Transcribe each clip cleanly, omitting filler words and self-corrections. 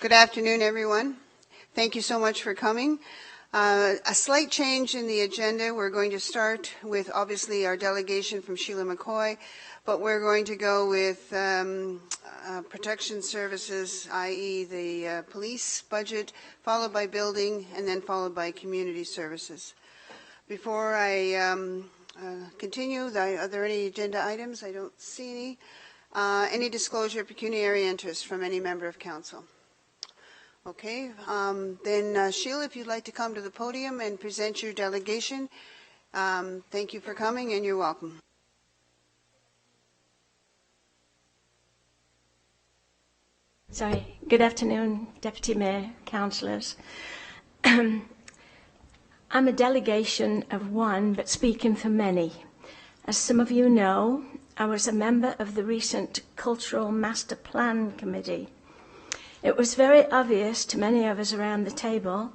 Good afternoon, everyone. Thank you so much for coming. A slight change in the agenda. We're going to start with, obviously, our delegation from Sheila McCoy, but we're going to go with protection services, i.e. the police budget, followed by building, and then followed by community services. Before I continue, are there any agenda items? I don't see any. Any disclosure of pecuniary interest from any member of council? Okay, then Sheila, if you'd like to come to the podium and present your delegation. Thank you for coming and you're welcome. Sorry. Good afternoon, Deputy Mayor, councillors. I'm a delegation of one, but speaking for many. As some of you know, I was a member of the recent Cultural Master Plan Committee. It was very obvious to many of us around the table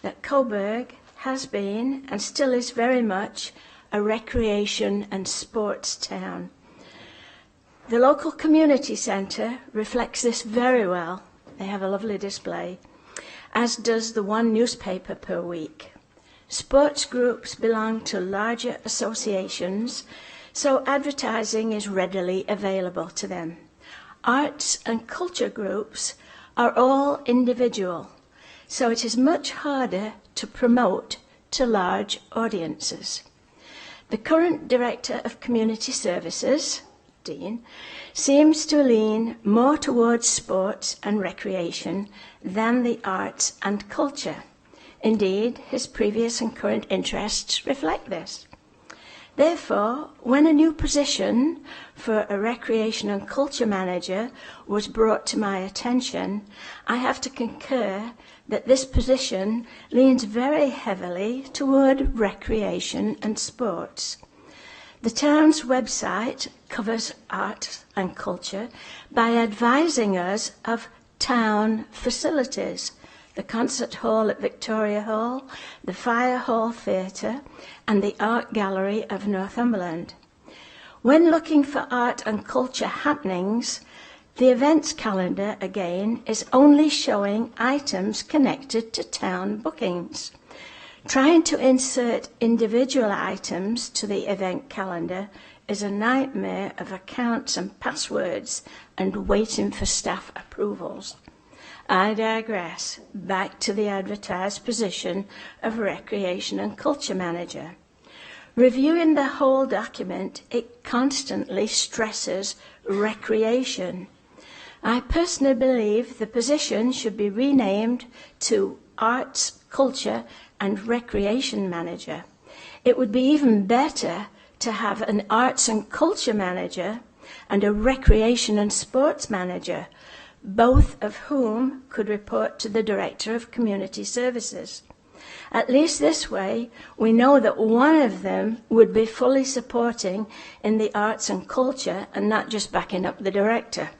that Cobourg has been and still is very much a recreation and sports town. The local community centre reflects this very well. They have a lovely display, as does the one newspaper per week. Sports groups belong to larger associations, so advertising is readily available to them. Arts and culture groups are all individual, so it is much harder to promote to large audiences. The current Director of Community Services, Dean, seems to lean more towards sports and recreation than the arts and culture. Indeed, his previous and current interests reflect this. Therefore, when a new position for a recreation and culture manager was brought to my attention, I have to concur that this position leans very heavily toward recreation and sports. The town's website covers art and culture by advising us of town facilities, the concert hall at Victoria Hall, the Fire Hall Theatre, and the Art Gallery of Northumberland. When looking for art and culture happenings, the events calendar, again, is only showing items connected to town bookings. Trying to insert individual items to the event calendar is a nightmare of accounts and passwords and waiting for staff approvals. I digress. Back to the advertised position of Recreation and Culture Manager. Reviewing the whole document, it constantly stresses recreation. I personally believe the position should be renamed to Arts, Culture and Recreation Manager. It would be even better to have an Arts and Culture Manager and a Recreation and Sports Manager, both of whom could report to the Director of Community Services. At least this way, we know that one of them would be fully supporting in the arts and culture and not just backing up the Director.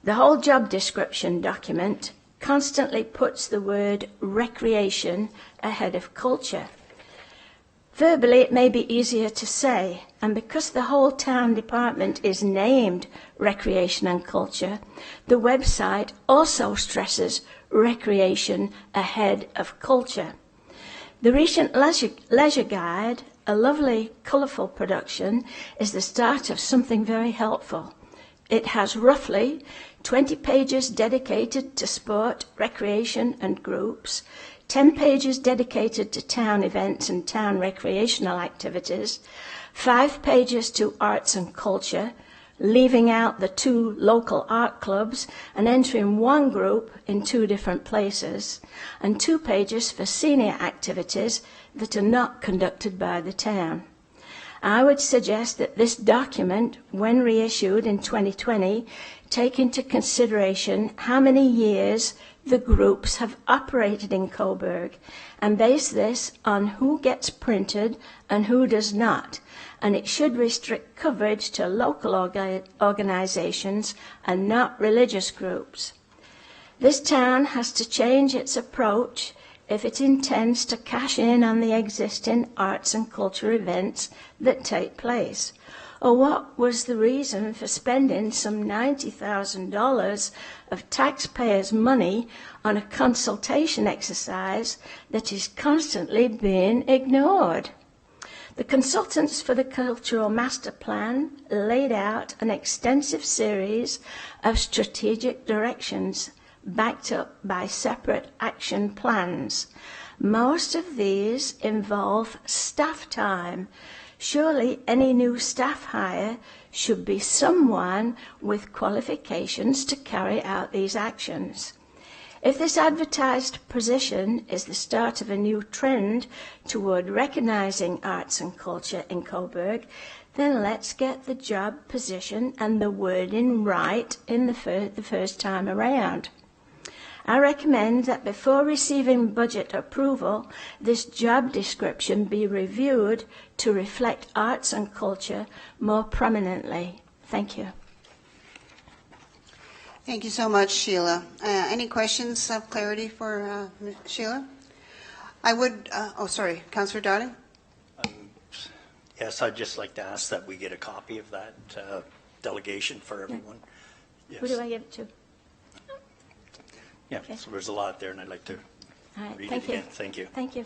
The whole job description document constantly puts the word recreation ahead of culture. Verbally, it may be easier to say, and because the whole town department is named Recreation and Culture, the website also stresses recreation ahead of culture. The recent leisure guide, a lovely, colourful production, is the start of something very helpful. It has roughly 20 pages dedicated to sport, recreation and groups, 10 pages dedicated to town events and town recreational activities, 5 pages to arts and culture, leaving out the 2 local art clubs and entering one group in 2 different places, and 2 pages for senior activities that are not conducted by the town. I would suggest that this document, when reissued in 2020, take into consideration how many years the groups have operated in Cobourg and base this on who gets printed and who does not, and it should restrict coverage to local organisations and not religious groups. This town has to change its approach if it intends to cash in on the existing arts and culture events that take place. Or what was the reason for spending some $90,000 of taxpayers' money on a consultation exercise that is constantly being ignored? The consultants for the Cultural Master Plan laid out an extensive series of strategic directions backed up by separate action plans. Most of these involve staff time. Surely any new staff hire should be someone with qualifications to carry out these actions. If this advertised position is the start of a new trend toward recognising arts and culture in Cobourg, then let's get the job position and the wording right in the first time around. I recommend that before receiving budget approval, this job description be reviewed to reflect arts and culture more prominently. Thank you. Thank you so much, Sheila. Any questions of clarity for Sheila? I would, Councillor Darling? Yes, I'd just like to ask that we get a copy of that delegation for everyone. Yes. Who do I give it to? Yeah, Okay. so there's a lot there, and I'd like to All right, read thank it you. again. Thank you. Thank you.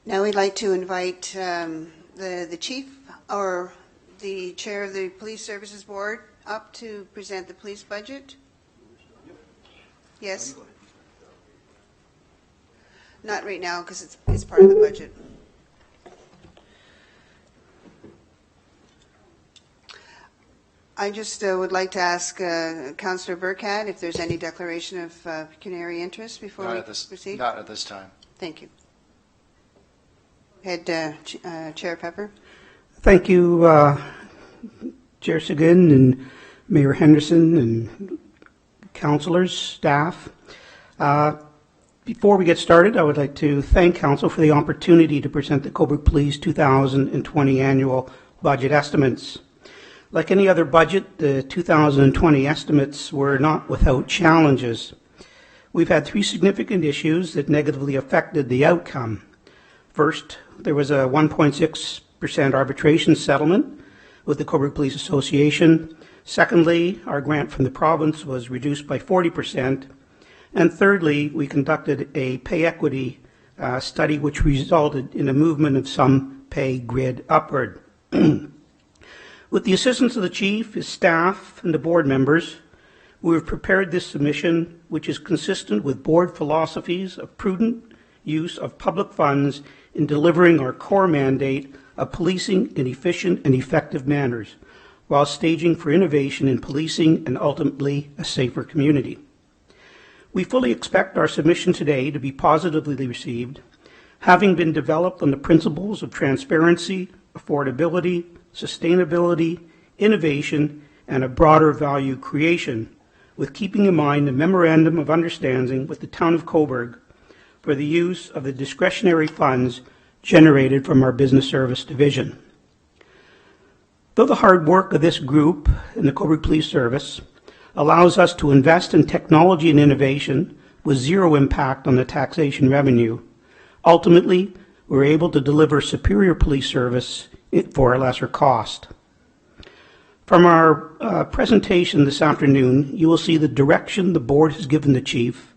Now we'd like to invite the chief or the chair of the Police Services Board up to present the police budget. Yes? Not right now, because it's part of the budget. I just would like to ask Councillor Burkhardt if there's any declaration of pecuniary interest before we proceed. Not at this time. Thank you. Head Chair Pepper. Thank you, Chair Seguin and Mayor Henderson and councillors, staff. Before we get started, I would like to thank Council for the opportunity to present the Cobourg Police 2020 annual budget estimates. Like any other budget, the 2020 estimates were not without challenges. We've had three significant issues that negatively affected the outcome. First, there was a 1.6% arbitration settlement with the Cobourg Police Association. Secondly, our grant from the province was reduced by 40%. And thirdly, we conducted a pay equity study which resulted in a movement of some pay grid upward. With the assistance of the Chief, his staff, and the board members, we have prepared this submission, which is consistent with board philosophies of prudent use of public funds in delivering our core mandate of policing in efficient and effective manners, while staging for innovation in policing and ultimately a safer community. We fully expect our submission today to be positively received, having been developed on the principles of transparency, affordability, sustainability, innovation, and a broader value creation, with keeping in mind the Memorandum of Understanding with the Town of Cobourg for the use of the discretionary funds generated from our Business Service Division. Though the hard work of this group in the Cobourg Police Service allows us to invest in technology and innovation with zero impact on the taxation revenue, ultimately we're able to deliver superior police service for a lesser cost. From our presentation this afternoon, you will see the direction the board has given the Chief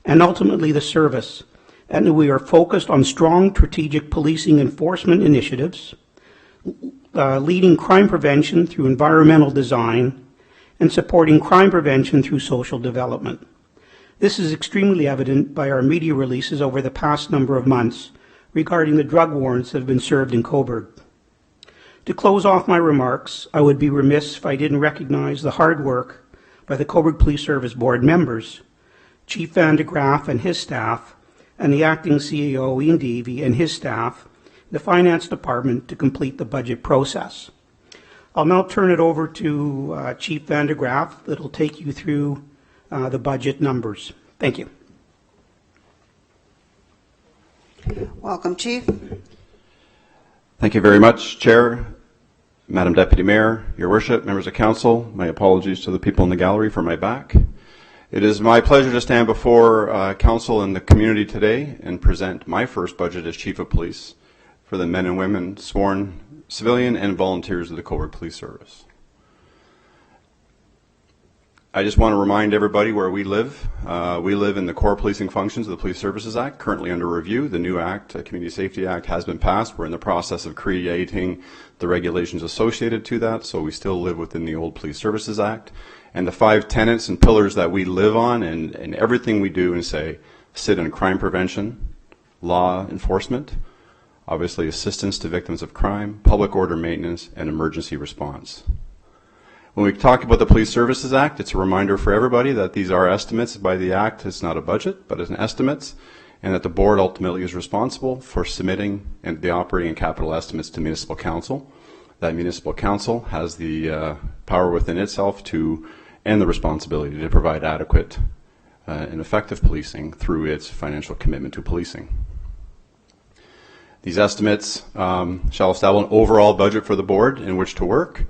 and ultimately the service, and we are focused on strong strategic policing enforcement initiatives, leading crime prevention through environmental design, and supporting crime prevention through social development. This is extremely evident by our media releases over the past number of months regarding the drug warrants that have been served in Cobourg. To close off my remarks, I would be remiss if I didn't recognize the hard work by the Cobourg Police Service Board members, Chief Van de Graaf and his staff, and the Acting CEO, Ian Davey, and his staff, the Finance Department, to complete the budget process. I'll now turn it over to Chief Van de Graaf that will take you through the budget numbers. Thank you. Welcome, Chief. Thank you very much, Chair, Madam Deputy Mayor, Your Worship, members of Council. My apologies to the people in the gallery for my back. It is my pleasure to stand before Council and the community today and present my first budget as Chief of Police for the men and women sworn civilian and volunteers of the Cobourg Police Service. I just want to remind everybody where we live. We live in the core policing functions of the Police Services Act, currently under review. The new Act, Community Safety Act, has been passed. We're in the process of creating the regulations associated to that, so we still live within the old Police Services Act. And the 5 tenets and pillars that we live on and everything we do and say sit in crime prevention, law enforcement, obviously assistance to victims of crime, public order maintenance, and emergency response. When we talk about the Police Services Act, it's a reminder for everybody that these are estimates by the Act. It's not a budget, but it's an estimates, and that the board ultimately is responsible for submitting and the operating and capital estimates to Municipal Council. That Municipal Council has the power within itself to and the responsibility to provide adequate and effective policing through its financial commitment to policing. These estimates shall establish an overall budget for the board in which to work.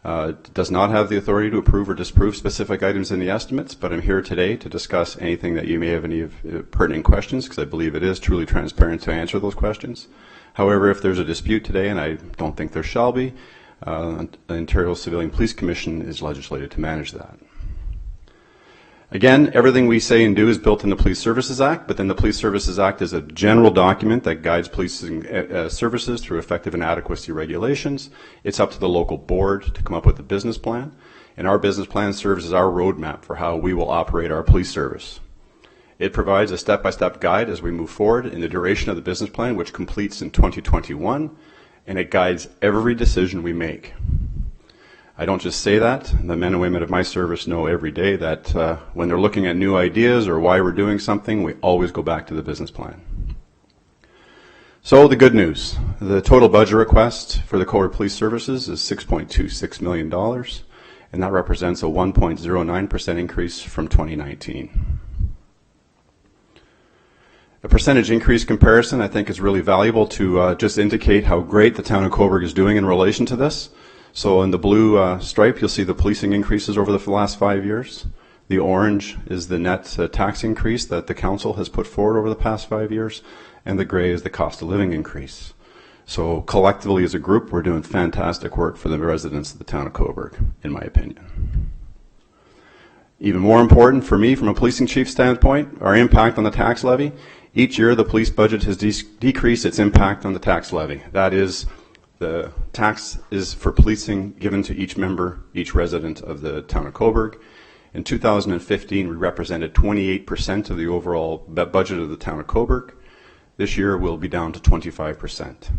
It does not have the authority to approve or disapprove specific items in the estimates, but I'm here today to discuss anything that you may have any pertinent questions, because I believe it is truly transparent to answer those questions. However, if there's a dispute today, and I don't think there shall be, the Ontario Civilian Police Commission is legislated to manage that. Again, everything we say and do is built in the Police Services Act, but then the Police Services Act is a general document that guides policing services through effective and adequacy regulations. It's up to the local board to come up with a business plan, and our business plan serves as our roadmap for how we will operate our police service. It provides a step-by-step guide as we move forward in the duration of the business plan, which completes in 2021, and it guides every decision we make. I don't just say that. The men and women of my service know every day that when they're looking at new ideas or why we're doing something, we always go back to the business plan. So the good news, the total budget request for the Cobourg Police Services is $6.26 million, and that represents a 1.09% increase from 2019. A percentage increase comparison I think is really valuable to just indicate how great the town of Cobourg is doing in relation to this. So in the blue stripe, you'll see the policing increases over the last 5 years. The orange is the net tax increase that the council has put forward over the past 5 years, and the gray is the cost of living increase. So collectively as a group, we're doing fantastic work for the residents of the town of Cobourg, in my opinion. Even more important for me from a policing chief standpoint, our impact on the tax levy. Each year the police budget has decreased its impact on the tax levy. That is, the tax is for policing given to each member, each resident of the town of Cobourg. In 2015, we represented 28% of the overall budget of the town of Cobourg. This year, we'll be down to 25%.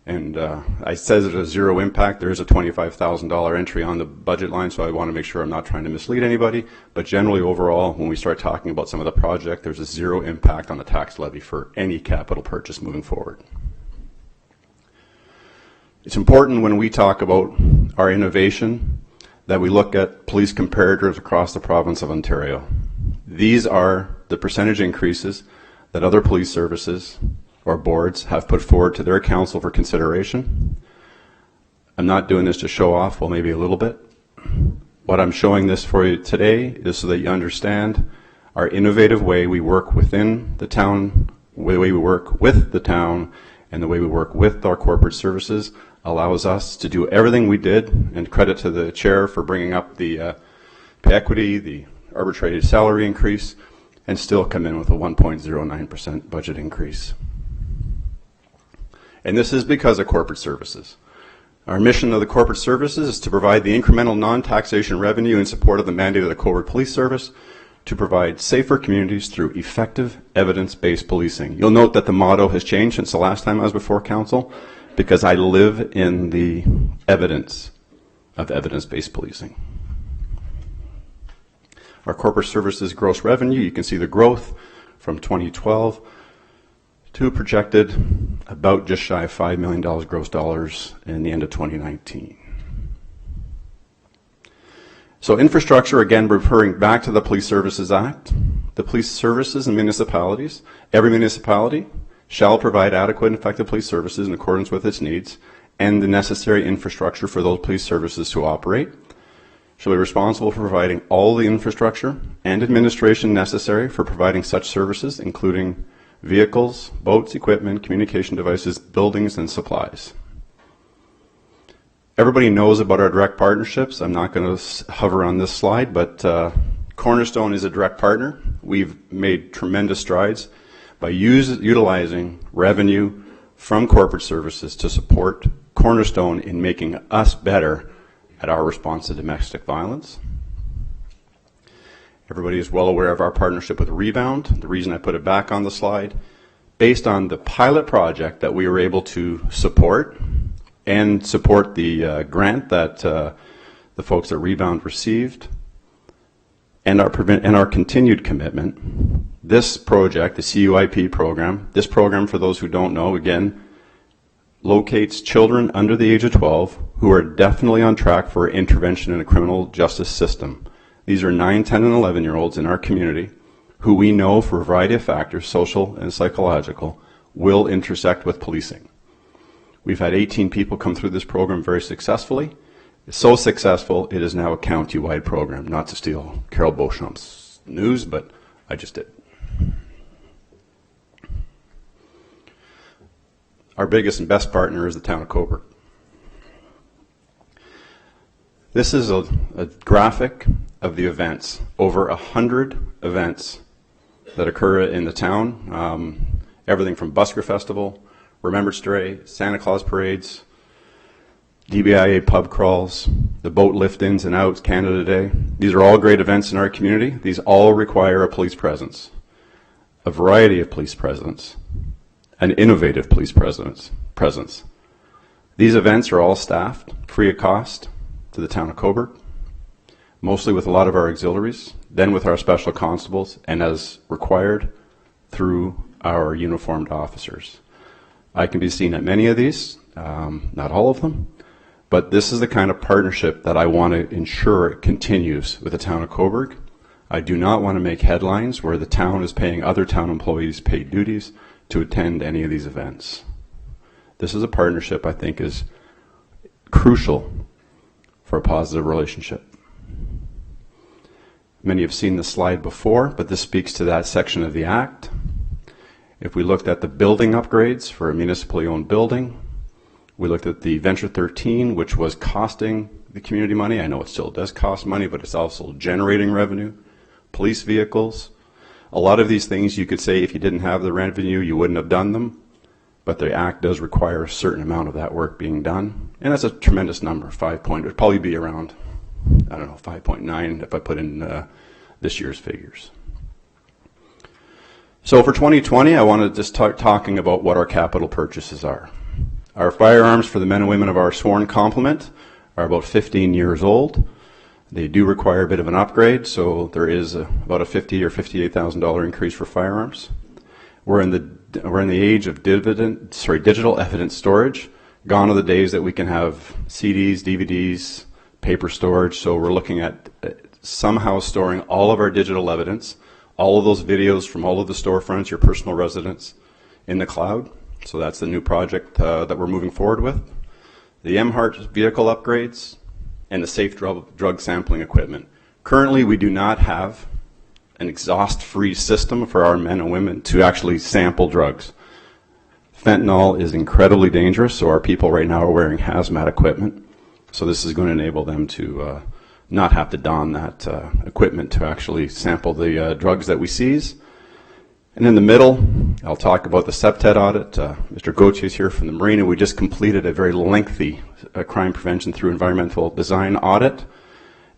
And I said it a zero impact. There is a $25,000 entry on the budget line, so I want to make sure I'm not trying to mislead anybody. But generally, overall, when we start talking about some of the project, there's a zero impact on the tax levy for any capital purchase moving forward. It's important when we talk about our innovation that we look at police comparators across the province of Ontario. These are the percentage increases that other police services or boards have put forward to their council for consideration. I'm not doing this to show off, well, maybe a little bit. What I'm showing this for you today is so that you understand our innovative way we work within the town, the way we work with the town, and the way we work with our corporate services allows us to do everything we did, and credit to the chair for bringing up the pay equity, the arbitrated salary increase, and still come in with a 1.09% budget increase. And this is because of corporate services. Our mission of the corporate services is to provide the incremental non-taxation revenue in support of the mandate of the Cobourg Police Service to provide safer communities through effective evidence-based policing. You'll note that the motto has changed since the last time I was before council, because I live in the evidence of evidence-based policing. Our corporate services gross revenue, you can see the growth from 2012 to projected about just shy of $5 million gross dollars in the end of 2019. So infrastructure, again, referring back to the Police Services Act, the police services and municipalities, every municipality shall provide adequate and effective police services in accordance with its needs and the necessary infrastructure for those police services to operate. shall be responsible for providing all the infrastructure and administration necessary for providing such services, including vehicles, boats, equipment, communication devices, buildings, and supplies. Everybody knows about our direct partnerships. I'm not going to hover on this slide, but Cornerstone is a direct partner. We've made tremendous strides by utilizing revenue from corporate services to support Cornerstone in making us better at our response to domestic violence. Everybody is well aware of our partnership with Rebound. The reason I put it back on the slide, based on the pilot project that we were able to support and support the grant that the folks at Rebound received, and our continued commitment. This project, the CUIP program, this program, for those who don't know, again, locates children under the age of 12 who are definitely on track for intervention in a criminal justice system. These are 9, 10, and 11-year-olds in our community who we know, for a variety of factors, social and psychological, will intersect with policing. We've had 18 people come through this program very successfully. It's so successful, it is now a county-wide program. Not to steal Carol Beauchamp's news, but I just did. Our biggest and best partner is the town of Cobourg. This is a graphic of the events, over 100 events that occur in the town. Everything from Busker Festival, Remembrance Day, Santa Claus parades, DBIA pub crawls, the boat lift-ins and outs, Canada Day. These are all great events in our community. These all require a police presence, a variety of police presence, an innovative police presence. These events are all staffed, free of cost, to the town of Cobourg, mostly with a lot of our auxiliaries, then with our special constables, and as required, through our uniformed officers. I can be seen at many of these, not all of them, but this is the kind of partnership that I want to ensure continues with the town of Cobourg. I do not want to make headlines where the town is paying other town employees paid duties to attend any of these events. This is a partnership I think is crucial for a positive relationship. Many have seen this slide before, but this speaks to that section of the Act. If we looked at the building upgrades for a municipally owned building, we looked at the Venture 13, which was costing the community money. I know it still does cost money, but it's also generating revenue. Police vehicles. A lot of these things you could say if you didn't have the revenue, you wouldn't have done them. But the Act does require a certain amount of that work being done. And that's a tremendous number, it would probably be around, 5.9 if I put in this year's figures. So for 2020, I want to just start talking about what our capital purchases are. Our firearms for the men and women of our sworn complement are about 15 years old. They do require a bit of an upgrade, so there is about a $50,000 or $58,000 increase for firearms. We're in the age of digital evidence storage. Gone are the days that we can have CDs, DVDs, paper storage. So we're looking at somehow storing all of our digital evidence, all of those videos from all of the storefronts, your personal residence, in the cloud. So that's the new project that we're moving forward with. The MHART vehicle upgrades and the safe drug sampling equipment. Currently, we do not have an exhaust-free system for our men and women to actually sample drugs. Fentanyl is incredibly dangerous, so our people right now are wearing hazmat equipment. So this is going to enable them to not have to don that equipment to actually sample the drugs that we seize. And in the middle, I'll talk about the SEPTED audit. Mr. Gauthier is here from the Marine, and we just completed a very lengthy crime prevention through environmental design audit.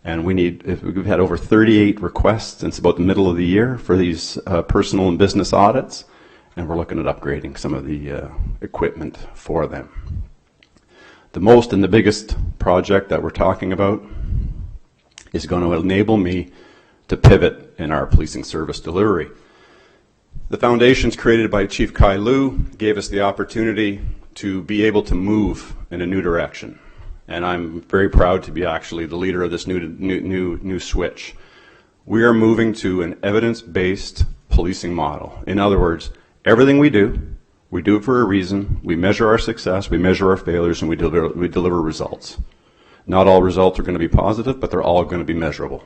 And we've had over 38 requests since about the middle of the year for these personal and business audits. And we're looking at upgrading some of the equipment for them. The most and the biggest project that we're talking about is going to enable me to pivot in our policing service delivery. The foundations created by Chief Kai Lu gave us the opportunity to be able to move in a new direction. And I'm very proud to be actually the leader of this new switch. We are moving to an evidence-based policing model. In other words, everything we do it for a reason. We measure our success, we measure our failures, and we deliver results. Not all results are going to be positive, but they're all going to be measurable.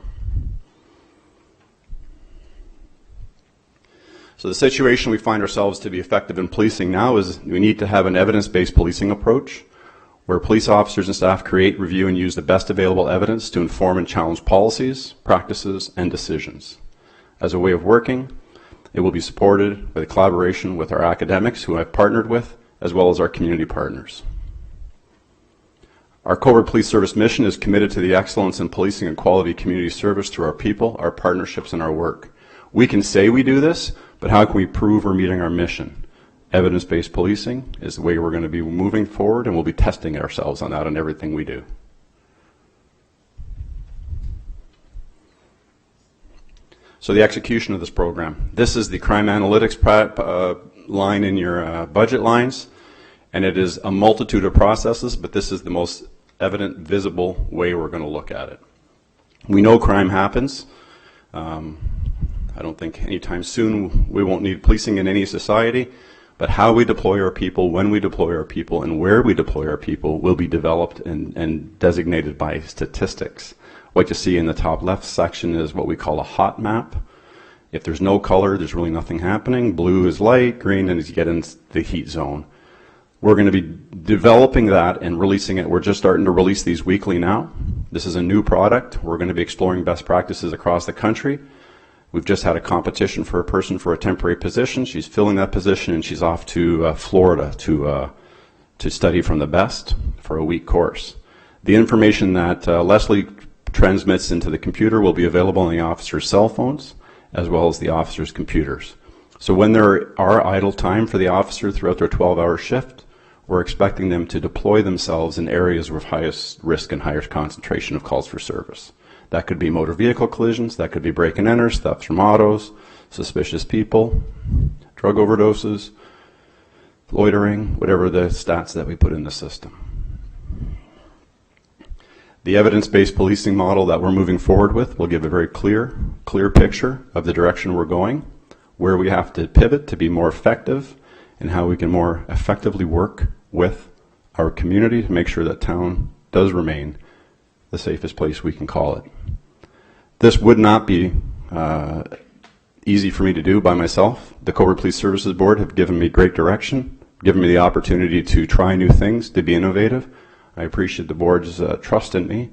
So the situation we find ourselves to be effective in policing now is we need to have an evidence-based policing approach where police officers and staff create, review, and use the best available evidence to inform and challenge policies, practices, and decisions. As a way of working, it will be supported by the collaboration with our academics who I've partnered with, as well as our community partners. Our Cobourg Police Service mission is committed to the excellence in policing and quality community service through our people, our partnerships, and our work. We can say we do this, but how can we prove we're meeting our mission? Evidence-based policing is the way we're going to be moving forward, and we'll be testing ourselves on that in everything we do. So the execution of this program. This is the crime analytics line in your budget lines, and it is a multitude of processes, but this is the most evident, visible way we're going to look at it. We know crime happens. I don't think anytime soon we won't need policing in any society, but how we deploy our people, when we deploy our people, and where we deploy our people will be developed and designated by statistics. What you see in the top left section is what we call a hot map. If there's no color, there's really nothing happening. Blue is light, green, and as you get into the heat zone. We're going to be developing that and releasing it. We're just starting to release these weekly now. This is a new product. We're going to be exploring best practices across the country. We've just had a competition for a person for a temporary position. She's filling that position, and she's off to Florida to study from the best for a week course. The information that Leslie transmits into the computer will be available on the officers' cell phones as well as the officers' computers. So when there are idle time for the officer throughout their 12-hour shift, we're expecting them to deploy themselves in areas with highest risk and highest concentration of calls for service. That could be motor vehicle collisions, that could be break and enters, thefts from autos, suspicious people, drug overdoses, loitering, whatever the stats that we put in the system. The evidence-based policing model that we're moving forward with will give a very clear picture of the direction we're going, where we have to pivot to be more effective, and how we can more effectively work with our community to make sure that town does remain the safest place we can call it. This would not be easy for me to do by myself. The Cobourg Police Services Board have given me great direction, given me the opportunity to try new things, to be innovative. I appreciate the board's trust in me.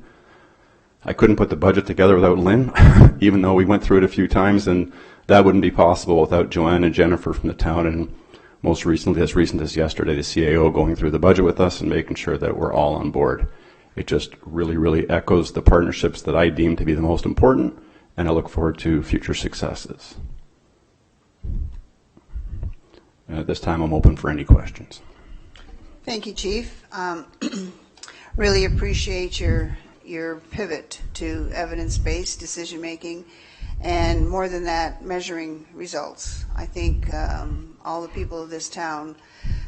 I couldn't put the budget together without Lynn, even though we went through it a few times, and that wouldn't be possible without Joanne and Jennifer from the town, and most recently, as recent as yesterday, the CAO going through the budget with us and making sure that we're all on board. It just really, really echoes the partnerships that I deem to be the most important, and I look forward to future successes. And at this time, I'm open for any questions. Thank you, Chief. Really appreciate your pivot to evidence-based decision-making, and more than that, measuring results. I think all the people of this town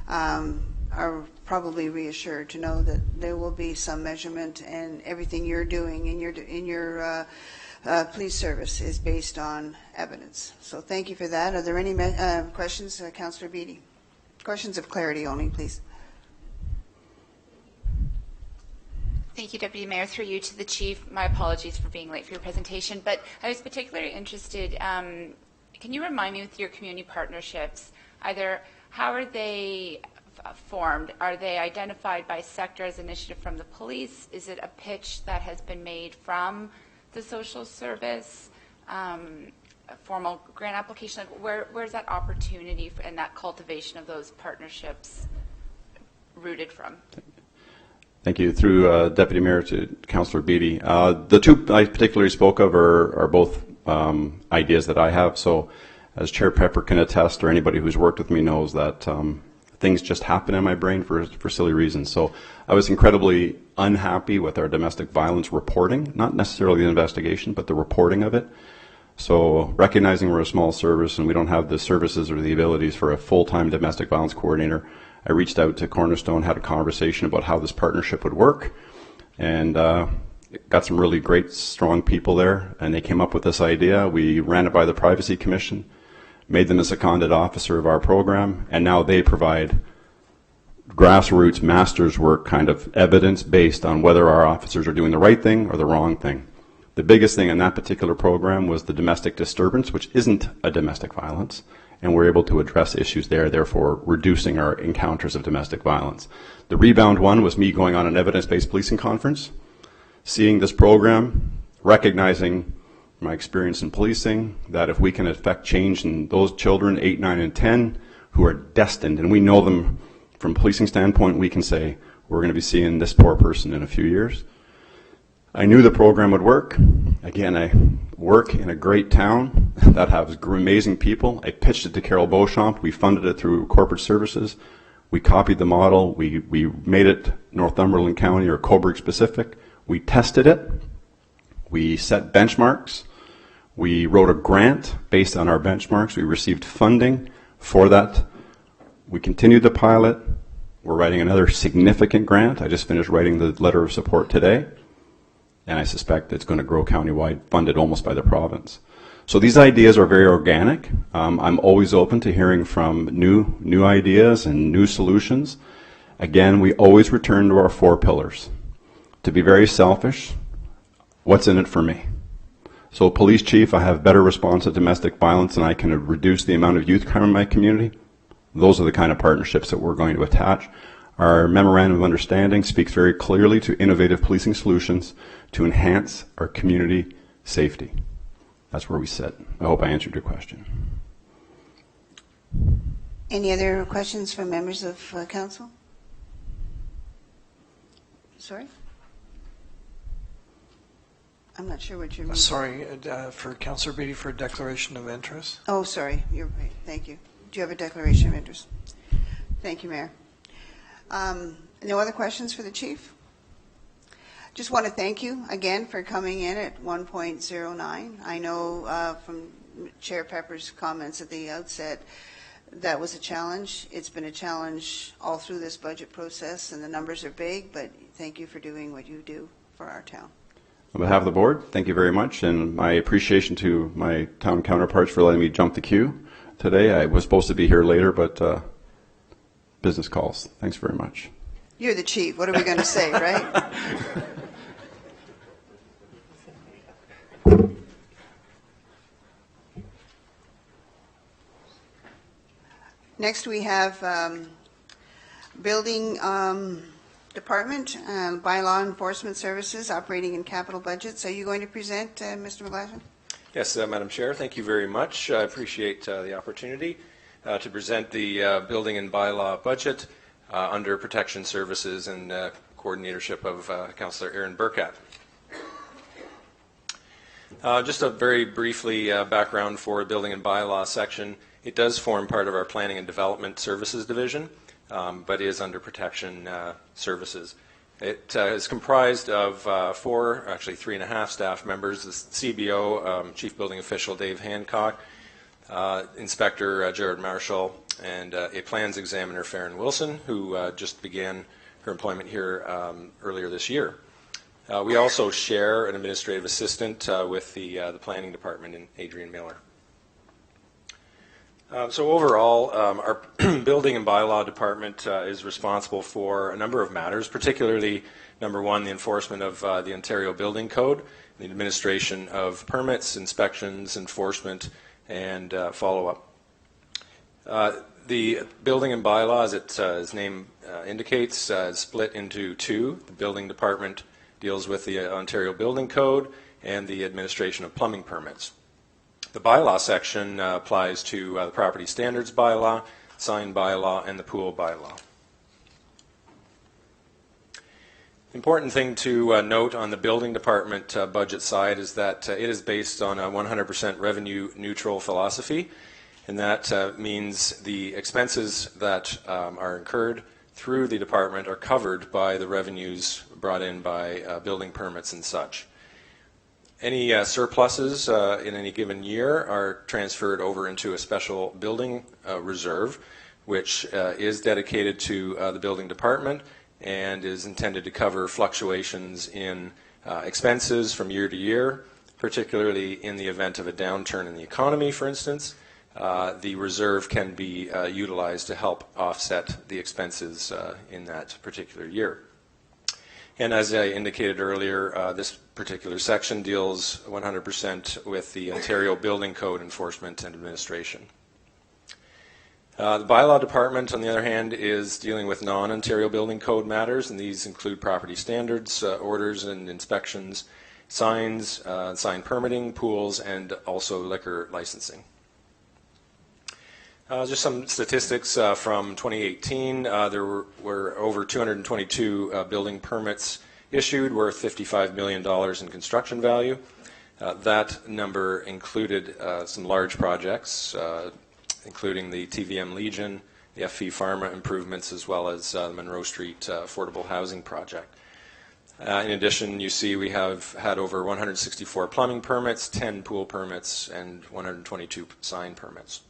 are probably reassured to know that there will be some measurement, and everything you're doing in your police service is based on evidence. So thank you for that. Are there any questions, Councillor Beattie? Questions of clarity only, please. Thank you, Deputy Mayor. Through you to the Chief. My apologies for being late for your presentation, but I was particularly interested, can you remind me with your community partnerships, either how are they formed? Are they identified by sector as initiative from the police? Is it a pitch that has been made from the social service, a formal grant application? Like where's that opportunity and that cultivation of those partnerships rooted from? Thank you. Through Deputy Mayor to Councillor Beattie. The two I particularly spoke of are both ideas that I have. So as Chair Pepper can attest, or anybody who's worked with me knows that things just happen in my brain for silly reasons. So I was incredibly unhappy with our domestic violence reporting, not necessarily the investigation, but the reporting of it. So recognizing we're a small service and we don't have the services or the abilities for a full-time domestic violence coordinator, I reached out to Cornerstone, had a conversation about how this partnership would work, and got some really great, strong people there, and they came up with this idea. We ran it by the Privacy Commission, made them a seconded officer of our program, and now they provide grassroots master's work, kind of evidence based on whether our officers are doing the right thing or the wrong thing. The biggest thing in that particular program was the domestic disturbance, which isn't a domestic violence, and we're able to address issues there, therefore reducing our encounters of domestic violence. The rebound one was me going on an evidence-based policing conference, seeing this program, recognizing my experience in policing, that if we can affect change in those children, 8, 9, and 10, who are destined, and we know them from a policing standpoint, we can say, we're going to be seeing this poor person in a few years. I knew the program would work. Again, I work in a great town that has amazing people. I pitched it to Carol Beauchamp. We funded it through corporate services. We copied the model. We made it Northumberland County or Cobourg specific. We tested it. We set benchmarks. We wrote a grant based on our benchmarks. We received funding for that. We continued the pilot. We're writing another significant grant. I just finished writing the letter of support today. And I suspect it's going to grow countywide, funded almost by the province. So these ideas are very organic. I'm always open to hearing from new ideas and new solutions. Again, we always return to our 4 pillars. To be very selfish, what's in it for me? So police chief, I have better response to domestic violence and I can reduce the amount of youth crime in my community. Those are the kind of partnerships that we're going to attach. Our memorandum of understanding speaks very clearly to innovative policing solutions to enhance our community safety. That's where we sit. I hope I answered your question. Any other questions from members of council? Sorry? I'm not sure what you mean. Sorry, for Councillor Beattie for a declaration of interest. Oh, sorry. You're right. Thank you. Do you have a declaration of interest? Thank you, Mayor. No other questions for the chief? Just want to thank you again for coming in at 1.09. I know from Chair Pepper's comments at the outset that was a challenge. It's been a challenge all through this budget process, and the numbers are big, but thank you for doing what you do for our town. On behalf of the board, thank you very much, and my appreciation to my town counterparts for letting me jump the queue today. I was supposed to be here later, but business calls. Thanks very much. You're the chief. What are we going to say, right? Next, we have Building Department, Bylaw Enforcement Services, Operating and Capital Budgets. Are you going to present, Mr. McGlashan? Yes, Madam Chair. Thank you very much. I appreciate the opportunity to present the Building and Bylaw budget under Protection Services and coordinatorship of Councillor Aaron Burkett. Just a very briefly background for Building and Bylaw section. It does form part of our Planning and Development Services division, but is under Protection Services. It is comprised of 3.5 staff members: the CBO, Chief Building Official Dave Hancock, Inspector Jared Marshall, and a Plans Examiner Farron Wilson, who just began her employment here earlier this year. We also share an administrative assistant with the Planning Department in Adrian Miller. So overall, our Building and Bylaw Department is responsible for a number of matters, particularly, number one, the enforcement of the Ontario Building Code, the administration of permits, inspections, enforcement, and follow-up. The Building and Bylaw, as its name indicates, is split into 2. The Building Department deals with the Ontario Building Code and the administration of plumbing permits. The bylaw section applies to the Property Standards Bylaw, Sign Bylaw, and the Pool Bylaw. Important thing to note on the Building Department budget side is that it is based on a 100% revenue neutral philosophy, and that means the expenses that are incurred through the department are covered by the revenues brought in by building permits and such. Any surpluses in any given year are transferred over into a special building reserve, which is dedicated to the building department and is intended to cover fluctuations in expenses from year to year, particularly in the event of a downturn in the economy, for instance, the reserve can be utilized to help offset the expenses in that particular year. And as I indicated earlier, this particular section deals 100% with the Ontario Building Code enforcement and administration. The Bylaw Department, on the other hand, is dealing with non-Ontario Building Code matters, and these include property standards, orders and inspections, signs, sign permitting, pools, and also liquor licensing. Just some statistics from 2018. There were over 222 building permits issued worth $55 million in construction value. That number included some large projects, including the TVM Legion, the FV Pharma improvements, as well as the Monroe Street affordable housing project. In addition, you see we have had over 164 plumbing permits, 10 pool permits, and 122 sign permits.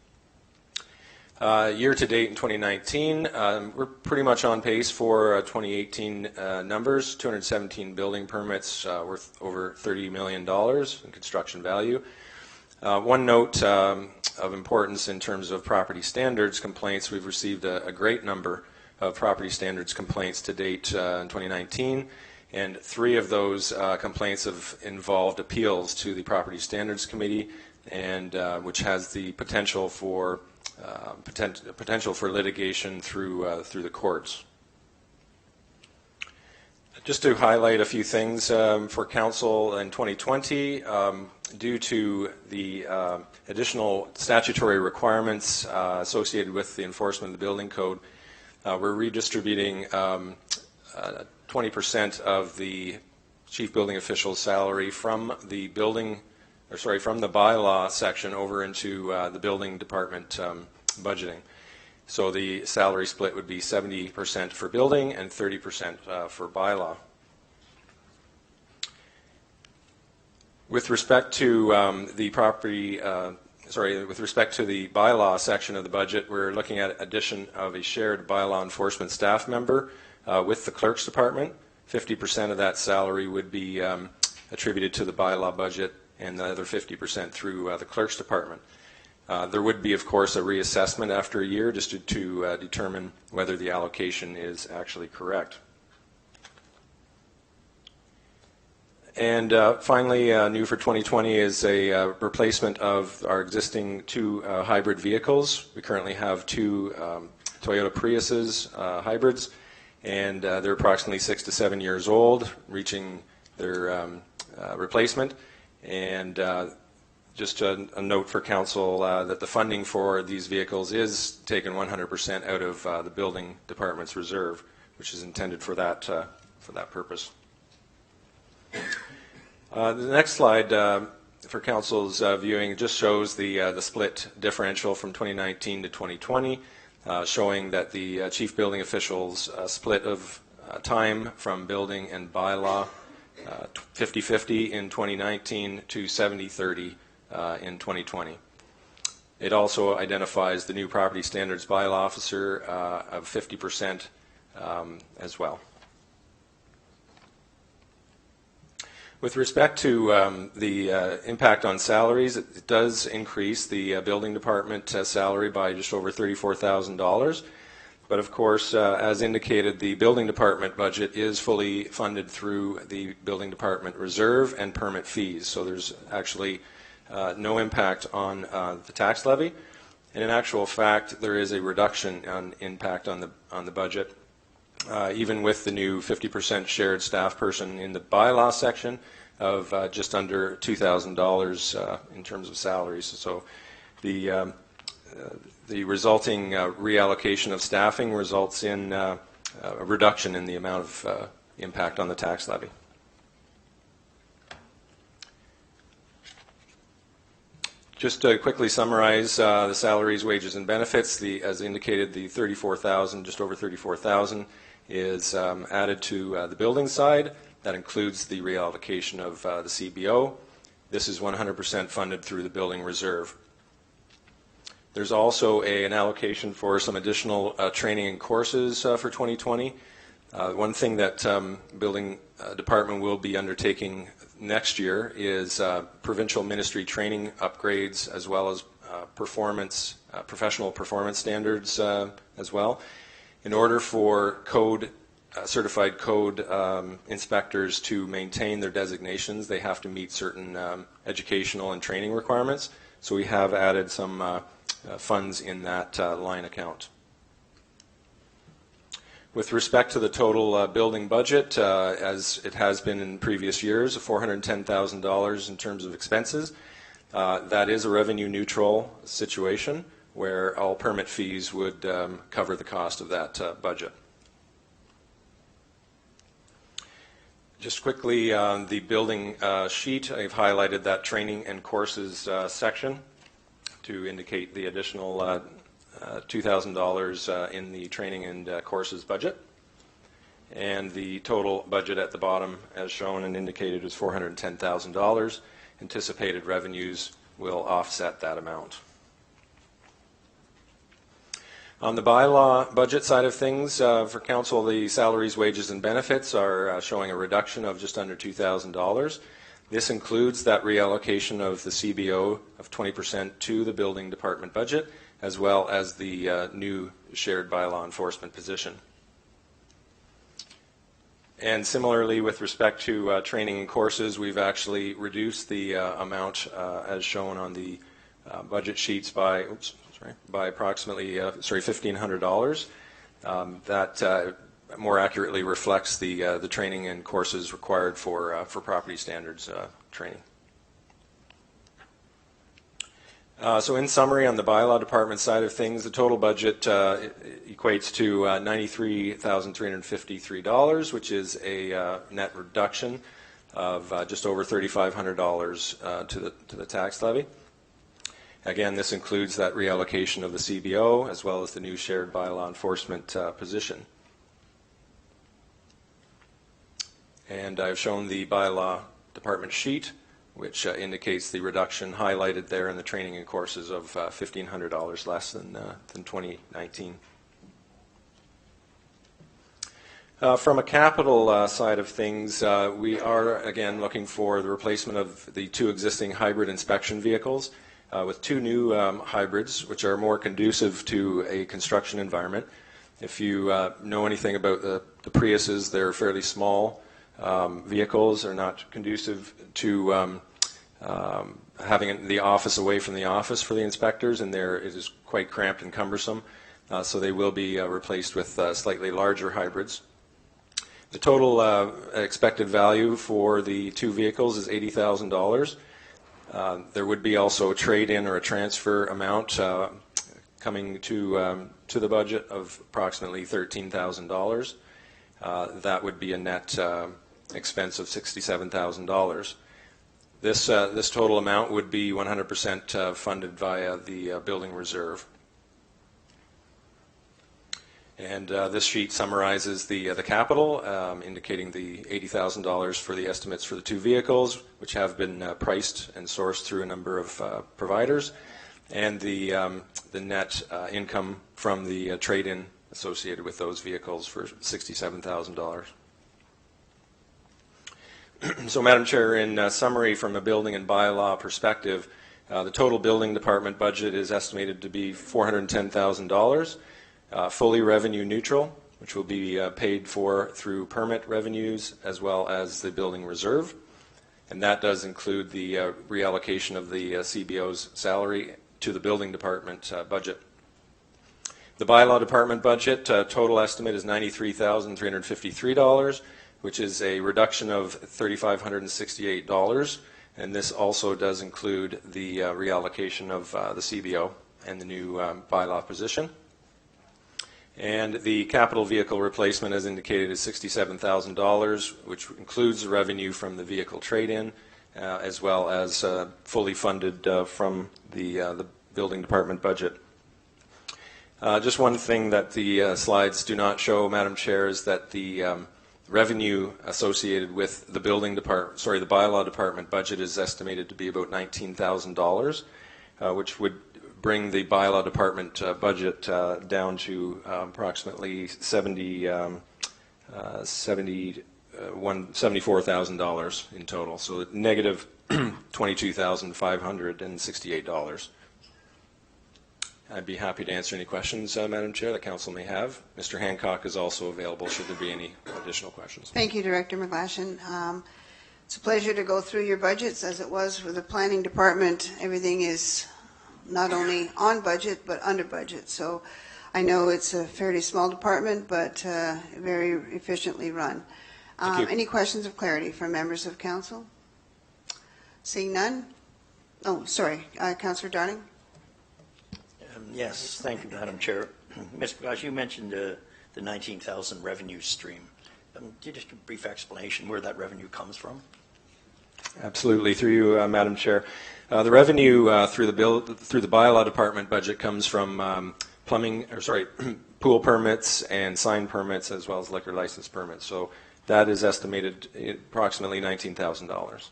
Year to date in 2019, we're pretty much on pace for 2018 numbers, 217 building permits worth over $30 million in construction value. One note of importance in terms of property standards complaints, we've received a great number of property standards complaints to date in 2019, and 3 of those complaints have involved appeals to the Property Standards Committee, and which has the potential for litigation through the courts. Just to highlight a few things for Council in 2020, due to the additional statutory requirements associated with the enforcement of the building code, we're redistributing 20% of the chief building official's salary from the from the bylaw section over into the building department budgeting. So the salary split would be 70% for building and 30% for bylaw. With respect to with respect to the bylaw section of the budget, we're looking at addition of a shared bylaw enforcement staff member with the clerk's department. 50% of that salary would be attributed to the bylaw budget, and the other 50% through the clerk's department. There would be, of course, a reassessment after a year just to determine whether the allocation is actually correct. And finally, new for 2020 is a replacement of our existing 2 hybrid vehicles. We currently have 2 Toyota Priuses hybrids, and they're approximately 6 to 7 years old, reaching their replacement. And just a note for Council that the funding for these vehicles is taken 100% out of the building department's reserve, which is intended for that purpose. The next slide for Council's viewing just shows the split differential from 2019 to 2020, showing that the chief building official's split of time from building and bylaw, 50-50 in 2019 to 70-30 in 2020. It also identifies the new property standards bylaw officer of 50% as well. With respect to the impact on salaries, it does increase the building department salary by just over $34,000. But of course, as indicated, the building department budget is fully funded through the building department reserve and permit fees. So there's actually no impact on the tax levy. And in actual fact, there is a reduction on impact on the budget. Even with the new 50% shared staff person in the bylaw section of just under $2,000 in terms of salaries. So the resulting reallocation of staffing results in a reduction in the amount of impact on the tax levy. Just to quickly summarize the salaries, wages, and benefits, as indicated, the $34,000, just over $34,000, is added to the building side. That includes the reallocation of the CBO. This is 100% funded through the building reserve. There's also an allocation for some additional training and courses for 2020. One thing that building department will be undertaking next year is provincial ministry training upgrades, as well as professional performance standards as well. In order for certified code inspectors to maintain their designations, they have to meet certain educational and training requirements. So we have added some funds in that line account. With respect to the total building budget, as it has been in previous years, $410,000 in terms of expenses. That is a revenue neutral situation where all permit fees would cover the cost of that budget. Just quickly on the building sheet, I've highlighted that training and courses section to indicate the additional $2,000 in the training and courses budget. And the total budget at the bottom, as shown and indicated, is $410,000. Anticipated revenues will offset that amount. On the bylaw budget side of things, for council, the salaries, wages, and benefits are showing a reduction of just under $2,000. This includes that reallocation of the CBO of 20% to the building department budget, as well as the new shared bylaw enforcement position. And similarly, with respect to training and courses, we've actually reduced the amount as shown on the budget sheets by approximately $1,500. That more accurately reflects the training and courses required for property standards training. So in summary, on the bylaw department side of things, the total budget equates to $93,353, which is a net reduction of just over $3,500 to the tax levy. Again, this includes that reallocation of the CBO as well as the new shared bylaw enforcement position. And I've shown the bylaw department sheet, which indicates the reduction highlighted there in the training and courses of $1,500 less than 2019. From a capital side of things, we are again looking for the replacement of the two existing hybrid inspection vehicles with two new hybrids, which are more conducive to a construction environment. If you know anything about the Priuses, they're fairly small vehicles, are not conducive to having the office away from the office for the inspectors, and it is quite cramped and cumbersome. So they will be replaced with slightly larger hybrids. The total expected value for the two vehicles is $80,000. There would be also a trade-in or a transfer amount coming to the budget of approximately $13,000. That would be a net expense of $67,000. This total amount would be 100% funded via the building reserve. And this sheet summarizes the capital, indicating the $80,000 for the estimates for the two vehicles, which have been priced and sourced through a number of providers, and the net income from the trade-in associated with those vehicles for $67,000. So, Madam Chair, in summary, from a building and bylaw perspective, the total building department budget is estimated to be $410,000, fully revenue neutral, which will be paid for through permit revenues as well as the building reserve. And that does include the reallocation of the CBO's salary to the building department budget. The bylaw department budget total estimate is $93,353, which is a reduction of $3,568, and this also does include the reallocation of the CBO and the new bylaw position. And the capital vehicle replacement, as indicated, is $67,000, which includes the revenue from the vehicle trade-in, as well as fully funded from the building department budget. Just one thing that the slides do not show, Madam Chair, is that the revenue associated with the the bylaw department budget is estimated to be about $19,000, which would bring the bylaw department budget down to approximately $74,000 in total. So negative $22,568. I'd be happy to answer any questions, Madam Chair, that Council may have. Mr. Hancock is also available should there be any additional questions. Thank you, Director McGlashan. It's a pleasure to go through your budgets, as it was with the Planning Department. Everything is not only on budget, but under budget. So I know it's a fairly small department, but very efficiently run. Any questions of clarity from members of Council? Seeing none? Oh, sorry, Councillor Darling. Yes, thank you, Madam Chair. Mr. Gosh, you mentioned the 19,000 revenue stream. Just a brief explanation where that revenue comes from. Absolutely, through you, Madam Chair. The revenue through the Bylaw Department budget comes from pool permits and sign permits, as well as liquor license permits. So that is estimated at approximately $19,000.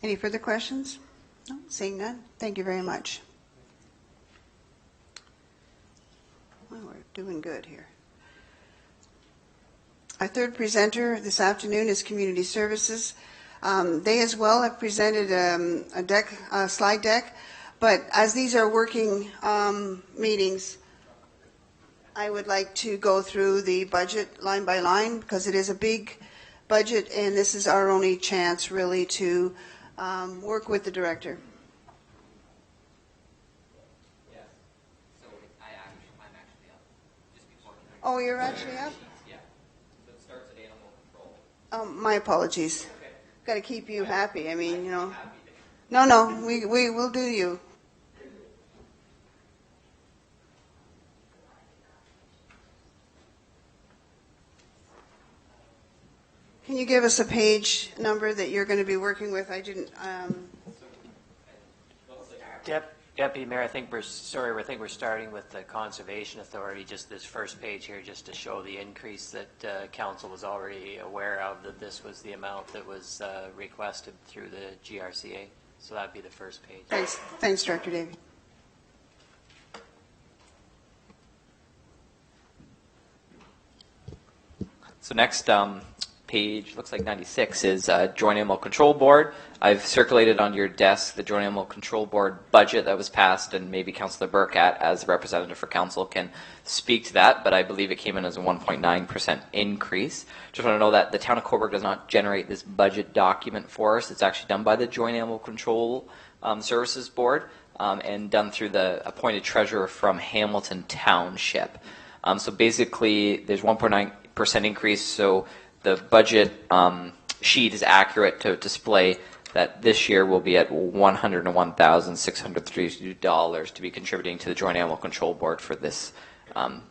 Any further questions? No, seeing none. Thank you very much. Well, we're doing good here. Our third presenter this afternoon is Community Services. They as well have presented a slide deck, but as these are working meetings, I would like to go through the budget line by line, because it is a big budget, and this is our only chance really to work with the director. Yes. So I'm actually up. Just before. Oh, you're actually up? Yeah. So it starts at animal control. My apologies. Okay. Got to keep you happy. I mean, you know. No, we will do you. Can you give us a page number that you're going to be working with? I didn't. Deputy Mayor, I think we're starting with the Conservation Authority. Just this first page here, just to show the increase that Council was already aware of, that this was the amount that was requested through the GRCA. So that'd be the first page. Thanks, Director Davey. So next page, looks like 96, is Joint Animal Control Board. I've circulated on your desk the Joint Animal Control Board budget that was passed, and maybe Councillor Burkett, as a representative for Council, can speak to that, but I believe it came in as a 1.9% increase. Just want to know that the Town of Cobourg does not generate this budget document for us. It's actually done by the Joint Animal Control Services Board and done through the appointed treasurer from Hamilton Township. So basically, there's 1.9% increase, so the budget sheet is accurate to display that this year will be at $101,632 to be contributing to the Joint Animal Control Board for this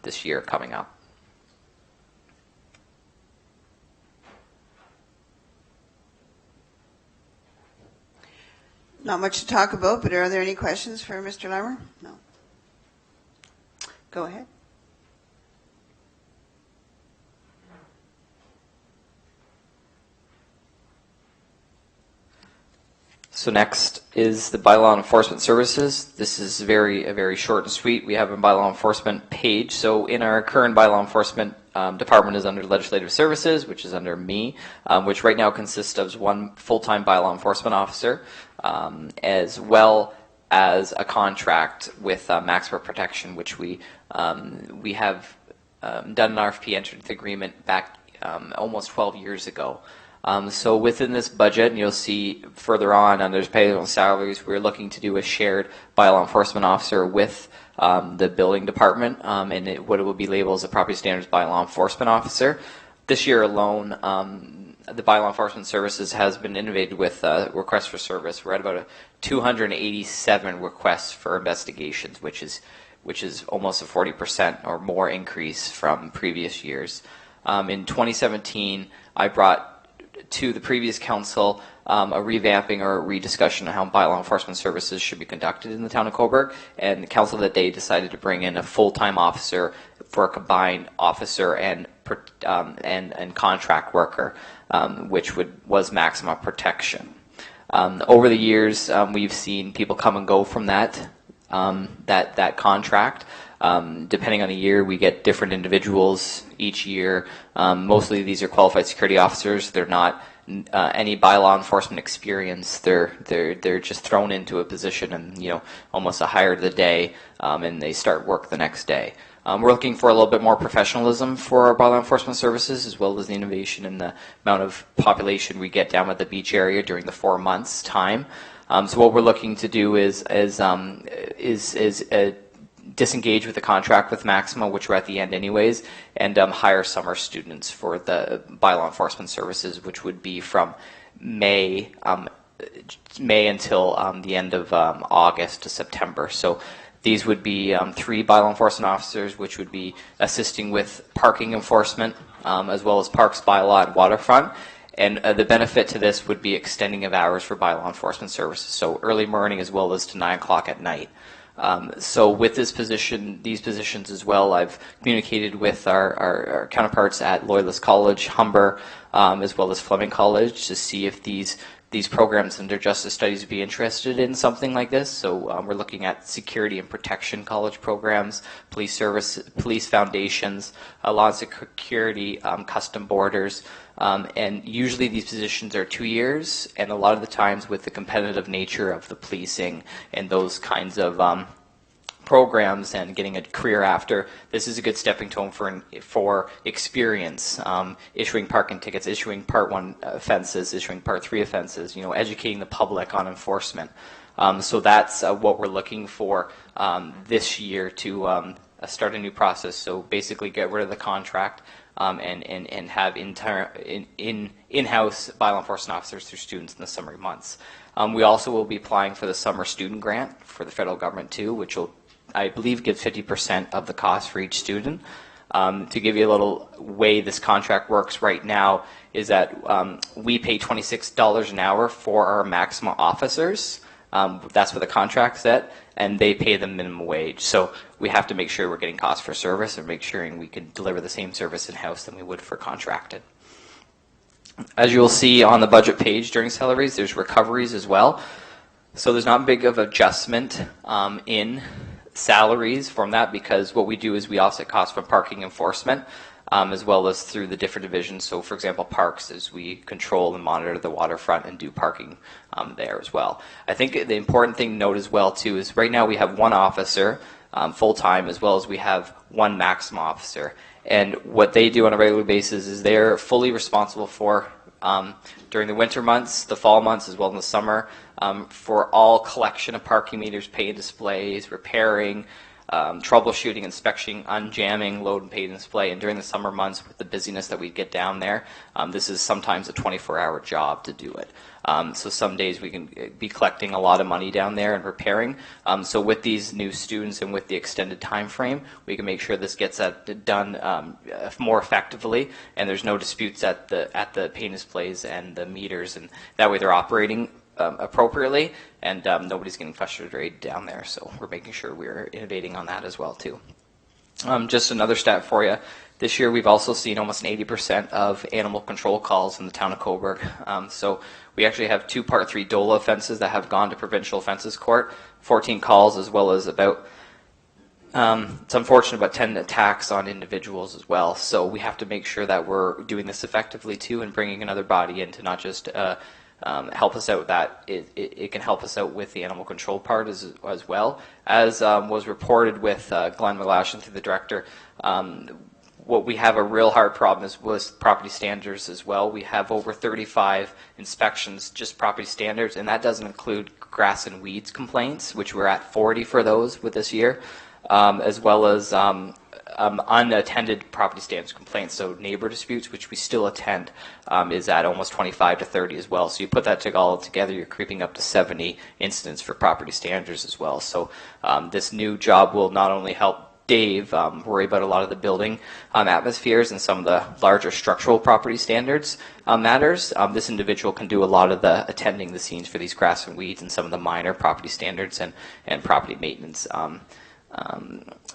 this year coming up. Not much to talk about, but are there any questions for Mr. Larmer? No. Go ahead. So next is the Bylaw Enforcement Services. This is a very short and sweet. We have a Bylaw Enforcement page. So in our current Bylaw Enforcement department is under Legislative Services, which is under me, which right now consists of one full-time Bylaw Enforcement officer, as well as a contract with Maximum Protection, which we have done an RFP, entered the agreement back almost 12 years ago. So within this budget, and you'll see further on under payroll salaries, we're looking to do a shared bylaw enforcement officer with the building department, and what it will be labeled as a property standards bylaw enforcement officer. This year alone, the bylaw enforcement services has been innovated with requests for service. We're at about 287 requests for investigations, which is almost a 40% or more increase from previous years. In 2017, I brought to the previous council a revamping or a rediscussion of how bylaw enforcement services should be conducted in the town of Cobourg, and the council that day decided to bring in a full-time officer for a combined officer and contract worker, which was Maximum Protection. Over the years, we've seen people come and go from that contract. Depending on the year, we get different individuals each year. Mostly these are qualified security officers. They're not any bylaw enforcement experience. They're just thrown into a position and, you know, almost a hire of the day, and they start work the next day. We're looking for a little bit more professionalism for our bylaw enforcement services, as well as the innovation and the amount of population we get down at the beach area during the 4 months time. So what we're looking to do is disengage with the contract with Maxima, which we're at the end anyways, and hire summer students for the bylaw enforcement services, which would be from May until the end of August to September. So these would be 3 bylaw enforcement officers, which would be assisting with parking enforcement, as well as parks, bylaw, and waterfront. And the benefit to this would be extending of hours for bylaw enforcement services, so early morning as well as to 9 o'clock at night. So with these positions as well, I've communicated with our counterparts at Loyalist College, Humber, as well as Fleming College, to see if these programs under Justice Studies would be interested in something like this. So we're looking at security and protection college programs, police foundations, law and security, custom borders, and usually these positions are 2 years, and a lot of the times with the competitive nature of the policing and those kinds of programs and getting a career after, this is a good stepping stone for experience, issuing parking tickets, issuing Part 1 offenses, issuing Part 3 offenses, you know, educating the public on enforcement. So that's what we're looking for this year to start a new process. So basically get rid of the contract and have in-house bylaw enforcement officers through students in the summer months. We also will be applying for the summer student grant for the federal government too, which will, I believe, give 50% of the cost for each student. To give you a little way this contract works right now is that we pay $26 an hour for our Maxima officers. That's what the contract's at, and they pay the minimum wage. So we have to make sure we're getting cost for service and make sure we can deliver the same service in-house than we would for contracted. As you will see on the budget page during salaries, there's recoveries as well. So there's not big of adjustment in salaries from that, because what we do is we offset costs from parking enforcement, as well as through the different divisions. So for example, parks, as we control and monitor the waterfront and do parking there as well. I think the important thing to note as well too is right now we have 1 officer full-time, as well as we have 1 Maxima officer. And what they do on a regular basis is they're fully responsible for, during the winter months, the fall months, as well as the summer, for all collection of parking meters, pay and displays, repairing, troubleshooting, inspection, unjamming, load and pay and display. And during the summer months, with the busyness that we get down there, this is sometimes a 24-hour job to do it. So some days we can be collecting a lot of money down there and repairing. So with these new students and with the extended time frame, we can make sure this gets done more effectively, and there's no disputes at the pay displays and the meters, and that way they're operating appropriately, and nobody's getting frustrated down there. So we're making sure we're innovating on that as well too. Just another stat for you. This year we've also seen almost an 80% of animal control calls in the town of Cobourg. So we actually have 2 Part 3 DOLA offenses that have gone to Provincial Offences Court, 14 calls, as well as about, it's unfortunate, about 10 attacks on individuals as well. So we have to make sure that we're doing this effectively too, and bringing another body in to not just help us out, that it can help us out with the animal control part as well. As was reported with Glenn McGlashan through the director, what we have a real hard problem is with property standards as well. We have over 35 inspections, just property standards, and that doesn't include grass and weeds complaints, which we're at 40 for those with this year, as well as unattended property standards complaints. So neighbor disputes, which we still attend, is at almost 25 to 30 as well. So you put that all together, you're creeping up to 70 incidents for property standards as well. So this new job will not only help Dave worry about a lot of the building atmospheres and some of the larger structural property standards matters. This individual can do a lot of the attending the scenes for these grass and weeds and some of the minor property standards and property maintenance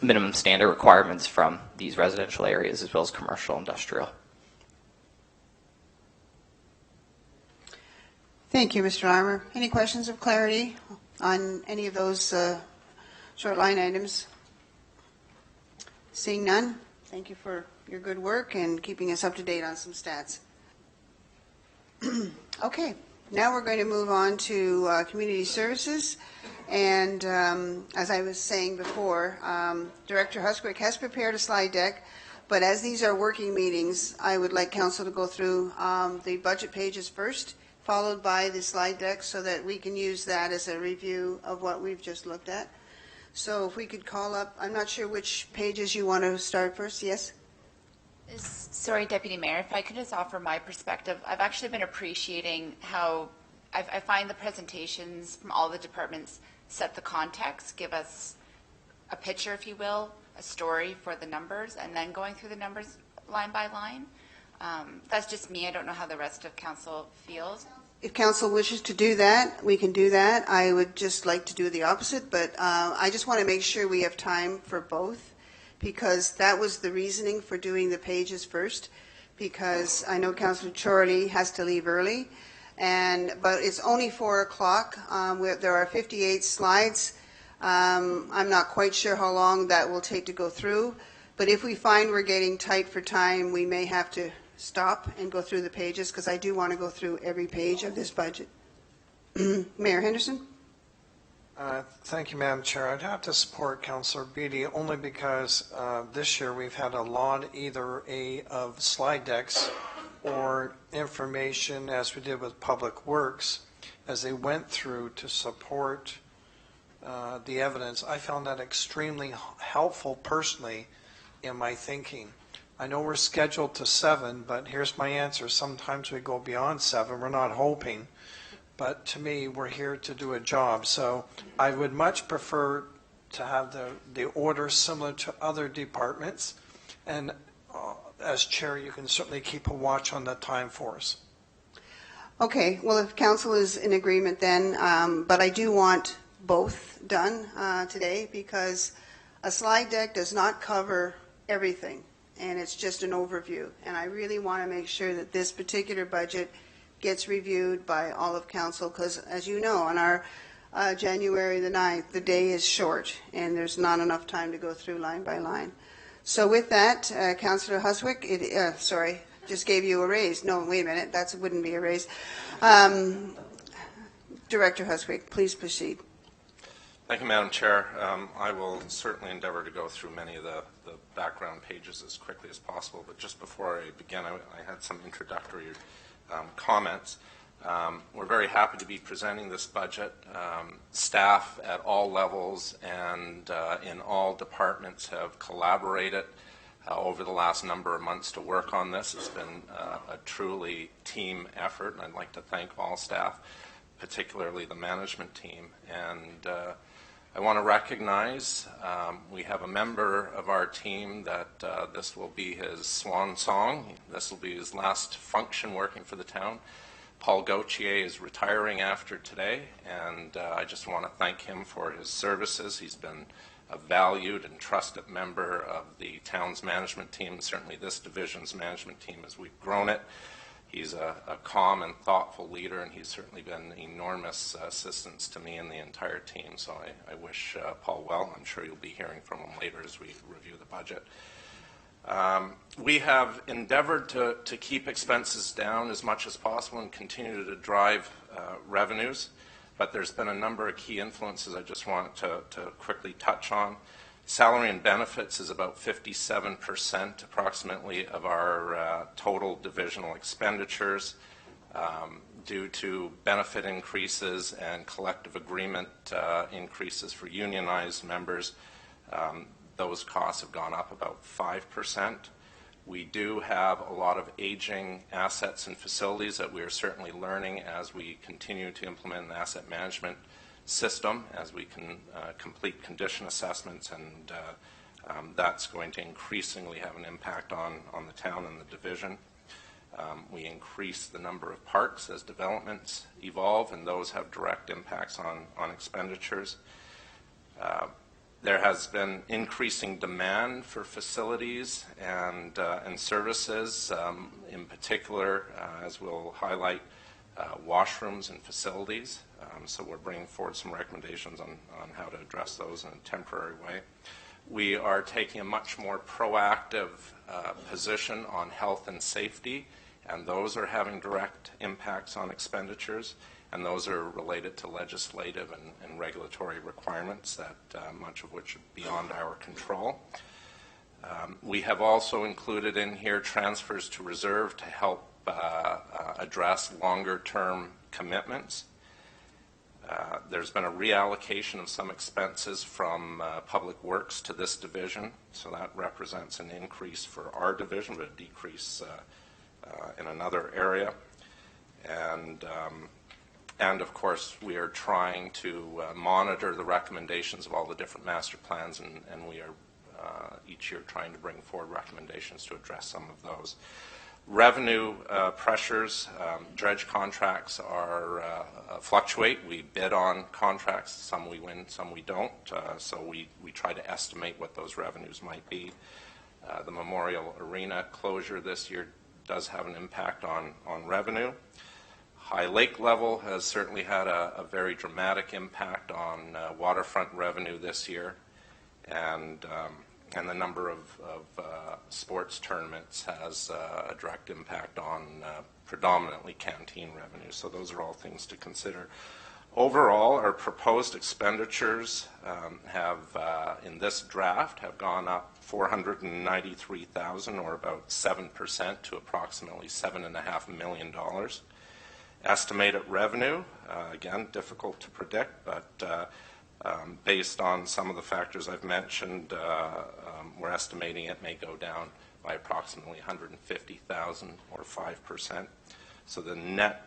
minimum standard requirements from these residential areas as well as commercial, industrial. Thank you, Mr. Armour. Any questions of clarity on any of those short line items? Seeing none, thank you for your good work and keeping us up to date on some stats. Okay, now we're going to move on to community services. And as I was saying before, Director Huswick has prepared a slide deck, but as these are working meetings, I would like Council to go through the budget pages first, followed by the slide deck, so that we can use that as a review of what we've just looked at. So if we could call up, I'm not sure which pages you want to start first. Yes? Sorry, Deputy Mayor, if I could just offer my perspective. I've actually been appreciating how I find the presentations from all the departments set the context, give us a picture, if you will, a story for the numbers, and then going through the numbers line by line. That's just me. I don't know how the rest of Council feels. If Council wishes to do that, we can do that. I would just like to do the opposite, but I just want to make sure we have time for both, because that was the reasoning for doing the pages first, because I know Councillor Chorley has to leave early, but it's only 4 o'clock. There are 58 slides. I'm not quite sure how long that will take to go through, but if we find we're getting tight for time, we may have to stop and go through the pages, because I do want to go through every page of this budget. Mayor Henderson? Thank you, Madam Chair. I'd have to support Councillor Beattie only because this year we've had a lot either of slide decks or information, as we did with Public Works, as they went through to support the evidence. I found that extremely helpful personally in my thinking. I know we're scheduled to 7, but here's my answer. Sometimes we go beyond 7. We're not hoping. But to me, we're here to do a job. So I would much prefer to have the order similar to other departments. And as chair, you can certainly keep a watch on the time for us. Okay, well, if Council is in agreement then, but I do want both done today, because a slide deck does not cover everything, and it's just an overview. And I really want to make sure that this particular budget gets reviewed by all of Council, because as you know, on our January the 9th, the day is short, and there's not enough time to go through line by line. So with that, Councillor Huswick, sorry, just gave you a raise. No, wait a minute, that wouldn't be a raise. Director Huswick, please proceed. Thank you, Madam Chair. I will certainly endeavor to go through many of the background pages as quickly as possible, but just before I begin, I had some introductory comments. We're very happy to be presenting this budget. Staff at all levels and in all departments have collaborated over the last number of months to work on this. It's been a truly team effort, and I'd like to thank all staff, particularly the management team. And I want to recognize we have a member of our team that this will be his swan song. This will be his last function working for the town. Paul Gauthier is retiring after today, and I just want to thank him for his services. He's been a valued and trusted member of the town's management team, certainly this division's management team as we've grown it. He's a calm and thoughtful leader, and he's certainly been enormous assistance to me and the entire team. So I wish Paul well. I'm sure you'll be hearing from him later as we review the budget. We have endeavored to keep expenses down as much as possible and continue to drive revenues, but there's been a number of key influences I just want to quickly touch on. Salary and benefits is about 57% approximately of our total divisional expenditures due to benefit increases and collective agreement increases for unionized members. Those costs have gone up about 5%. We do have a lot of aging assets and facilities that we are certainly learning as we continue to implement an asset management system, as we can complete condition assessments, and that's going to increasingly have an impact on the town and the division. We increase the number of parks as developments evolve, and those have direct impacts on expenditures. There has been increasing demand for facilities and services, in particular, as we'll highlight, washrooms and facilities. So we're bringing forward some recommendations on how to address those in a temporary way. We are taking a much more proactive position on health and safety, and those are having direct impacts on expenditures, and those are related to legislative and regulatory requirements, that much of which are beyond our control. We have also included in here transfers to reserve to help address longer-term commitments. There's been a reallocation of some expenses from Public Works to this division, so that represents an increase for our division, but a decrease in another area. And of course, we are trying to monitor the recommendations of all the different master plans, and we are each year trying to bring forward recommendations to address some of those. Revenue pressures, dredge contracts are fluctuate. We bid on contracts, some we win, some we don't, so we try to estimate what those revenues might be. The Memorial Arena closure this year does have an impact on revenue. High lake level has certainly had a very dramatic impact on waterfront revenue this year, and the number of sports tournaments has a direct impact on predominantly canteen revenue. So those are all things to consider. Overall, our proposed expenditures in this draft have gone up $493,000, or about 7%, to approximately $7.5 million. Estimated revenue, again, difficult to predict, but based on some of the factors I've mentioned, we're estimating it may go down by approximately $150,000, or 5%. So the net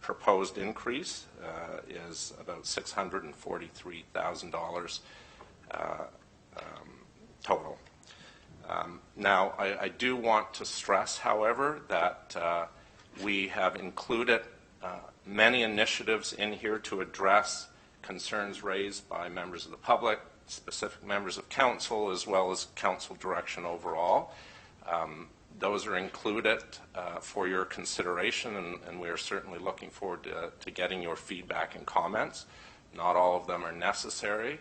proposed increase is about $643,000 total. Now, I do want to stress, however, that we have included many initiatives in here to address concerns raised by members of the public, specific members of council, as well as council direction overall. Those are included for your consideration, and we are certainly looking forward to getting your feedback and comments. Not all of them are necessary.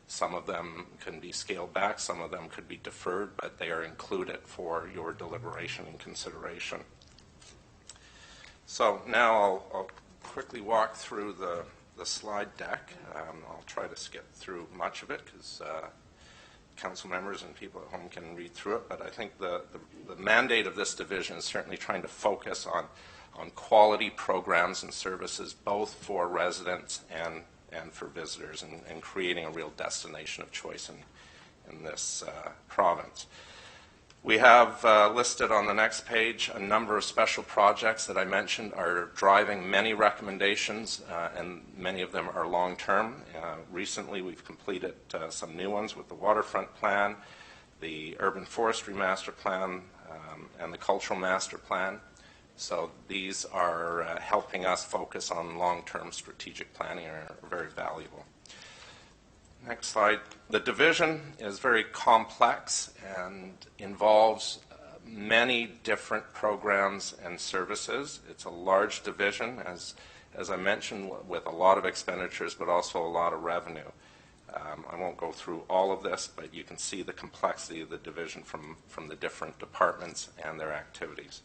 Some of them can be scaled back, some of them could be deferred, but they are included for your deliberation and consideration. So now I'll quickly walk through the slide deck. I'll try to skip through much of it because council members and people at home can read through it, but I think the mandate of this division is certainly trying to focus on quality programs and services, both for residents and for visitors, and creating a real destination of choice in this province. We have listed on the next page a number of special projects that I mentioned are driving many recommendations, and many of them are long-term. Recently, we've completed some new ones with the waterfront plan, the urban forestry master plan, and the cultural master plan. So these are helping us focus on long-term strategic planning and are very valuable. Next slide. The division is very complex and involves many different programs and services. It's a large division, as I mentioned, with a lot of expenditures, but also a lot of revenue. I won't go through all of this, but you can see the complexity of the division from the different departments and their activities.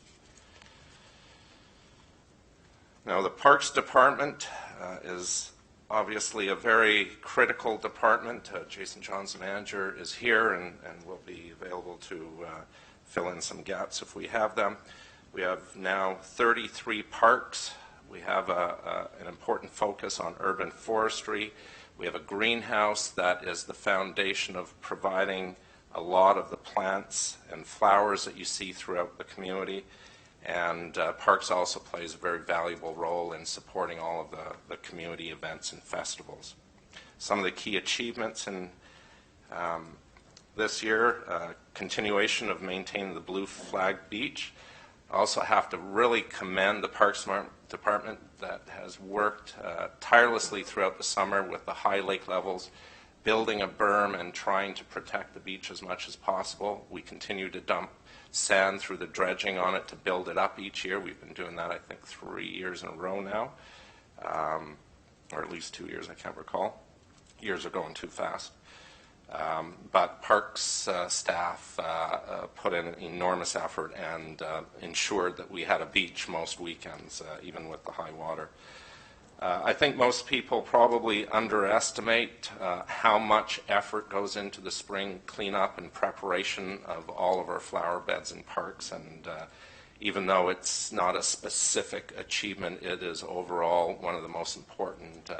Now, the Parks Department is obviously a very critical department. Jason Johns, the manager, is here and will be available to fill in some gaps if we have them. We have now 33 parks. We have an important focus on urban forestry. We have a greenhouse that is the foundation of providing a lot of the plants and flowers that you see throughout the community. And Parks also plays a very valuable role in supporting all of the community events and festivals. Some of the key achievements in this year, continuation of maintaining the Blue Flag Beach. I also have to really commend the Parks Department that has worked tirelessly throughout the summer with the high lake levels, building a berm and trying to protect the beach as much as possible. We continue to dump sand through the dredging on it to build it up each year. We've been doing that, I think, 3 years in a row now, or at least 2 years, I can't recall. Years are going too fast. But Parks staff put in an enormous effort and ensured that we had a beach most weekends, even with the high water. I think most people probably underestimate how much effort goes into the spring cleanup and preparation of all of our flower beds and parks, and even though it's not a specific achievement, it is overall one of the most important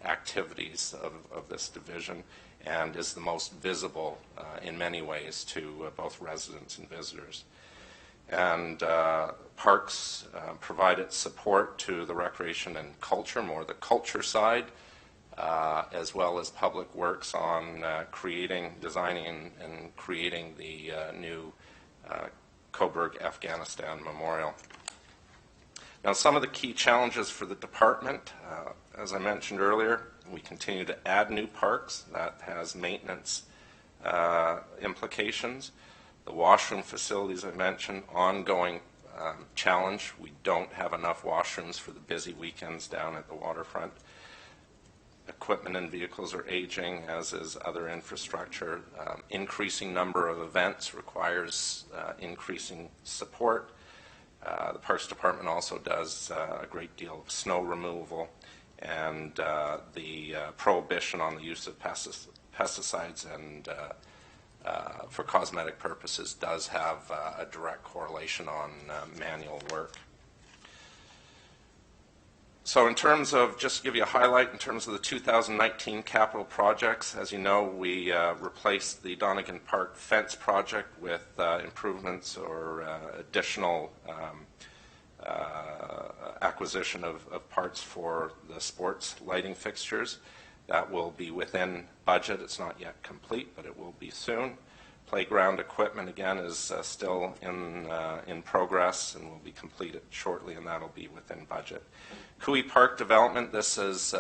activities of this division, and is the most visible in many ways to both residents and visitors. And Parks provided support to the recreation and culture, more the culture side, as well as Public Works on designing and creating the new Cobourg Afghanistan Memorial. Now, some of the key challenges for the department, as I mentioned earlier, we continue to add new parks. That has maintenance implications. The washroom facilities I mentioned, ongoing challenge. We don't have enough washrooms for the busy weekends down at the waterfront. Equipment and vehicles are aging, as is other infrastructure. Increasing number of events requires increasing support. The Parks Department also does a great deal of snow removal, and the prohibition on the use of pesticides and for cosmetic purposes does have a direct correlation on manual work. So in terms of, just to give you a highlight, in terms of the 2019 capital projects, as you know, we replaced the Donegan Park fence project with improvements or additional acquisition of parts for the sports lighting fixtures. That will be within budget. It's not yet complete, but it will be soon. Playground equipment, again, is still in progress and will be completed shortly, and that'll be within budget. Cooey Park development, this is,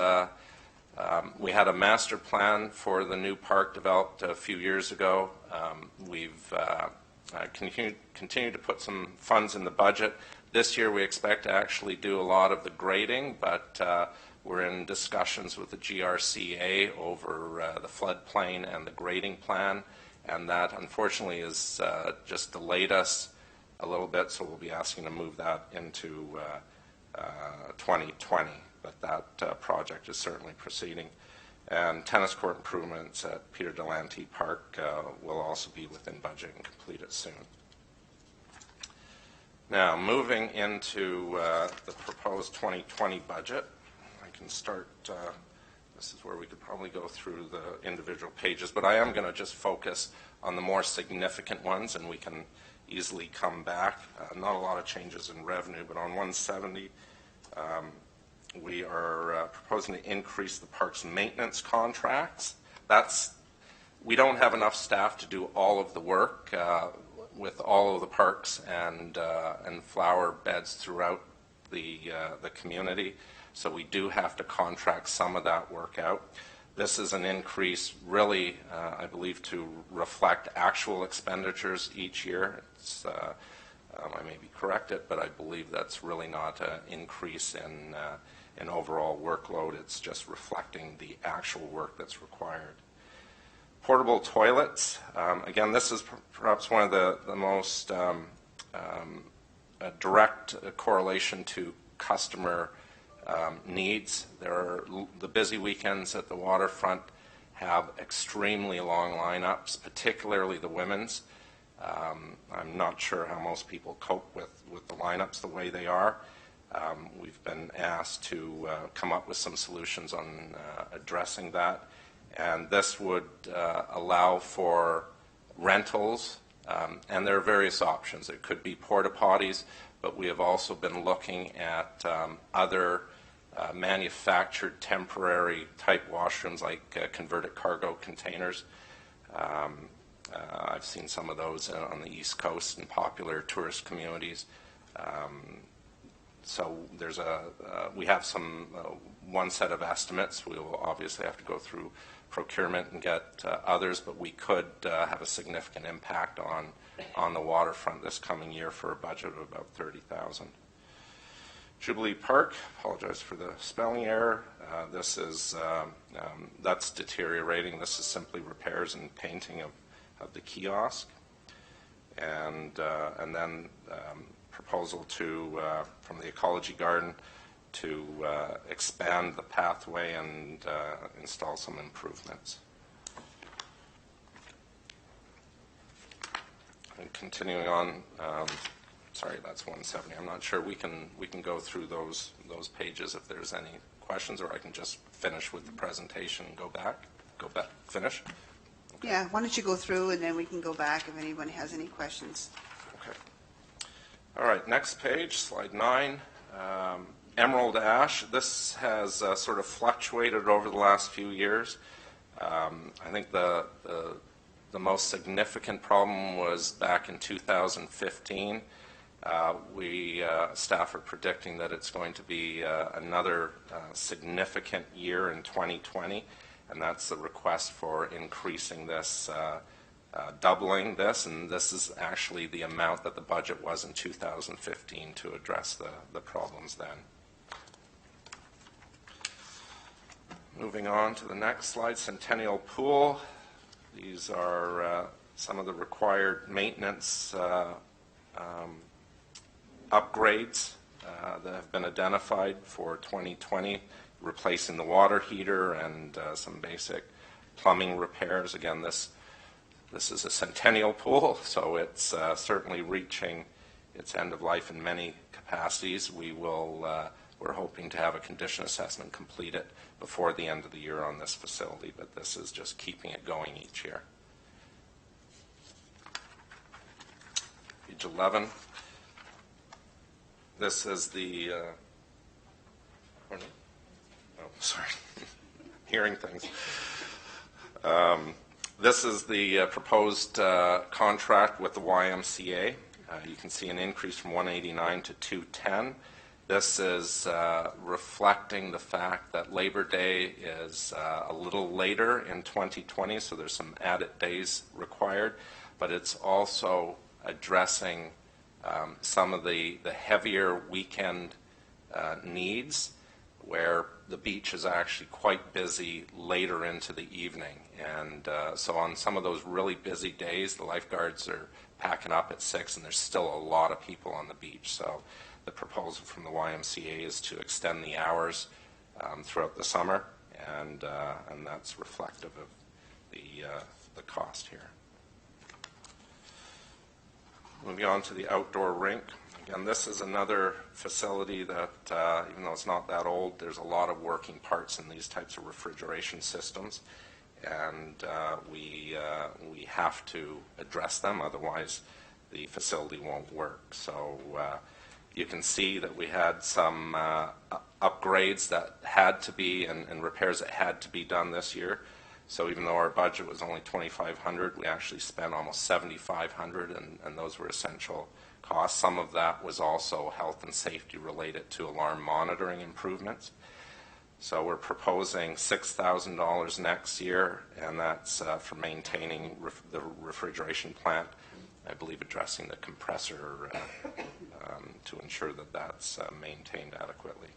we had a master plan for the new park developed a few years ago. We've continued to put some funds in the budget. This year we expect to actually do a lot of the grading, but we're in discussions with the GRCA over the floodplain and the grading plan, and that unfortunately is just delayed us a little bit, so we'll be asking to move that into 2020, but that project is certainly proceeding. And tennis court improvements at Peter Delante Park will also be within budget and completed soon. Now, moving into the proposed 2020 budget, I can start, this is where we could probably go through the individual pages, but I am going to just focus on the more significant ones, and we can easily come back. Not a lot of changes in revenue, but on 170, we are proposing to increase the park's maintenance contracts. We don't have enough staff to do all of the work with all of the parks and flower beds throughout the community, so we do have to contract some of that work out. This is an increase really, I believe, to reflect actual expenditures each year. It's, I may be corrected, but I believe that's really not an increase in overall workload. It's just reflecting the actual work that's required. Portable toilets. Again, this is perhaps one of the most direct correlation to customer needs. The busy weekends at the waterfront have extremely long lineups, particularly the women's. I'm not sure how most people cope with the lineups the way they are. We've been asked to come up with some solutions on addressing that, and this would allow for rentals, and there are various options. It could be porta potties, but we have also been looking at other manufactured temporary type washrooms, like converted cargo containers. I've seen some of those on the East Coast in popular tourist communities. So there's we have one set of estimates. We will obviously have to go through procurement and get others, but we could have a significant impact on the waterfront this coming year for a budget of about $30,000. Jubilee Park, apologize for the spelling error. This is, that's deteriorating. This is simply repairs and painting of the kiosk. And then proposal to, from the Ecology Garden to expand the pathway and install some improvements. And continuing on, sorry, that's 170. I'm not sure we can go through those pages if there's any questions, or I can just finish with the presentation and go back, finish. Okay. Yeah, why don't you go through and then we can go back if anyone has any questions. Okay. All right, next page, slide 9. Emerald ash. This has sort of fluctuated over the last few years. I think the most significant problem was back in 2015. Staff are predicting that it's going to be another significant year in 2020, and that's the request for increasing this, doubling this, and this is actually the amount that the budget was in 2015 to address the problems then. Moving on to the next slide, Centennial Pool. These are some of the required maintenance upgrades that have been identified for 2020, replacing the water heater and some basic plumbing repairs. Again, this is a centennial pool, so it's certainly reaching its end of life in many capacities. We're hoping to have a condition assessment completed before the end of the year on this facility, but this is just keeping it going each year. Page 11. This is the, oh, sorry, hearing things. This is the proposed contract with the YMCA. You can see an increase from 189 to 210. This is reflecting the fact that Labor Day is a little later in 2020, so there's some added days required, but it's also addressing some of the heavier weekend needs, where the beach is actually quite busy later into the evening. And so on some of those really busy days, the lifeguards are packing up at 6 and there's still a lot of people on the beach. So the proposal from the YMCA is to extend the hours throughout the summer, and that's reflective of the cost here. Moving on to the outdoor rink. Again, this is another facility that, even though it's not that old, there's a lot of working parts in these types of refrigeration systems, and we have to address them, otherwise the facility won't work. So you can see that we had some upgrades that had to be, and repairs that had to be done this year. So even though our budget was only $2,500, we actually spent almost $7,500, and those were essential costs. Some of that was also health and safety related to alarm monitoring improvements. So we're proposing $6,000 next year, and that's for maintaining the refrigeration plant, I believe addressing the compressor to ensure that that's maintained adequately.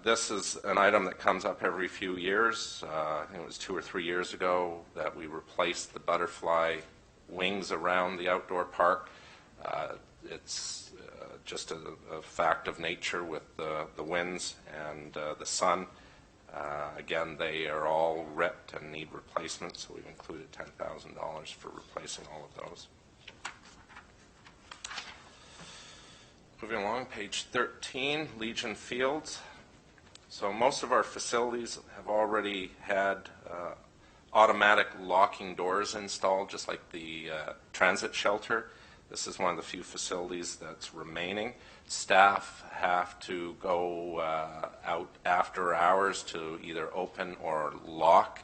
This is an item that comes up every few years. I think it was 2 or 3 years ago that we replaced the butterfly wings around the outdoor park. It's just a fact of nature with the winds and the sun. Again, they are all ripped and need replacement, so we've included $10,000 for replacing all of those. Moving along, page 13, Legion Fields. So most of our facilities have already had automatic locking doors installed, just like the transit shelter. This is one of the few facilities that's remaining. Staff have to go out after hours to either open or lock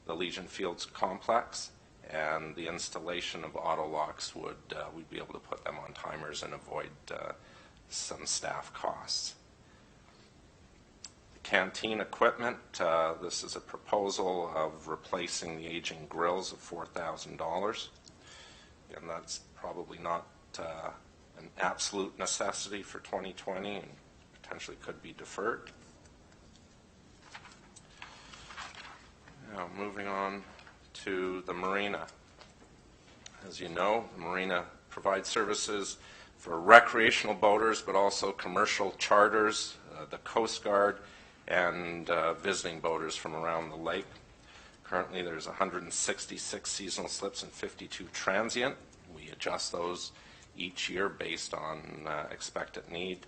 the Legion Fields complex, and the installation of auto locks we'd be able to put them on timers and avoid some staff costs. The canteen equipment, this is a proposal of replacing the aging grills of $4,000. And that's probably not an absolute necessity for 2020 and potentially could be deferred. Now, moving on to the marina. As you know, the marina provides services for recreational boaters, but also commercial charters, the Coast Guard, and visiting boaters from around the lake. Currently, there's 166 seasonal slips and 52 transient. We adjust those each year based on expected need.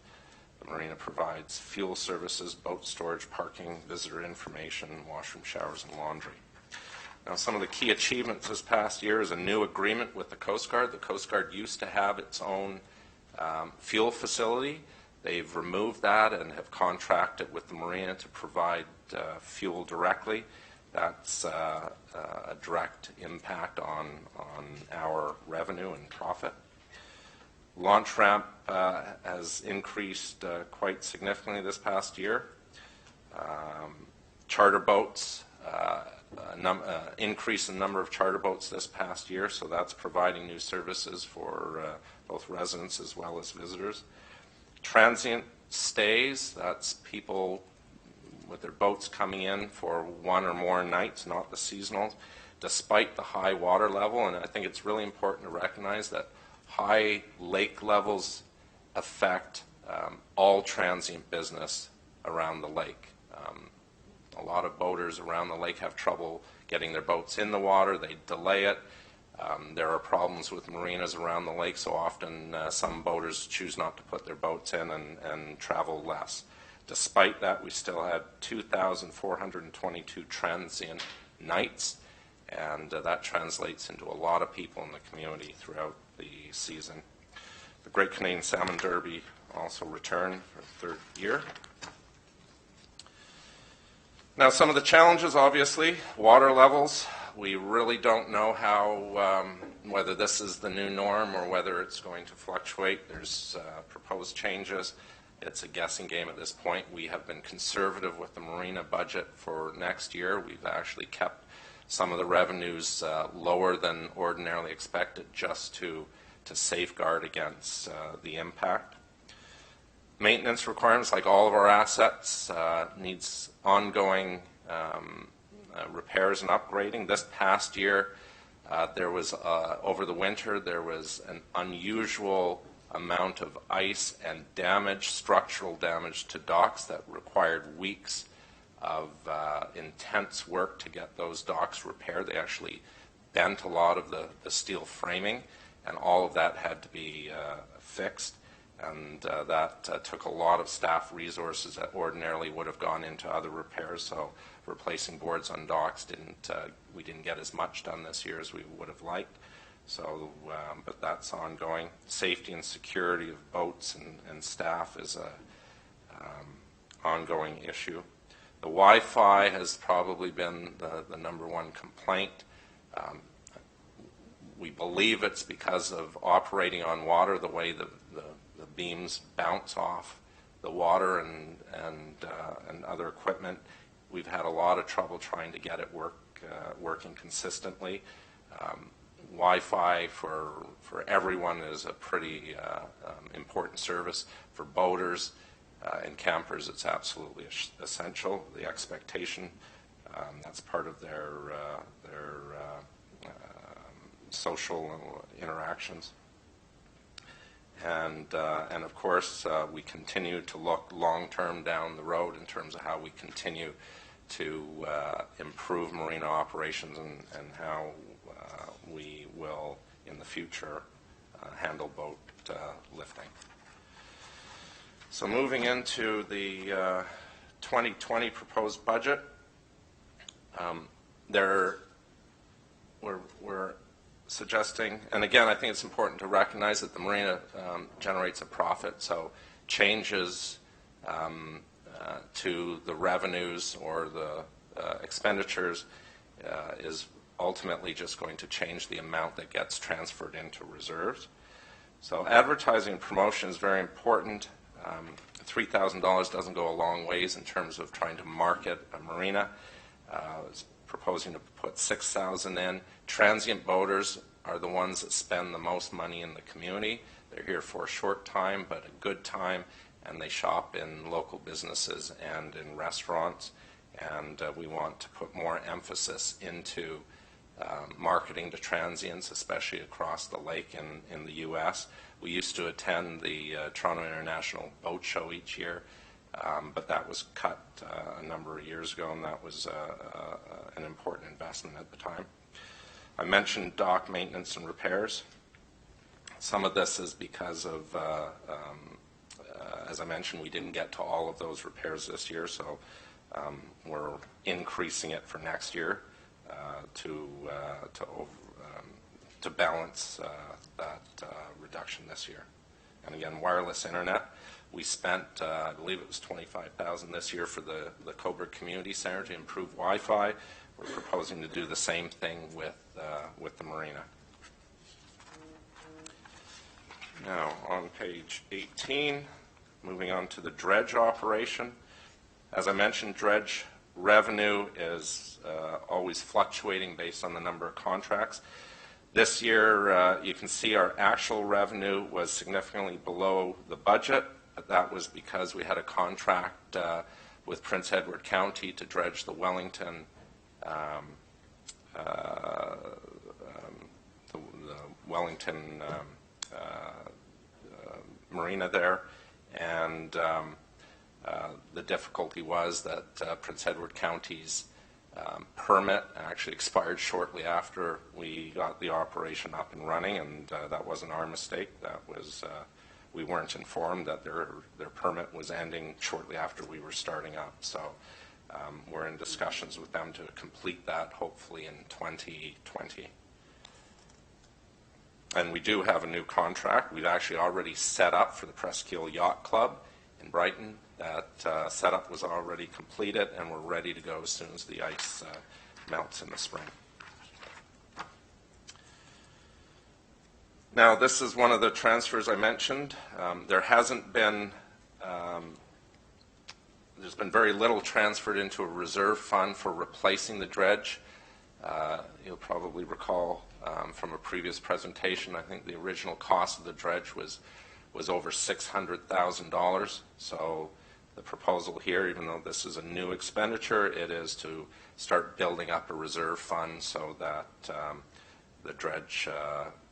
The marina provides fuel services, boat storage, parking, visitor information, washroom, showers, and laundry. Now, some of the key achievements this past year is a new agreement with the Coast Guard. The Coast Guard used to have its own fuel facility. They've removed that and have contracted with the marina to provide fuel directly. That's a direct impact on our revenue and profit. Launch ramp has increased quite significantly this past year. Charter boats, increase in number of charter boats this past year, so that's providing new services for both residents as well as visitors. Transient stays, that's people with their boats coming in for one or more nights, not the seasonal, despite the high water level. And I think it's really important to recognize that high lake levels affect all transient business around the lake. A lot of boaters around the lake have trouble getting their boats in the water. They delay it. There are problems with marinas around the lake, so often some boaters choose not to put their boats in and travel less. Despite that, we still had 2,422 transient nights, and that translates into a lot of people in the community throughout the season. The Great Canadian Salmon Derby also returned for the third year. Now, some of the challenges, obviously, water levels. We really don't know how, whether this is the new norm or whether it's going to fluctuate. There's proposed changes. It's a guessing game at this point. We have been conservative with the marina budget for next year. We've actually kept some of the revenues lower than ordinarily expected just to safeguard against the impact. Maintenance requirements, like all of our assets, needs ongoing repairs and upgrading. This past year, there was, over the winter, there was an unusual amount of ice and damage, structural damage to docks that required weeks of intense work to get those docks repaired. They actually bent a lot of the steel framing, and all of that had to be fixed. And that took a lot of staff resources that ordinarily would have gone into other repairs. So replacing boards on docks we didn't get as much done this year as we would have liked. So, but that's ongoing. Safety and security of boats and staff is a ongoing issue. The Wi-Fi has probably been the number one complaint. We believe it's because of operating on water, the way the beams bounce off the water and other equipment. We've had a lot of trouble trying to get it working consistently. Wi-Fi for everyone is a pretty important service. For boaters and campers, it's absolutely essential. The expectation, that's part of their social interactions. And of course, we continue to look long-term down the road in terms of how we continue to improve marina operations and how we will, in the future, handle boat lifting. So moving into the 2020 proposed budget, we're suggesting, and again, I think it's important to recognize that the marina generates a profit, so changes to the revenues or the expenditures is ultimately just going to change the amount that gets transferred into reserves. So advertising and promotion is very important. $3,000 doesn't go a long ways in terms of trying to market a marina. It's proposing to put $6,000 in. Transient boaters are the ones that spend the most money in the community. They're here for a short time, but a good time, and they shop in local businesses and in restaurants. And we want to put more emphasis into marketing to transients, especially across the lake in the U.S. We used to attend the Toronto International Boat Show each year, but that was cut a number of years ago, and that was an important investment at the time. I mentioned dock maintenance and repairs. Some of this is because of, as I mentioned, we didn't get to all of those repairs this year, so we're increasing it for next year to balance that reduction this year. And again, wireless internet. We spent, I believe it was $25,000 this year for the Cobourg Community Center to improve Wi-Fi. We're proposing to do the same thing with the marina. Now, on page 18, moving on to the dredge operation. As I mentioned, dredge revenue is always fluctuating based on the number of contracts. This year, you can see our actual revenue was significantly below the budget. That was because we had a contract with Prince Edward County to dredge the Wellington marina there, and the difficulty was that Prince Edward County's permit actually expired shortly after we got the operation up and running, and that wasn't our mistake. That was we weren't informed that their permit was ending shortly after we were starting up. So we're in discussions with them to complete that hopefully in 2020. And we do have a new contract. We've actually already set up for the Presqu'île Yacht Club in Brighton. That setup was already completed, and we're ready to go as soon as the ice melts in the spring. Now, this is one of the transfers I mentioned. There hasn't been, there's been very little transferred into a reserve fund for replacing the dredge. You'll probably recall from a previous presentation, I think the original cost of the dredge was over $600,000. So the proposal here, even though this is a new expenditure, it is to start building up a reserve fund so that the dredge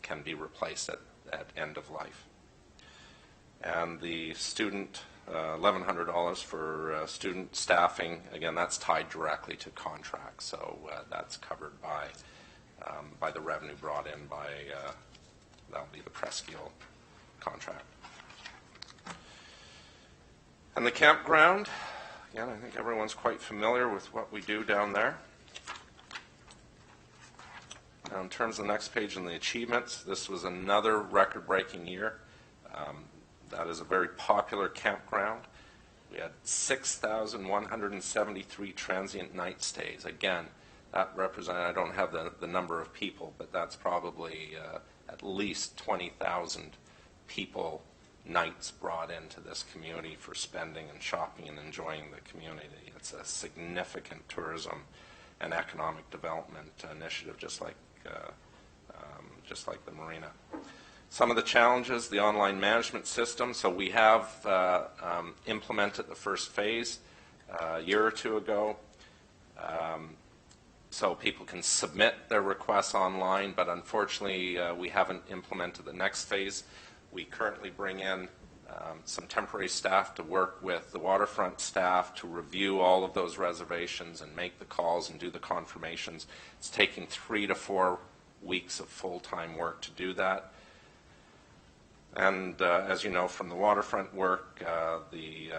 can be replaced at end of life. And the student, $1,100 for student staffing, again, that's tied directly to contracts, so that's covered by the revenue brought in by, that'll be the Presqu'île contract. And the campground, again, I think everyone's quite familiar with what we do down there. Now, in terms of the next page and the achievements, this was another record-breaking year. That is a very popular campground. We had 6,173 transient night stays. Again, that represents, I don't have the number of people, but that's probably at least 20,000 people, nights brought into this community for spending and shopping and enjoying the community. It's a significant tourism and economic development initiative, just like the marina. Some of the challenges, the online management system. So we have implemented the first phase a year or two ago. So people can submit their requests online, but unfortunately we haven't implemented the next phase. We currently bring in some temporary staff to work with the waterfront staff to review all of those reservations and make the calls and do the confirmations. It's taking 3 to 4 weeks of full-time work to do that. And as you know from the waterfront work, the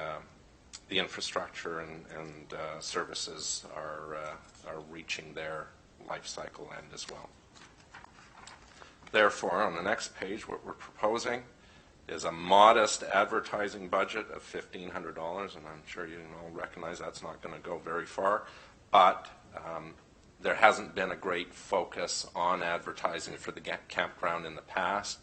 infrastructure and services are reaching their life cycle end as well. Therefore, on the next page, what we're proposing is a modest advertising budget of $1,500, and I'm sure you all recognize that's not going to go very far, but there hasn't been a great focus on advertising for the campground in the past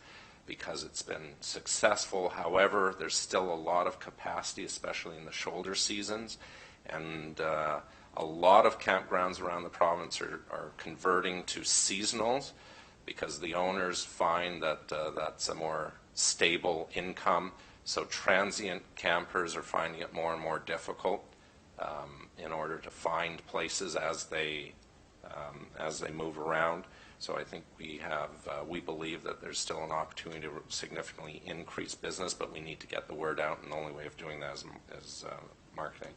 because it's been successful. However, there's still a lot of capacity, especially in the shoulder seasons, and a lot of campgrounds around the province are converting to seasonals because the owners find that that's a more stable income. So transient campers are finding it more and more difficult in order to find places as they move around. So I think we believe that there's still an opportunity to significantly increase business, but we need to get the word out, and the only way of doing that is marketing.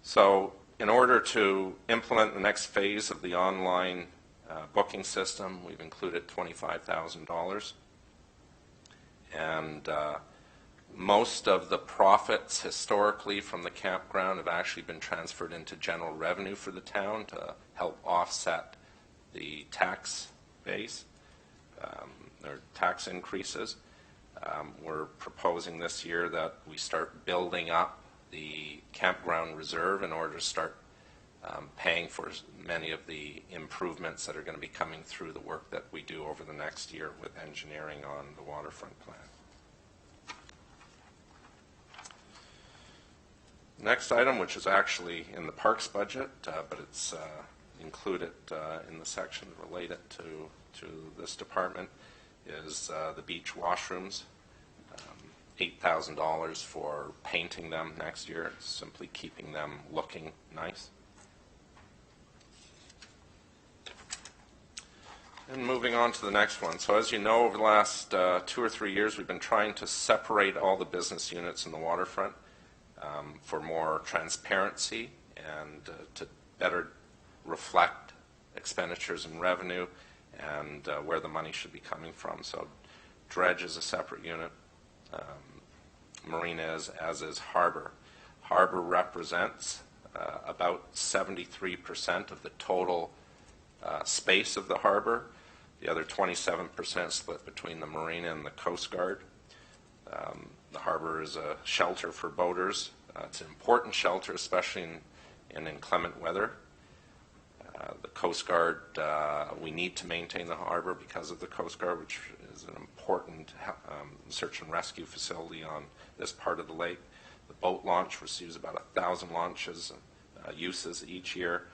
So in order to implement the next phase of the online booking system, we've included $25,000. And most of the profits historically from the campground have actually been transferred into general revenue for the town to help offset the tax base, or tax increases. We're proposing this year that we start building up the campground reserve in order to start paying for many of the improvements that are going to be coming through the work that we do over the next year with engineering on the waterfront plan. Next item, which is actually in the parks budget, but it's included in the section related to this department, is the beach washrooms. $8,000 for painting them next year, simply keeping them looking nice. And moving on to the next one. So as you know, over the last 2 or 3 years, we've been trying to separate all the business units in the waterfront for more transparency and to better reflect expenditures and revenue and where the money should be coming from. So dredge is a separate unit. Marina is, as is harbor. Harbor represents about 73% of the total space of the harbor. The other 27% split between the marina and the Coast Guard. The harbor is a shelter for boaters. It's an important shelter, especially in inclement weather. The Coast Guard, we need to maintain the harbor because of the Coast Guard, which is an important search and rescue facility on this part of the lake. The boat launch receives about 1,000 launches, uses each year.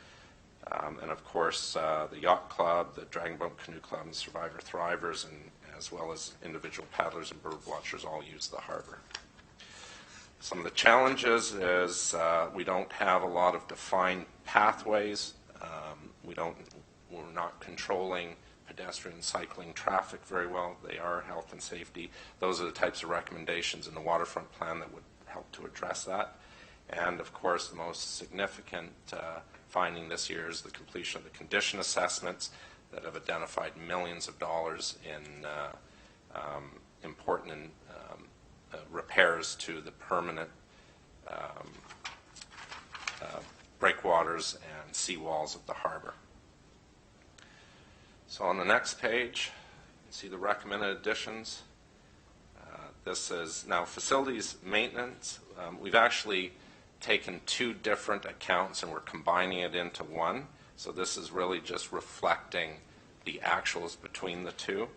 And of course, the Yacht Club, the Dragon Boat Canoe Club, and Survivor Thrivers, and as well as individual paddlers and bird watchers all use the harbor. Some of the challenges is we don't have a lot of defined pathways. We're not controlling pedestrian cycling traffic very well. They are health and safety. Those are the types of recommendations in the waterfront plan that would help to address that. And of course, the most significant finding this year is the completion of the condition assessments that have identified millions of dollars in important repairs to the permanent breakwaters and seawalls of the harbor. So on the next page, you can see the recommended additions. This is now facilities maintenance. We've actually taken 2 different accounts and we're combining it into one. So this is really just reflecting the actuals between the two.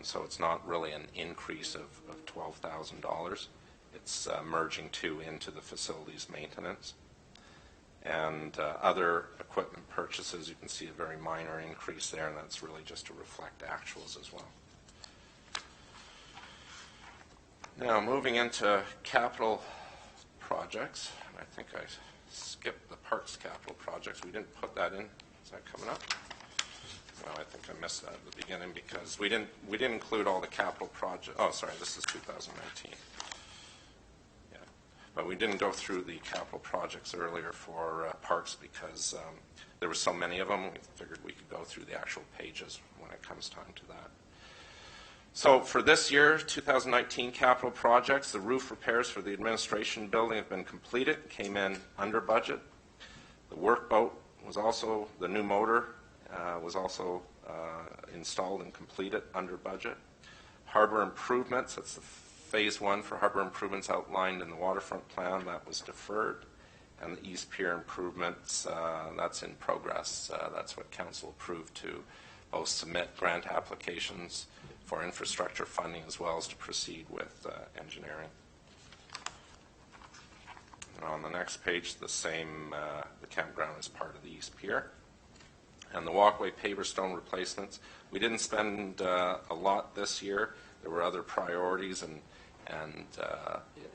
So it's not really an increase of $12,000. It's merging 2 into the facilities maintenance. And other equipment purchases, you can see a very minor increase there, and that's really just to reflect actuals as well. Now, moving into capital projects. I think I skipped the parks capital projects. We didn't put that in. Is that coming up? Well, I think I missed that at the beginning because we didn't include all the capital projects. Oh, sorry, this is 2019. Yeah, but we didn't go through the capital projects earlier for parks because there were so many of them. We figured we could go through the actual pages when it comes time to that. So for this year, 2019 capital projects, the roof repairs for the administration building have been completed, came in under budget. The workboat was also, the new motor was also installed and completed under budget. Harbor improvements, that's the phase 1 for harbor improvements outlined in the waterfront plan, that was deferred. And the East Pier improvements, that's in progress. That's what council approved to both submit grant applications for infrastructure funding as well as to proceed with engineering. And on the next page, the same, the campground is part of the East Pier. and the walkway paver stone replacements. We didn't spend a lot this year. There were other priorities and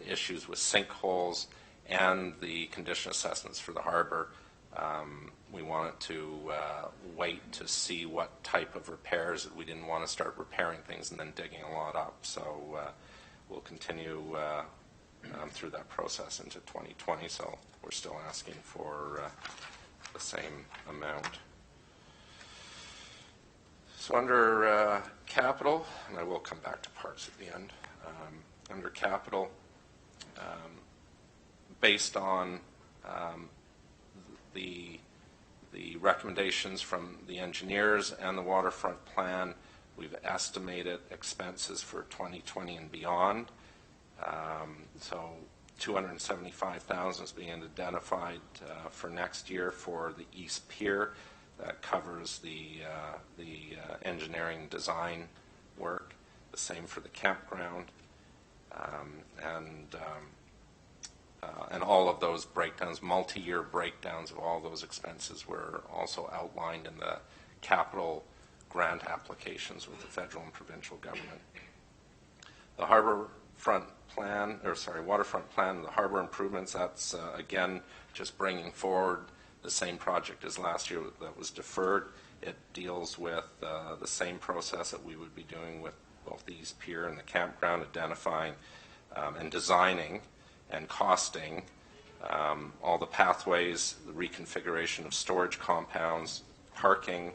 issues with sinkholes and the condition assessments for the harbor. We wanted to wait to see what type of repairs. We didn't want to start repairing things and then digging a lot up. So we'll continue through that process into 2020. So we're still asking for the same amount. So under capital, and I will come back to parks at the end, under capital, based on the recommendations from the engineers and the waterfront plan, we've estimated expenses for 2020 and beyond. So $275,000 is being identified for next year for the East Pier. That covers the engineering design work. The same for the campground, and all of those breakdowns, multi-year breakdowns of all those expenses, were also outlined in the capital grant applications with the federal and provincial government. The waterfront plan, the harbor improvements, that's again just bringing forward the same project as last year that was deferred. It deals with the same process that we would be doing with both the East Pier and the campground, identifying and designing and costing all the pathways, the reconfiguration of storage compounds, parking,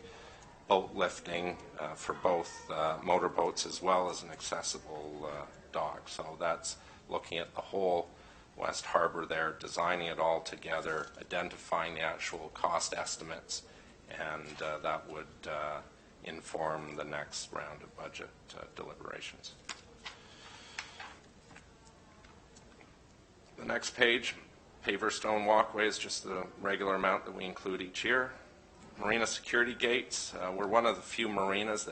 boat lifting for both motorboats as well as an accessible dock. So that's looking at the whole West Harbor there, designing it all together, identifying the actual cost estimates, and that would inform the next round of budget deliberations. The next page, paver stone walkway, is just the regular amount that we include each year. Marina security gates, we're one of the few marinas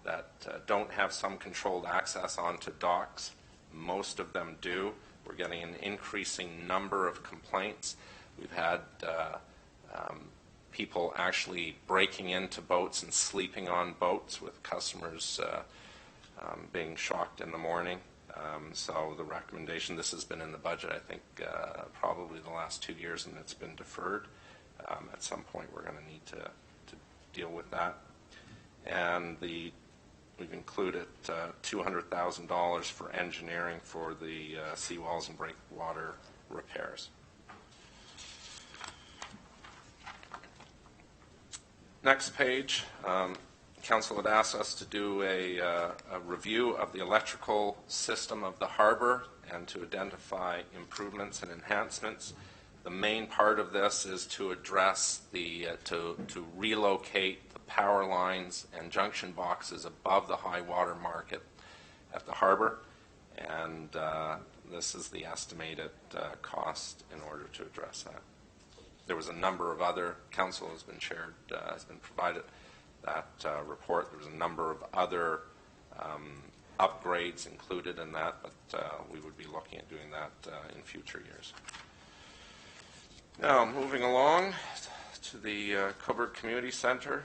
that don't have some controlled access onto docks. Most of them do. We're getting an increasing number of complaints. We've had people actually breaking into boats and sleeping on boats, with customers being shocked in the morning. So the recommendation, this has been in the budget, I think, probably the last 2 years, and it's been deferred. At some point, we're going to need to deal with that. And we've included $200,000 for engineering for the seawalls and breakwater repairs. Next page, Council had asked us to do a review of the electrical system of the harbor and to identify improvements and enhancements. The main part of this is to address to relocate the power lines and junction boxes above the high water mark at the harbor, and this is the estimated cost in order to address that. There was a number of other, council has been shared, has been provided that report. There was a number of other upgrades included in that, but we would be looking at doing that in future years. Now, moving along to the Cobourg Community Center.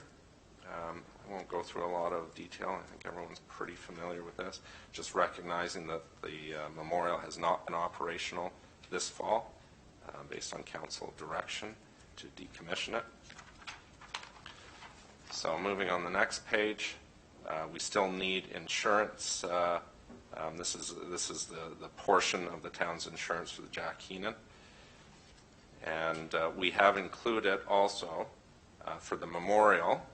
I won't go through a lot of detail. I think everyone's pretty familiar with this. Just recognizing that the memorial has not been operational this fall, based on council direction to decommission it. So moving on the next page, we still need insurance. This is the portion of the town's insurance for the Jack Heenan. And we have included also for the memorial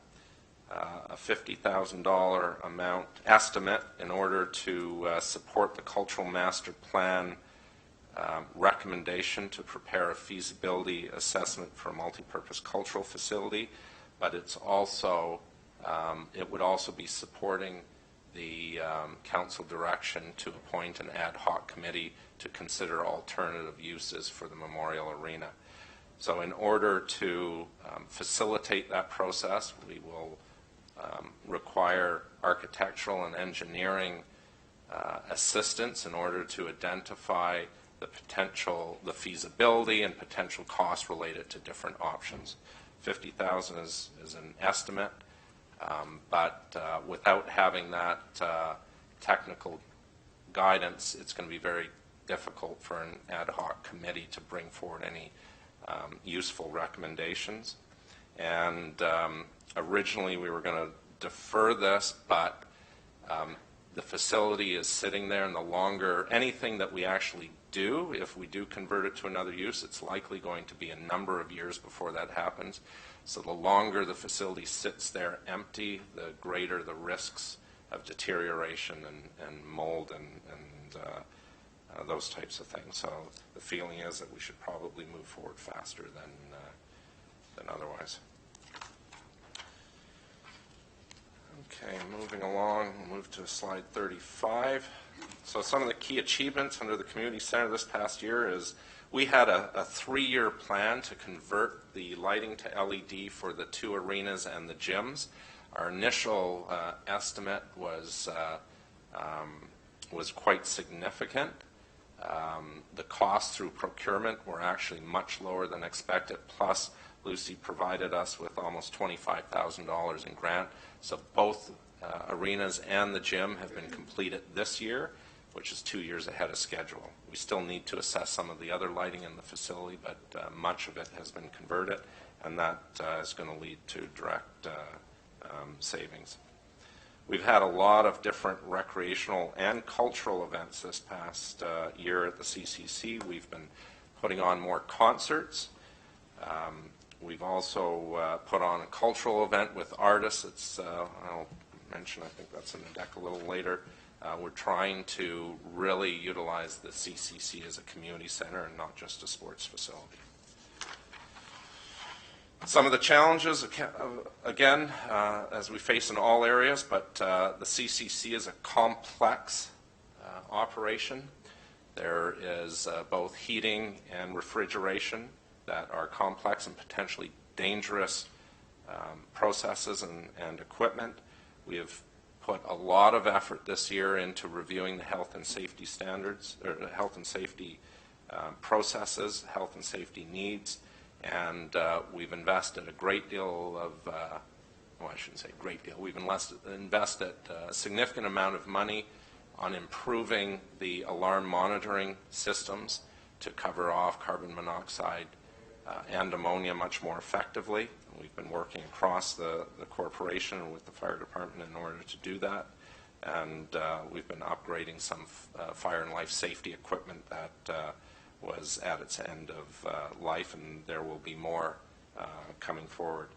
a $50,000 amount estimate in order to support the cultural master plan recommendation to prepare a feasibility assessment for a multi-purpose cultural facility, but it's also it would also be supporting the council direction to appoint an ad hoc committee to consider alternative uses for the memorial arena. So in order to facilitate that process, we will require architectural and engineering assistance in order to identify the feasibility and potential costs related to different options. 50,000 is an estimate, but without having that technical guidance, it's going to be very difficult for an ad hoc committee to bring forward any useful recommendations. And originally we were going to defer this, but the facility is sitting there, and the longer anything that we actually do, if we do convert it to another use, it's likely going to be a number of years before that happens. So the longer the facility sits there empty, the greater the risks of deterioration and mold and those types of things. So the feeling is that we should probably move forward faster than otherwise. Okay, moving along, we'll move to slide 35. So some of the key achievements under the community center this past year is we had a 3-year plan to convert the lighting to LED for the 2 arenas and the gyms. Our initial estimate was quite significant. The costs through procurement were actually much lower than expected, plus Lucy provided us with almost $25,000 in grant. So both arenas and the gym have been completed this year, which is 2 years ahead of schedule. We still need to assess some of the other lighting in the facility, but much of it has been converted, and that is going to lead to direct savings. We've had a lot of different recreational and cultural events this past year at the CCC. We've been putting on more concerts. We've also put on a cultural event with artists. It's, I'll mention, I think that's in the deck a little later. We're trying to really utilize the CCC as a community center and not just a sports facility. Some of the challenges, again, as we face in all areas, but the CCC is a complex operation. There is both heating and refrigeration that are complex and potentially dangerous processes and equipment. We have put a lot of effort this year into reviewing the health and safety standards, or the health and safety processes, health and safety needs, and we've invested a great deal of, well, I shouldn't say great deal, we've invested a significant amount of money on improving the alarm monitoring systems to cover off carbon monoxide and ammonia much more effectively. We've been working across the corporation and with the fire department in order to do that. And we've been upgrading some fire and life safety equipment that was at its end of life, and there will be more coming forward.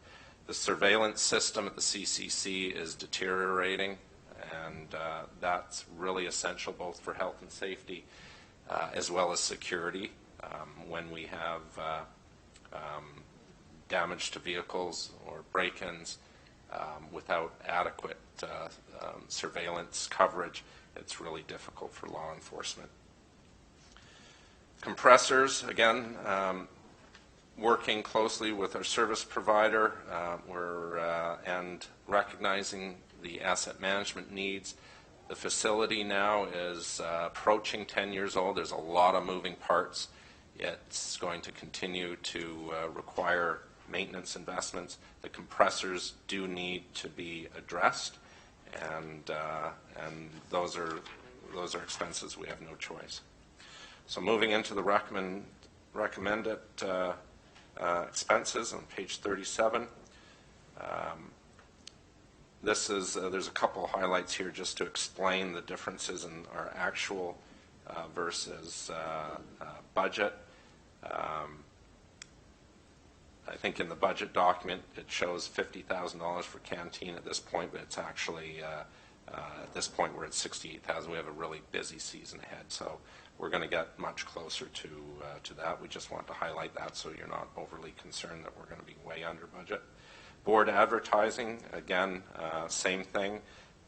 The surveillance system at the CCC is deteriorating, and that's really essential both for health and safety as well as security. When we have damage to vehicles or break-ins without adequate surveillance coverage, it's really difficult for law enforcement. Compressors, again, working closely with our service provider, and recognizing the asset management needs. The facility now is approaching 10 years old. There's a lot of moving parts. It's going to continue to require maintenance investments. The compressors do need to be addressed, and those are expenses. We have no choice. So moving into the recommended expenses on page 37. This is there's a couple of highlights here just to explain the differences in our actual versus budget. I think in the budget document it shows $50,000 for canteen at this point, but it's actually at this point we're at $68,000. We have a really busy season ahead, so we're going to get much closer to that. We just want to highlight that so you're not overly concerned that we're going to be way under budget. Board advertising, again, same thing.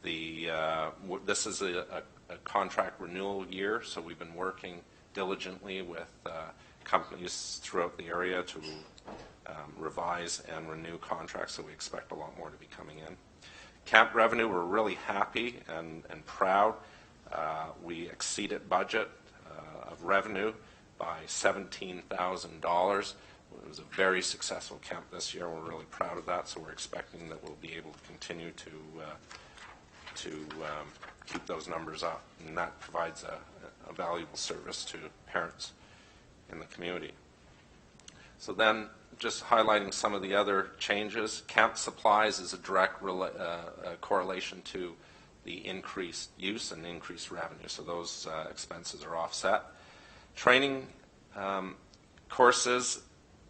This is a contract renewal year, so we've been working diligently with companies throughout the area to revise and renew contracts, so we expect a lot more to be coming in. Camp revenue, we're really happy and proud. We exceeded budget of revenue by $17,000. It was a very successful camp this year. We're really proud of that, so we're expecting that we'll be able to continue to keep those numbers up, and that provides a valuable service to parents in the community. So then, just highlighting some of the other changes, camp supplies is a direct correlation to the increased use and increased revenue, so those expenses are offset. Training courses,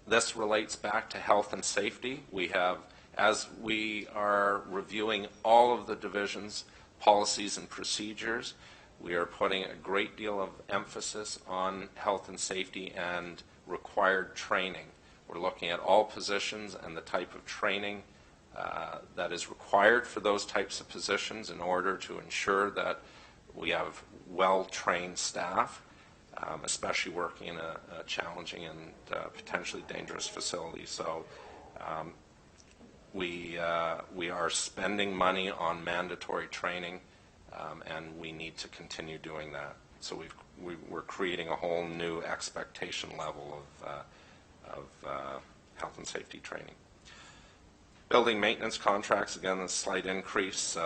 this relates back to health and safety. We have, as we are reviewing all of the divisions, policies and procedures, we are putting a great deal of emphasis on health and safety and required training. We're looking at all positions and the type of training that is required for those types of positions in order to ensure that we have well-trained staff, especially working in a challenging and potentially dangerous facility. So we are spending money on mandatory training, and we need to continue doing that. So we're creating a whole new expectation level of health and safety training. Building maintenance contracts, again, a slight increase.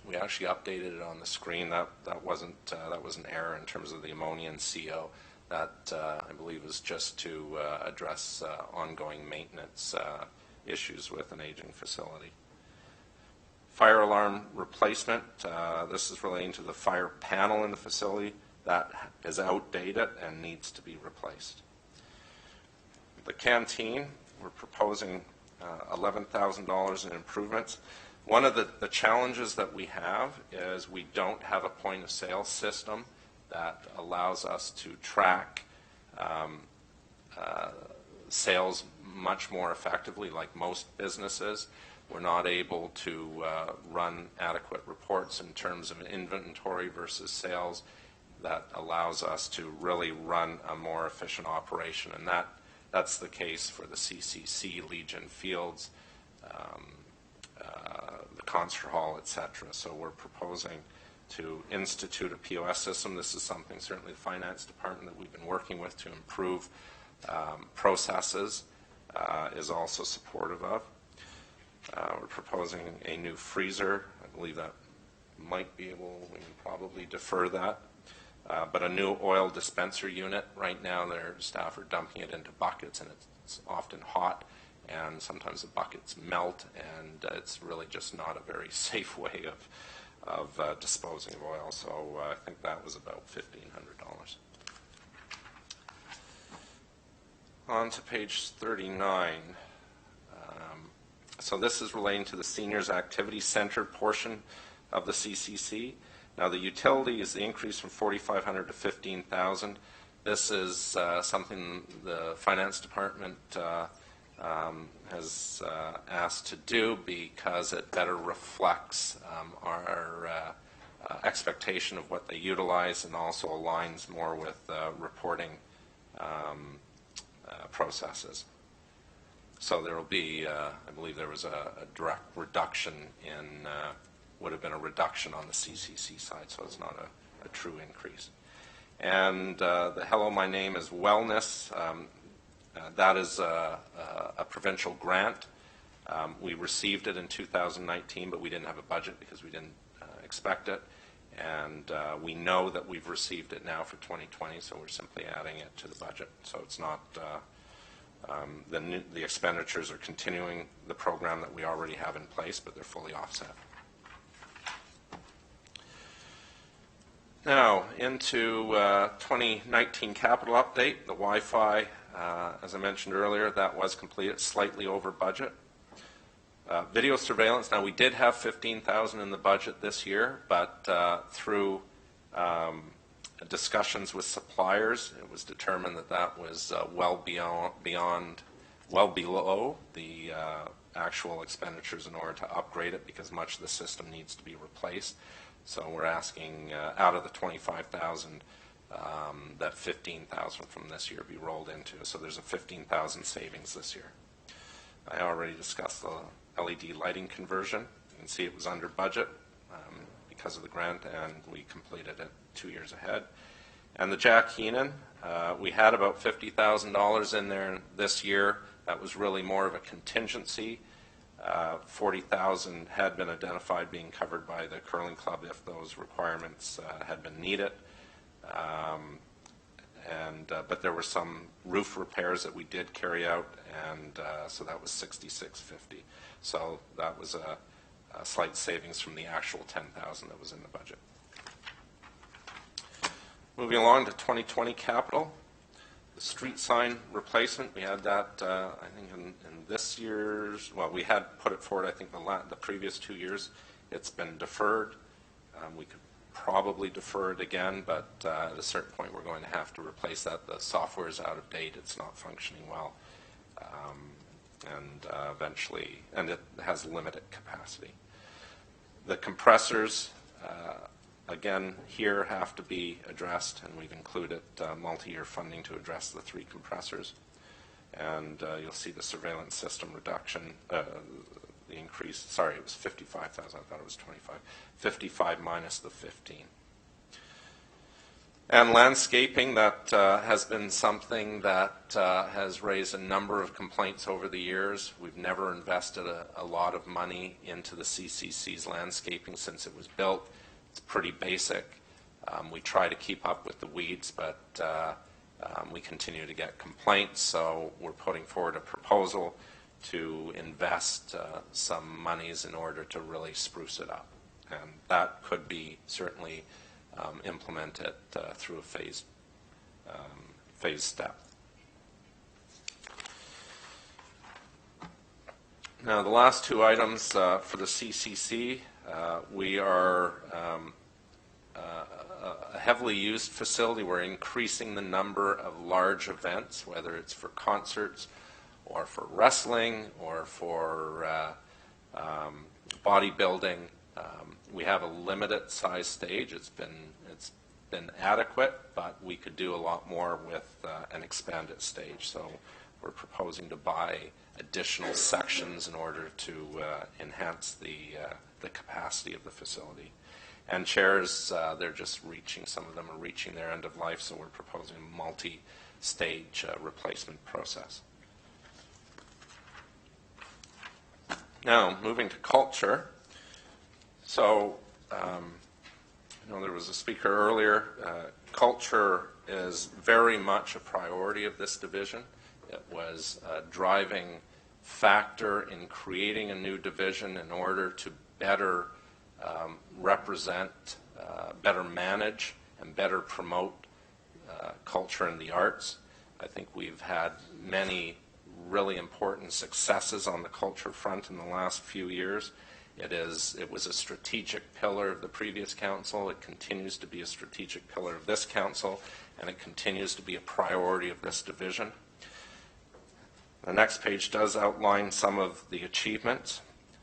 We actually updated it on the screen. That was an error in terms of the ammonia and CO. That I believe is just to address ongoing maintenance issues with an aging facility. Fire alarm replacement. This is relating to the fire panel in the facility that is outdated and needs to be replaced. The canteen, we're proposing $11,000 in improvements. One of the challenges that we have is we don't have a point of sale system that allows us to track sales much more effectively like most businesses. We're not able to run adequate reports in terms of inventory versus sales that allows us to really run a more efficient operation, and that's the case for the CCC, Legion Fields, the concert hall, etc. So we're proposing to institute a POS system. This is something certainly the finance department that we've been working with to improve processes is also supportive of. We're proposing a new freezer. I believe that might be able, we can probably defer that. But a new oil dispenser unit. Right now their staff are dumping it into buckets, and it's often hot, and sometimes the buckets melt, and it's really just not a very safe way of disposing of oil. So I think that was about $1,500. On to page 39. So this is relating to the Seniors Activity Center portion of the CCC. Now the utility is the increase from $4,500 to $15,000. This is something the finance department has asked to do because it better reflects our expectation of what they utilize, and also aligns more with reporting processes. So there will be, I believe there was a direct reduction in, would have been a reduction on the CCC side, so it's not a true increase. And the Hello, My Name is Wellness, that is a provincial grant. We received it in 2019, but we didn't have a budget because we didn't expect it. And we know that we've received it now for 2020, so we're simply adding it to the budget. So it's not, the expenditures are continuing the program that we already have in place, but they're fully offset. Now, into 2019 capital update, the Wi-Fi, as I mentioned earlier, that was completed slightly over budget. Video surveillance, now we did have $15,000 in the budget this year, but through discussions with suppliers, it was determined that that was well below the actual expenditures in order to upgrade it, because much of the system needs to be replaced. So we're asking out of the $25,000 that $15,000 from this year be rolled into. So there's a $15,000 savings this year. I already discussed the LED lighting conversion. You can see it was under budget because of the grant, and we completed it 2 years ahead. And the Jack Heenan, we had about $50,000 in there this year. That was really more of a contingency. 40,000 had been identified being covered by the curling club if those requirements had been needed. But there were some roof repairs that we did carry out, and so that was $66.50. So that was a slight savings from the actual $10,000 that was in the budget. Moving along to 2020 capital, the street sign replacement, we had that I think in this year's, well, we had put it forward I think the previous 2 years. It's been deferred. We could probably defer it again, but at a certain point we're going to have to replace that. The software is out of date. It's not functioning well. Eventually, and it has limited capacity. The compressors, again, here have to be addressed, and we've included multi-year funding to address the 3 compressors. And you'll see the surveillance system reduction, the increase, sorry, it was 55,000, I thought it was 25. 55 minus the 15. And landscaping, that has been something that has raised a number of complaints over the years. We've never invested a lot of money into the CCC's landscaping since it was built. It's pretty basic. We try to keep up with the weeds, but we continue to get complaints, so we're putting forward a proposal to invest some monies in order to really spruce it up. And that could be certainly implemented through a phased step. Now, the last 2 items for the CCC, we are a heavily used facility. We're increasing the number of large events, whether it's for concerts or for wrestling or for bodybuilding. We have a limited size stage. It's been adequate, but we could do a lot more with an expanded stage. So we're proposing to buy additional sections in order to enhance the capacity of the facility. And chairs, they're just reaching, some of them are reaching their end of life, so we're proposing a multi-stage replacement process. Now, moving to culture. So, there was a speaker earlier. Culture is very much a priority of this division. It was a driving factor in creating a new division in order to better represent, better manage, and better promote culture and the arts. I think we've had many really important successes on the culture front in the last few years. It was a strategic pillar of the previous council. It continues to be a strategic pillar of this council, and it continues to be a priority of this division. The next page does outline some of the achievements.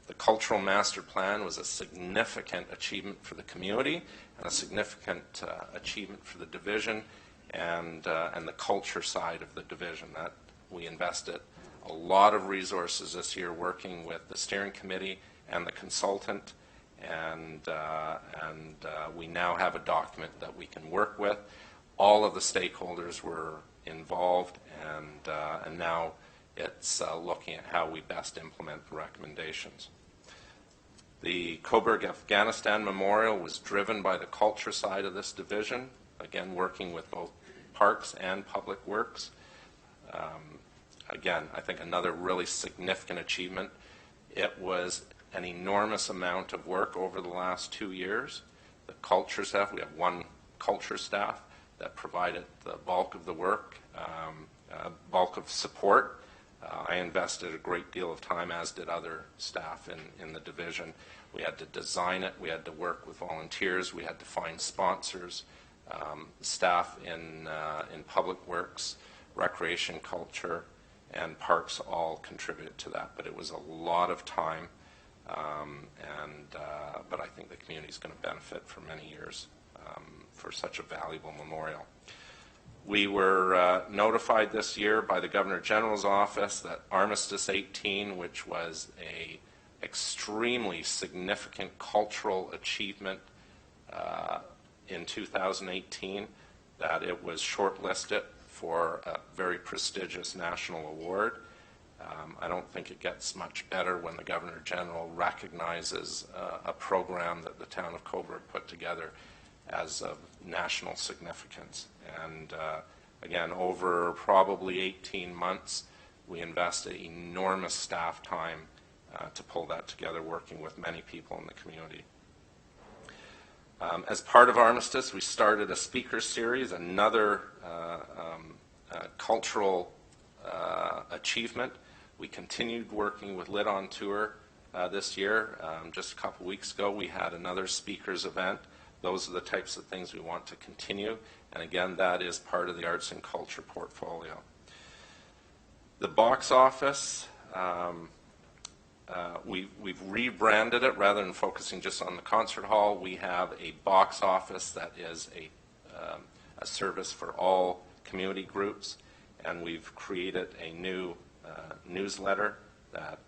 The Cultural Master Plan was a significant achievement for the community and a significant achievement for the division and the culture side of the division. That we invested a lot of resources this year working with the steering committee and the consultant, and we now have a document that we can work with. All of the stakeholders were involved, and now it's looking at how we best implement the recommendations. The Cobourg Afghanistan Memorial was driven by the culture side of this division, again working with both Parks and Public Works. Again, I think another really significant achievement. It was an enormous amount of work over the last 2 years. The culture staff, we have 1 culture staff that provided the bulk of the work, bulk of support. I invested a great deal of time, as did other staff in the division. We had to design it. We had to work with volunteers. We had to find sponsors. Staff in Public Works, Recreation, Culture, and Parks all contributed to that. But it was a lot of time, but I think the community is going to benefit for many years for such a valuable memorial. We were notified this year by the Governor General's office that Armistice 18, which was a extremely significant cultural achievement in 2018, that it was shortlisted for a very prestigious national award. I don't think it gets much better when the Governor General recognizes a program that the town of Cobourg put together as of national significance. And again, over probably 18 months, we invested enormous staff time to pull that together, working with many people in the community. As part of Armistice, we started a speaker series, another cultural achievement. We continued working with Lit on Tour this year. Just a couple weeks ago, we had another speakers event. Those are the types of things we want to continue. And again, that is part of the arts and culture portfolio. The box office, we've rebranded it. Rather than focusing just on the concert hall, we have a box office that is a service for all community groups. And we've created a new newsletter that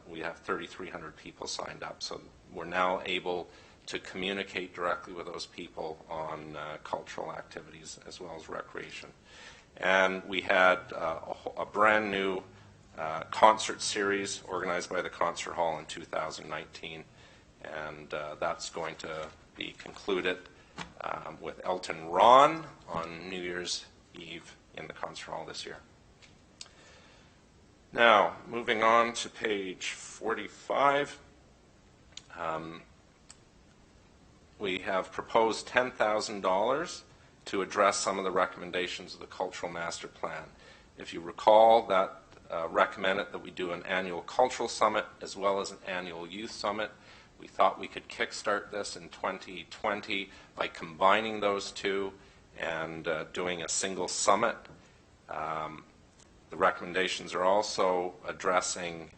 we have 3,300 people signed up. So we're now able to communicate directly with those people on cultural activities as well as recreation. And we had a brand new concert series organized by the Concert Hall in 2019, and that's going to be concluded with Elton Ron on New Year's Eve in the Concert Hall this year. Now, moving on to page 45, we have proposed $10,000 to address some of the recommendations of the Cultural Master Plan. If you recall, that recommended that we do an annual cultural summit as well as an annual youth summit. We thought we could kickstart this in 2020 by combining those two and doing a single summit. The recommendations are also addressing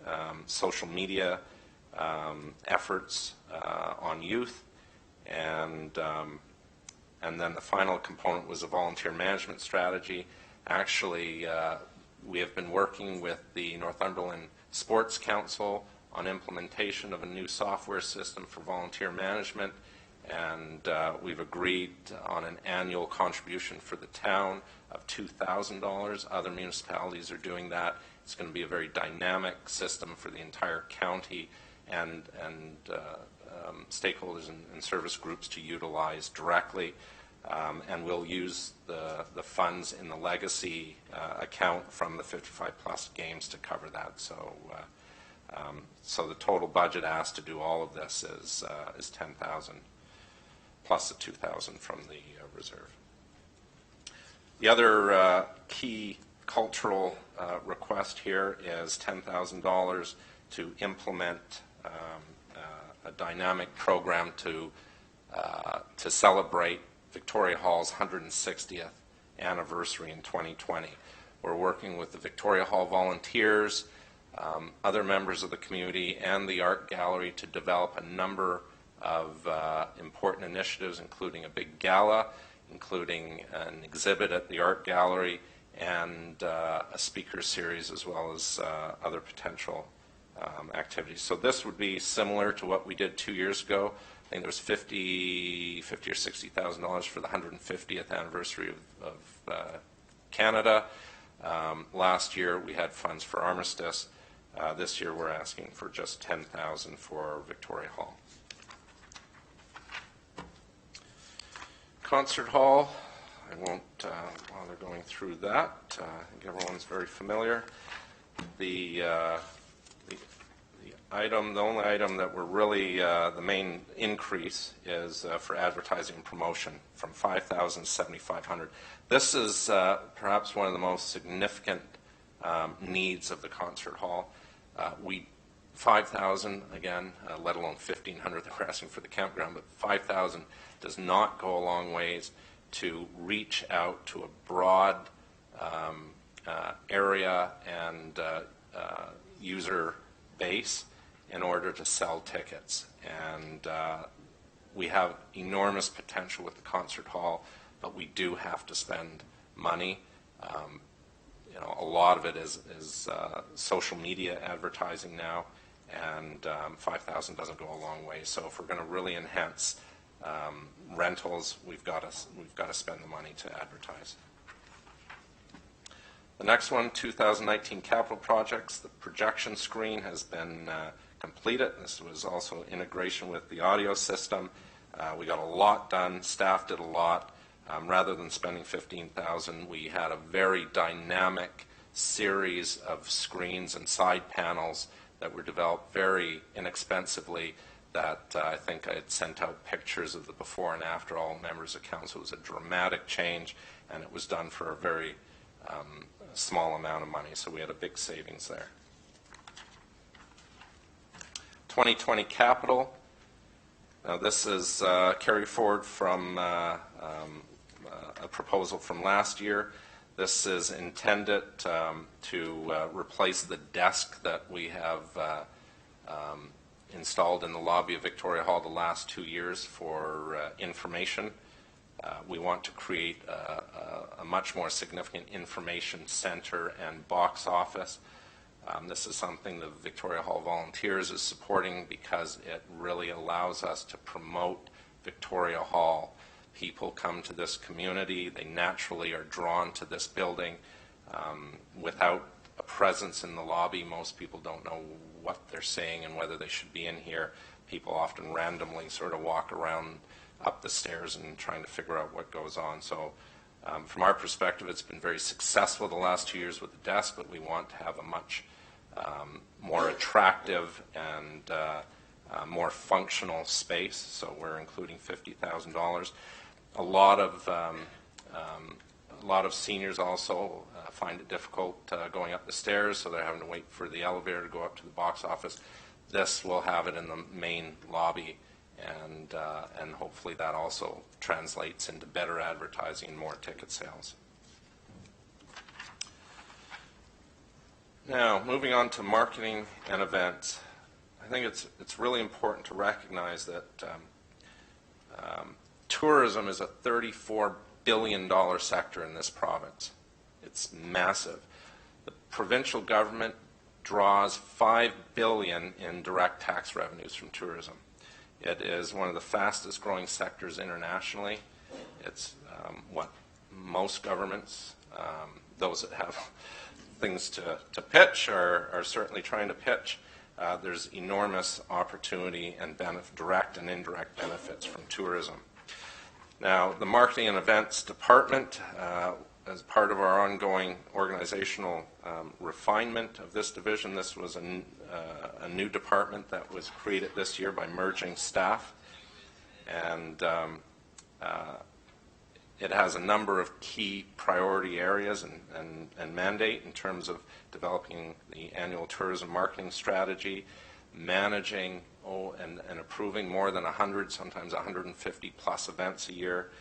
social media efforts on youth, and then the final component was a volunteer management strategy. Actually, we have been working with the Northumberland Sports Council on implementation of a new software system for volunteer management, and we've agreed on an annual contribution for the town of $2,000. Other municipalities are doing that. It's going to be a very dynamic system for the entire county and stakeholders and service groups to utilize directly. And we'll use the funds in the legacy account from the 55-plus games to cover that. So, so the total budget asked to do all of this is $10,000 plus the $2,000 from the reserve. The other key cultural request here is $10,000 to implement a dynamic program to celebrate Victoria Hall's 160th anniversary in 2020. We're working with the Victoria Hall volunteers, other members of the community, and the art gallery to develop a number of important initiatives, including a big gala, including an exhibit at the art gallery, and a speaker series, as well as other potential activities. So this would be similar to what we did 2 years ago. I think there was $50,000 or $60,000 for the 150th anniversary of Canada. Last year we had funds for Armistice. This year we're asking for just $10,000 for Victoria Hall. Concert Hall, I won't bother going through that. I think everyone's very familiar. The only item that we're really, the main increase is for advertising and promotion from $5,000 to $7,500. This is perhaps one of the most significant needs of the concert hall. $5,000 again, let alone $1,500 that we're asking for the campground, but $5,000 does not go a long ways to reach out to a broad area and user base in order to sell tickets. And we have enormous potential with the concert hall, but we do have to spend money. You know, a lot of it is social media advertising now, and $5,000 doesn't go a long way. So if we're going to really enhance rentals, we've got to spend the money to advertise. The next one, 2019 capital projects. The projection screen has been completed. This was also integration with the audio system. We got a lot done. Staff did a lot. Rather than spending $15,000, we had a very dynamic series of screens and side panels that were developed very inexpensively that I think I had sent out pictures of the before and after all members of council. It was a dramatic change, and it was done for a very small amount of money, so we had a big savings there. 2020 capital. Now this is carry forward from a proposal from last year. This is intended to replace the desk that we have installed in the lobby of Victoria Hall the last 2 years for information. We want to create a much more significant information center and box office. This is something the Victoria Hall Volunteers is supporting because it really allows us to promote Victoria Hall. People come to this community, they naturally are drawn to this building. Without a presence in the lobby, most people don't know what they're saying and whether they should be in here. People often randomly sort of walk around up the stairs and trying to figure out what goes on. So from our perspective, it's been very successful the last 2 years with the desk, but we want to have a much more attractive and more functional space. So we're including $50,000. A lot of seniors also find it difficult going up the stairs, so they're having to wait for the elevator to go up to the box office. This will have it in the main lobby, and hopefully that also translates into better advertising and more ticket sales. Now, moving on to marketing and events. I think it's really important to recognize that tourism is a $34 billion sector in this province. It's massive. The provincial government draws $5 billion in direct tax revenues from tourism. It is one of the fastest growing sectors internationally. It's what most governments, those that have things to pitch, are certainly trying to pitch. There's enormous opportunity and direct and indirect benefits from tourism. Now, the Marketing and Events Department, as part of our ongoing organizational refinement of this division, this was a new department that was created this year by merging staff. And it has a number of key priority areas and mandate in terms of developing the annual tourism marketing strategy, managing and approving more than 100, sometimes 150 plus events a year,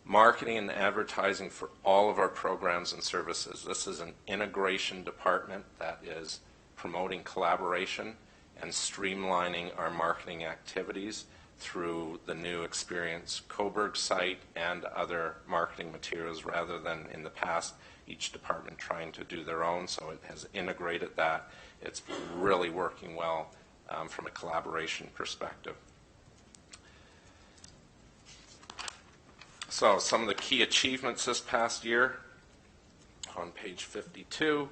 marketing and advertising for all of our programs and services. This is an integration department that is promoting collaboration and streamlining our marketing activities through the new Experience Cobourg site and other marketing materials, rather than in the past each department trying to do their own. So it has integrated that. It's really working well from a collaboration perspective. So some of the key achievements this past year, on page 52,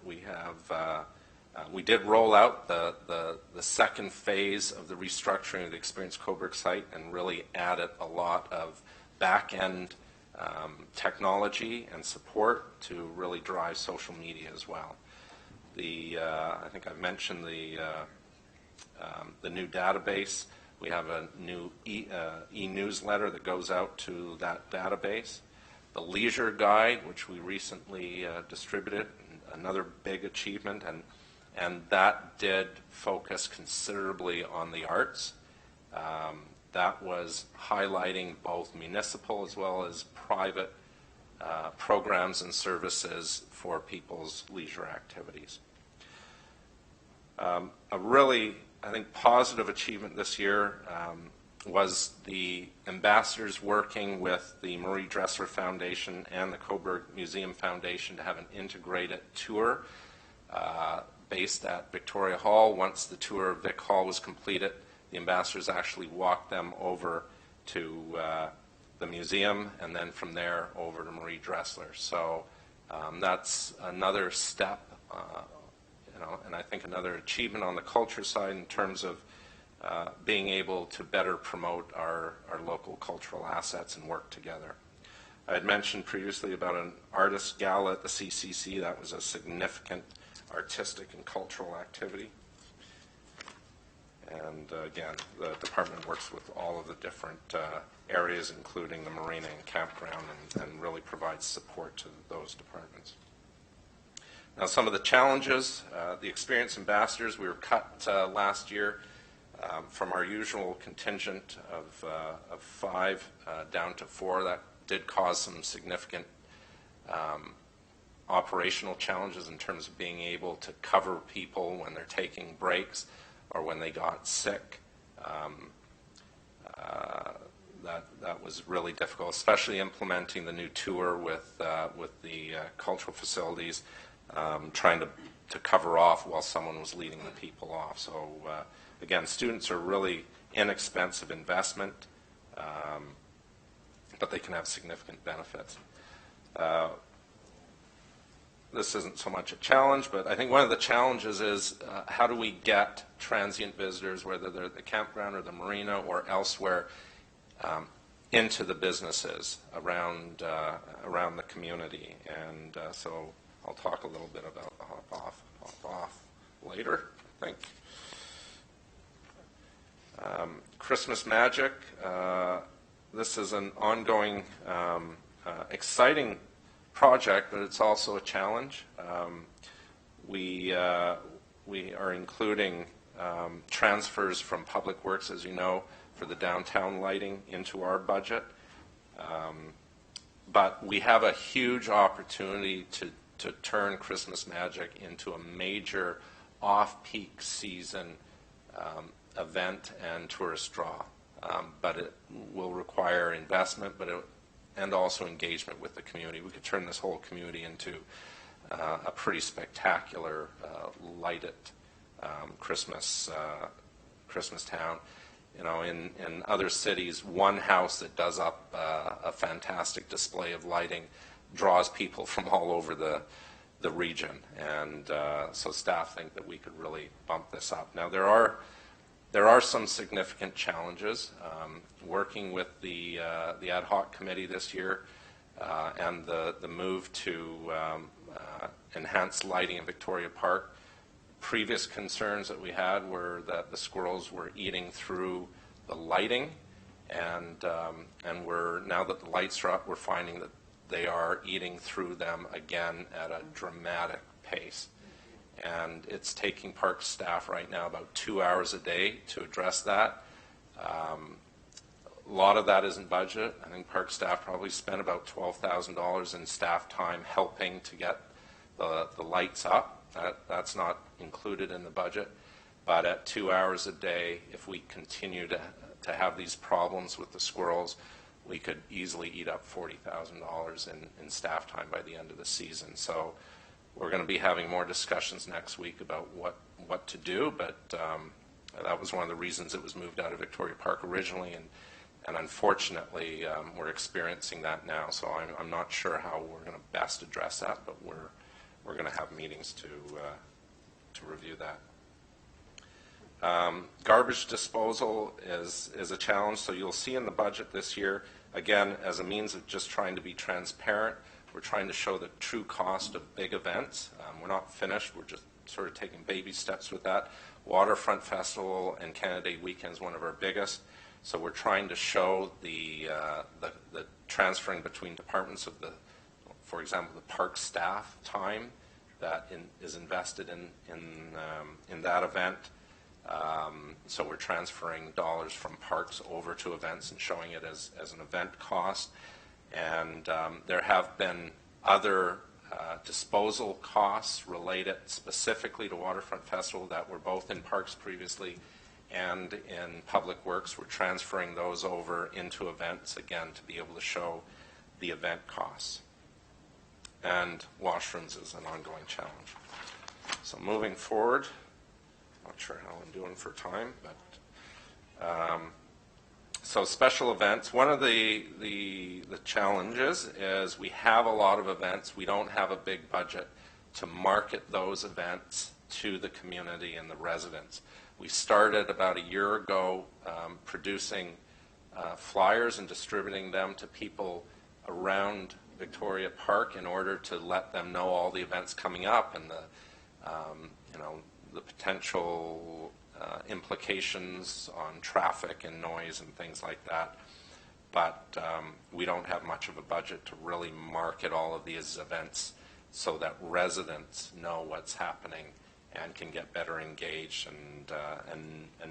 we did roll out the second phase of the restructuring of the Experience Cobourg site and really added a lot of back-end technology and support to really drive social media as well. I think I've mentioned the new database. We have a new e-newsletter that goes out to that database. The leisure guide, which we recently distributed, another big achievement, and that did focus considerably on the arts. That was highlighting both municipal as well as private programs and services for people's leisure activities. A really, I think, positive achievement this year was the ambassadors working with the Marie Dressler Foundation and the Cobourg Museum Foundation to have an integrated tour based at Victoria Hall. Once the tour of Vic Hall was completed, the ambassadors actually walked them over to the museum, and then from there over to Marie Dressler. So that's another step, and I think another achievement on the culture side in terms of being able to better promote our local cultural assets and work together. I had mentioned previously about an artist gala at the CCC. That was a significant artistic and cultural activity. And again, the department works with all of the different areas, including the marina and campground, and really provides support to those departments. Now, some of the challenges, the experienced ambassadors, we were cut last year from our usual contingent of 5 down to 4. That did cause some significant operational challenges in terms of being able to cover people when they're taking breaks or when they got sick. That was really difficult, especially implementing the new tour with the cultural facilities, trying to cover off while someone was leading the people off. So again, students are really inexpensive investment, but they can have significant benefits. This isn't so much a challenge, but I think one of the challenges is how do we get transient visitors, whether they're at the campground or the marina or elsewhere, into the businesses around the community. And so I'll talk a little bit about the hop off later, I think. Christmas Magic. This is an ongoing, exciting project, but it's also a challenge. We are including transfers from Public Works, as you know, for the downtown lighting into our budget. But we have a huge opportunity to turn Christmas Magic into a major off-peak season event and tourist draw. But it will require investment, and also engagement with the community. We could turn this whole community into a pretty spectacular lighted Christmas town. You know, in other cities, one house that does up a fantastic display of lighting draws people from all over the region, and so staff think that we could really bump this up. Now, there are some significant challenges. Working with the ad hoc committee this year and the move to enhance lighting in Victoria Park. Previous concerns that we had were that the squirrels were eating through the lighting, and now that the lights are up, we're finding that they are eating through them again at a dramatic pace. And it's taking park staff right now about 2 hours a day to address that. A lot of that isn't budget. I think park staff probably spent about $12,000 in staff time helping to get the lights up. That's not included in the budget. But at 2 hours a day, if we continue to have these problems with the squirrels, we could easily eat up $40,000 in staff time by the end of the season. So we're going to be having more discussions next week about what to do, but that was one of the reasons it was moved out of Victoria Park originally, and unfortunately we're experiencing that now. So I'm not sure how we're going to best address that, but we're going to have meetings to review that. Garbage disposal is a challenge. So you'll see in the budget this year, again, as a means of just trying to be transparent, we're trying to show the true cost of big events. We're not finished. We're just sort of taking baby steps with that. Waterfront Festival and Canada Day weekend is one of our biggest. So we're trying to show the transferring between departments of for example, the park staff time that is invested in that event. So we're transferring dollars from parks over to events and showing it as an event cost. And there have been other disposal costs related specifically to Waterfront Festival that were both in parks previously and in Public Works. We're transferring those over into events, again, to be able to show the event costs. And washrooms is an ongoing challenge. So moving forward, not sure how I'm doing for time, but So special events, one of the challenges is we have a lot of events. We don't have a big budget to market those events to the community and the residents. We started about a year ago producing flyers and distributing them to people around Victoria Park in order to let them know all the events coming up and the potential implications on traffic and noise and things like that. But we don't have much of a budget to really market all of these events so that residents know what's happening and can get better engaged and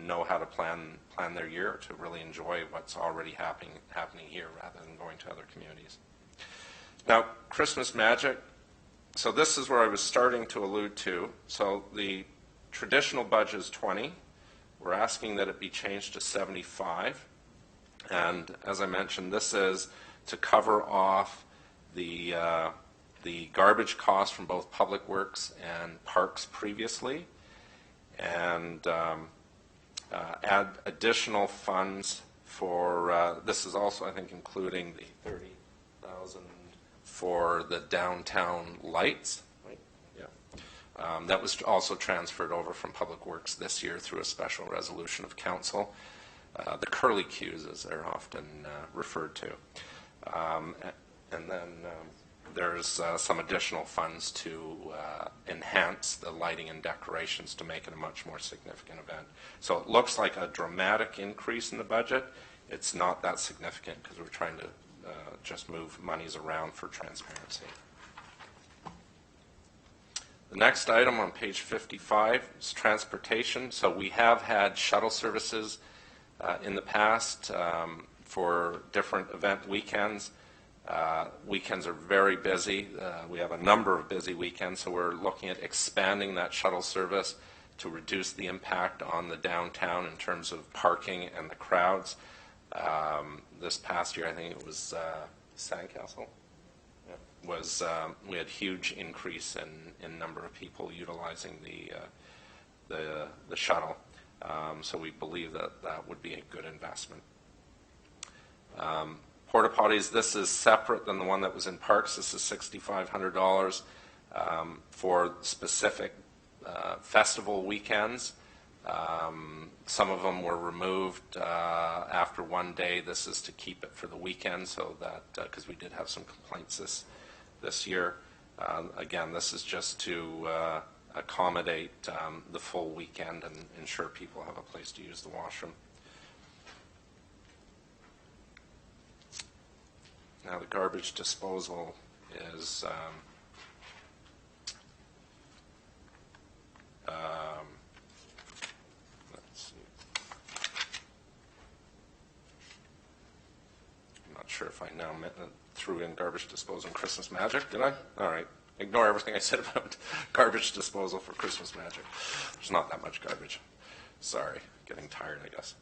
know how to plan their year to really enjoy what's already happening here rather than going to other communities. Now, Christmas Magic. So this is where I was starting to allude to. So the traditional budget is 20. We're asking that it be changed to 75. And as I mentioned, this is to cover off the garbage costs from both Public Works and Parks previously, and add additional funds for, this is also, I think, including the 30,000 for the downtown lights. Right? Yeah. That was also transferred over from Public Works this year through a special resolution of council. The curly cues, as they're often referred to. And then there's some additional funds to enhance the lighting and decorations to make it a much more significant event. So it looks like a dramatic increase in the budget. It's not that significant because we're trying to just move monies around for transparency. The next item on page 55 is transportation. So we have had shuttle services in the past for different event weekends. Weekends are very busy. We have a number of busy weekends, so we're looking at expanding that shuttle service to reduce the impact on the downtown in terms of parking and the crowds. This past year, I think it was Sandcastle. Yeah. We had huge increase in number of people utilizing the shuttle. So we believe that would be a good investment. Porta potties, this is separate than the one that was in Parks. This is $6,500 for specific festival weekends. Some of them were removed after one day. This is to keep it for the weekend, so that because we did have some complaints this year. Again, this is just to accommodate the full weekend and ensure people have a place to use the washroom. Now the garbage disposal is let's see. I'm not sure if I now threw in garbage disposal and Christmas Magic, did I? All right. Ignore everything I said about garbage disposal for Christmas Magic. There's not that much garbage. Sorry, getting tired, I guess.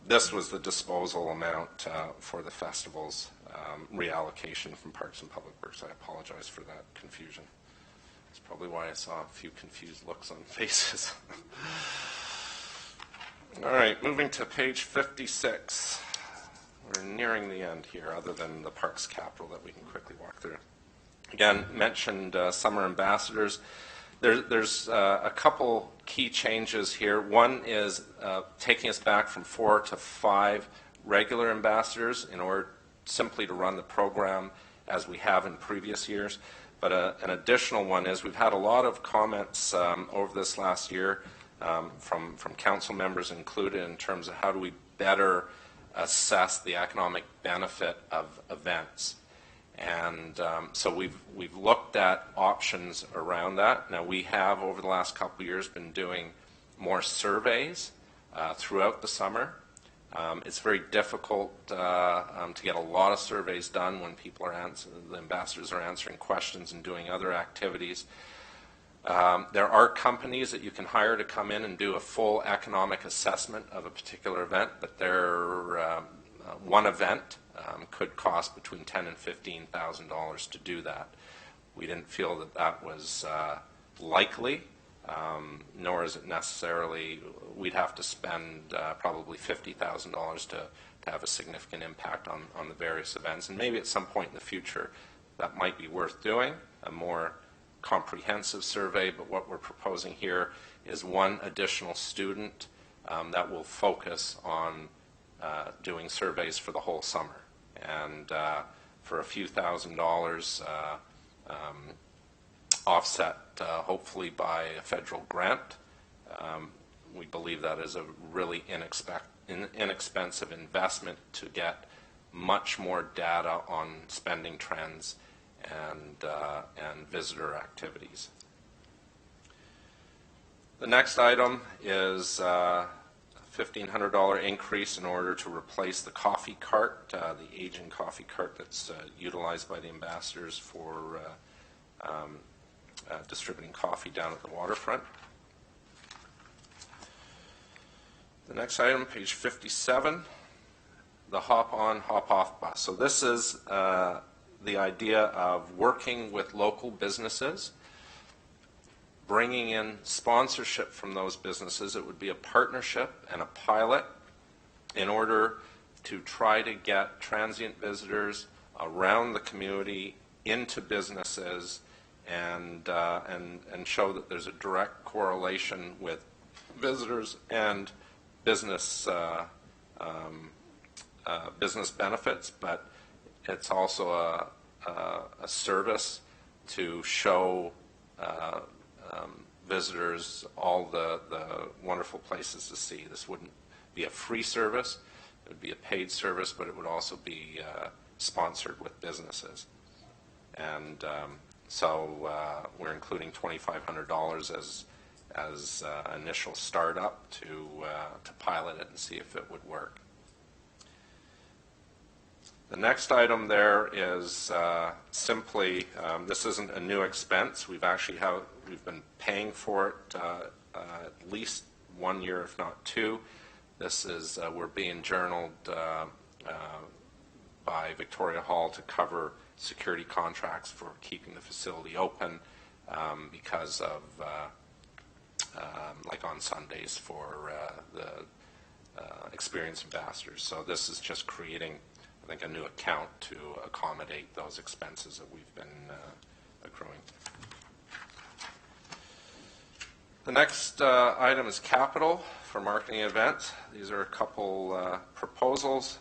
This was the disposal amount for the festival's reallocation from Parks and Public Works. I apologize for that confusion. That's probably why I saw a few confused looks on faces. All right, moving to page 56. We're nearing the end here, other than the Parks capital that we can quickly walk through. Again, mentioned summer ambassadors. There's a couple key changes here. One is taking us back from 4 to 5 regular ambassadors in order simply to run the program as we have in previous years. But an additional one is we've had a lot of comments over this last year from council members included in terms of how do we better assess the economic benefit of events. And so we've looked at options around that. Now we have over the last couple of years been doing more surveys throughout the summer. It's very difficult to get a lot of surveys done when people are the ambassadors are answering questions and doing other activities. There are companies that you can hire to come in and do a full economic assessment of a particular event, but they're one event could cost between $10,000 and $15,000 to do that. We didn't feel that was likely nor is it necessarily, we'd have to spend probably $50,000 to have a significant impact on the various events. And maybe at some point in the future that might be worth doing, a more comprehensive survey, but what we're proposing here is one additional student that will focus on doing surveys for the whole summer. And for a few $1,000s, offset hopefully by a federal grant. We believe that is a really inexpensive investment to get much more data on spending trends and visitor activities. The next item is a $1,500 increase in order to replace the coffee cart, the aging coffee cart that's utilized by the ambassadors for distributing coffee down at the waterfront. The next item, page 57, the hop-on, hop-off bus. So this is the idea of working with local businesses, bringing in sponsorship from those businesses. It would be a partnership and a pilot in order to try to get transient visitors around the community into businesses and show that there's a direct correlation with visitors and business business benefits, but it's also a service to show visitors all the wonderful places to see. This wouldn't be a free service, it would be a paid service, but it would also be sponsored with businesses. And so we're including $2,500 as initial startup to pilot it and see if it would work. The next item there is simply, this isn't a new expense. We've been paying for it at least 1 year, if not 2. This is, we're being journaled by Victoria Hall to cover security contracts for keeping the facility open because of, like on Sundays for the experienced ambassadors. So this is just creating, I think, a new account to accommodate those expenses that we've been accruing. The next item is capital for marketing events. These are a couple proposals.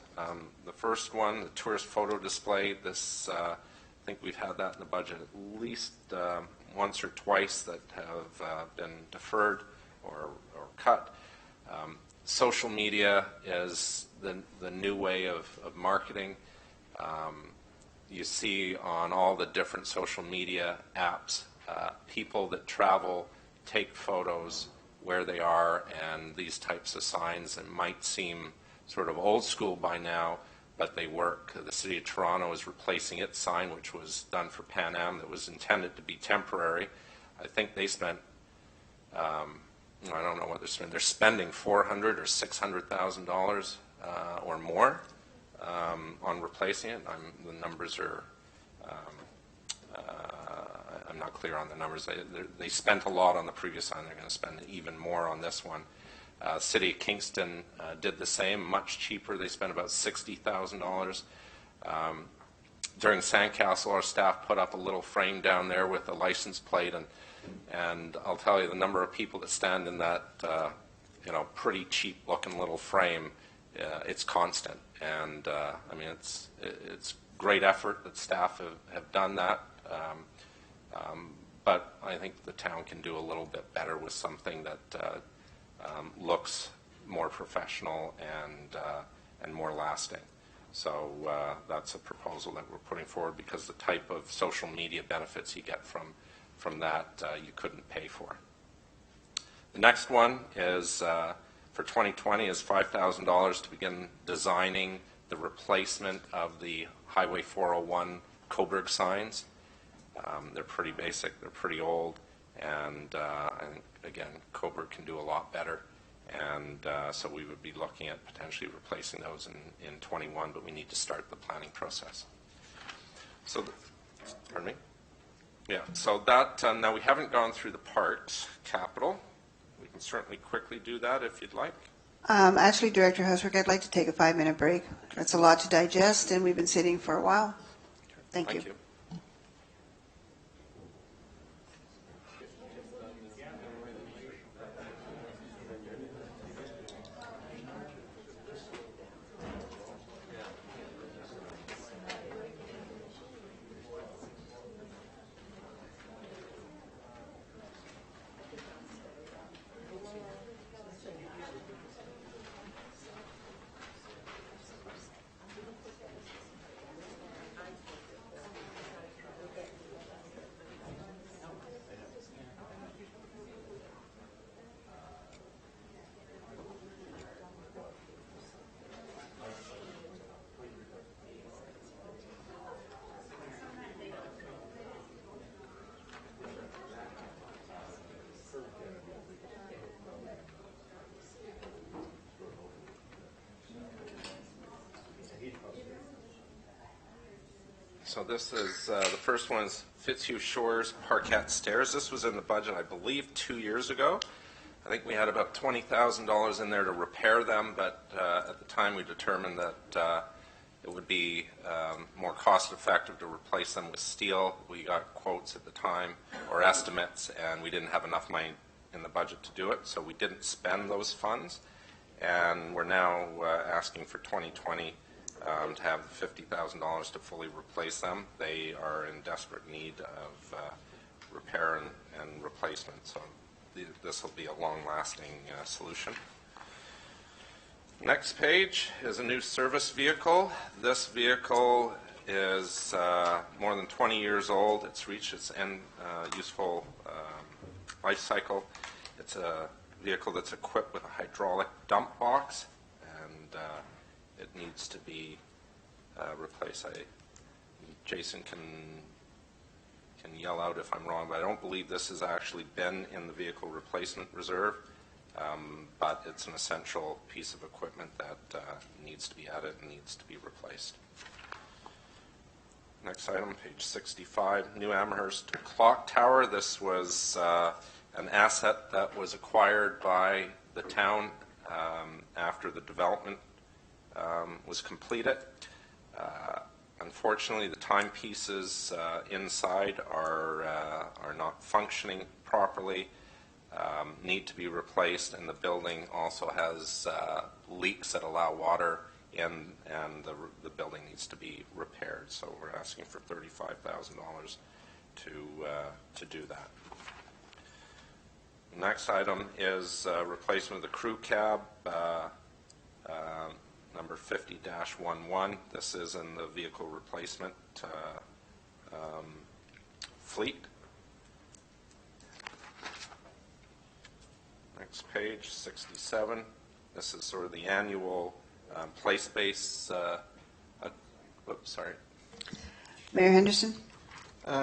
The first one, the tourist photo display, this, I think we've had that in the budget at least once or twice that have been deferred or cut. Social media is the new way of marketing. You see on all the different social media apps, people that travel take photos where they are, and these types of signs that might seem sort of old school by now, but they work. The City of Toronto is replacing its sign, which was done for Pan Am, that was intended to be temporary. I think they spent, I don't know what they're spending. They're spending $400,000 or $600,000 or more on replacing it. The numbers are, I'm not clear on the numbers. They spent a lot on the previous sign. They're going to spend even more on this one. City of Kingston did the same, much cheaper. They spent about $60,000. During Sandcastle, our staff put up a little frame down there with a license plate, and I'll tell you, the number of people that stand in that pretty cheap-looking little frame, it's constant. And I mean, it's great effort that staff have done that. But I think the town can do a little bit better with something that looks more professional and more lasting. So that's a proposal that we're putting forward, because the type of social media benefits you get from that you couldn't pay for. The next one is for 2020 is $5,000 to begin designing the replacement of the Highway 401 Cobourg signs. They're pretty basic, they're pretty old, and I think, again, Cobourg can do a lot better. And so we would be looking at potentially replacing those in 21, but we need to start the planning process. So, pardon me? Yeah, so that, now we haven't gone through the parks capital. We can certainly quickly do that if you'd like. Actually, Director Huswick, I'd like to take a 5-minute break. That's a lot to digest, and we've been sitting for a while. Thank you. So this is, the first one is Fitzhugh Shores Parquet Stairs. This was in the budget, I believe, 2 years ago. I think we had about $20,000 in there to repair them, but at the time we determined that it would be more cost-effective to replace them with steel. We got quotes at the time, or estimates, and we didn't have enough money in the budget to do it, so we didn't spend those funds. And we're now asking for 2020 to have the $50,000 to fully replace them. They are in desperate need of repair and replacement, so this will be a long-lasting solution. Next page is a new service vehicle. This vehicle is more than 20 years old. It's reached its end useful life cycle. It's a vehicle that's equipped with a hydraulic dump box, and it needs to be replaced. Jason can yell out if I'm wrong, but I don't believe this has actually been in the vehicle replacement reserve, but it's an essential piece of equipment that needs to be added and needs to be replaced. Next item, page 65, New Amherst Clock Tower. This was an asset that was acquired by the town after the development was completed. Unfortunately, the timepieces inside are not functioning properly, need to be replaced, and the building also has leaks that allow water in, and the building needs to be repaired. So we're asking for $35,000 to do that. Next item is replacement of the crew cab, number 50-11. This is in the vehicle replacement fleet. Next page, 67. This is sort of the annual play space. Oops, sorry. Mayor Henderson?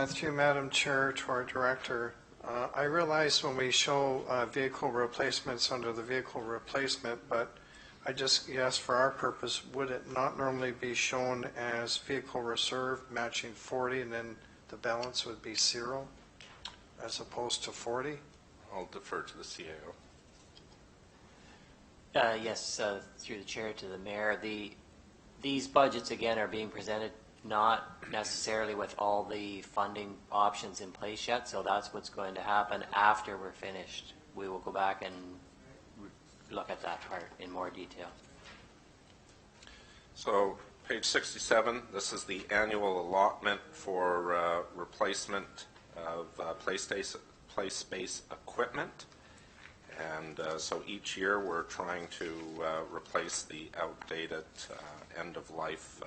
Through Madam Chair to our Director, I realize when we show vehicle replacements under the vehicle replacement, but I just guess for our purpose, would it not normally be shown as vehicle reserve matching 40 and then the balance would be 0 as opposed to 40? I'll defer to the CAO. Yes, through the chair to the mayor. These budgets again are being presented not necessarily with all the funding options in place yet, so that's what's going to happen after we're finished. We will go back and look at that part in more detail. So page 67, this is the annual allotment for replacement of play space equipment. And so each year we're trying to replace the outdated end-of-life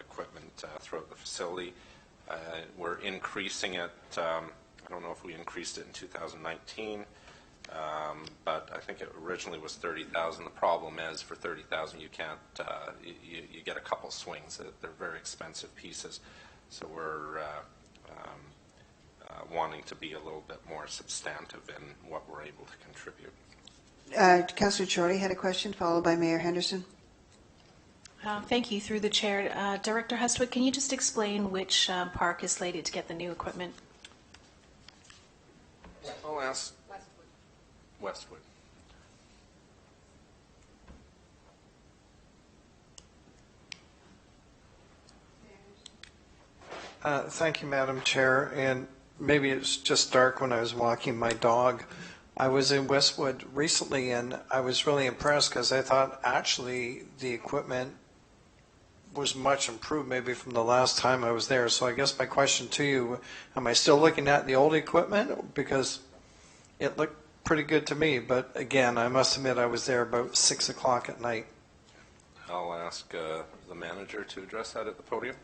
equipment throughout the facility. We're increasing it. I don't know if we increased it in 2019, but I think it originally was $30,000. The problem is for $30,000 you can't. You get a couple swings. They're very expensive pieces, so we're wanting to be a little bit more substantive in what we're able to contribute. Councillor Chorley had a question, followed by Mayor Henderson. Thank you. Through the chair, Director Hustwick, can you just explain which park is slated to get the new equipment? Westwood. Thank you, Madam Chair. And maybe it's just dark when I was walking my dog. I was in Westwood recently, and I was really impressed because I thought actually the equipment was much improved maybe from the last time I was there. So I guess my question to you, am I still looking at the old equipment? Because it looked pretty good to me. But again, I must admit I was there about 6 o'clock at night. I'll ask the manager to address that at the podium.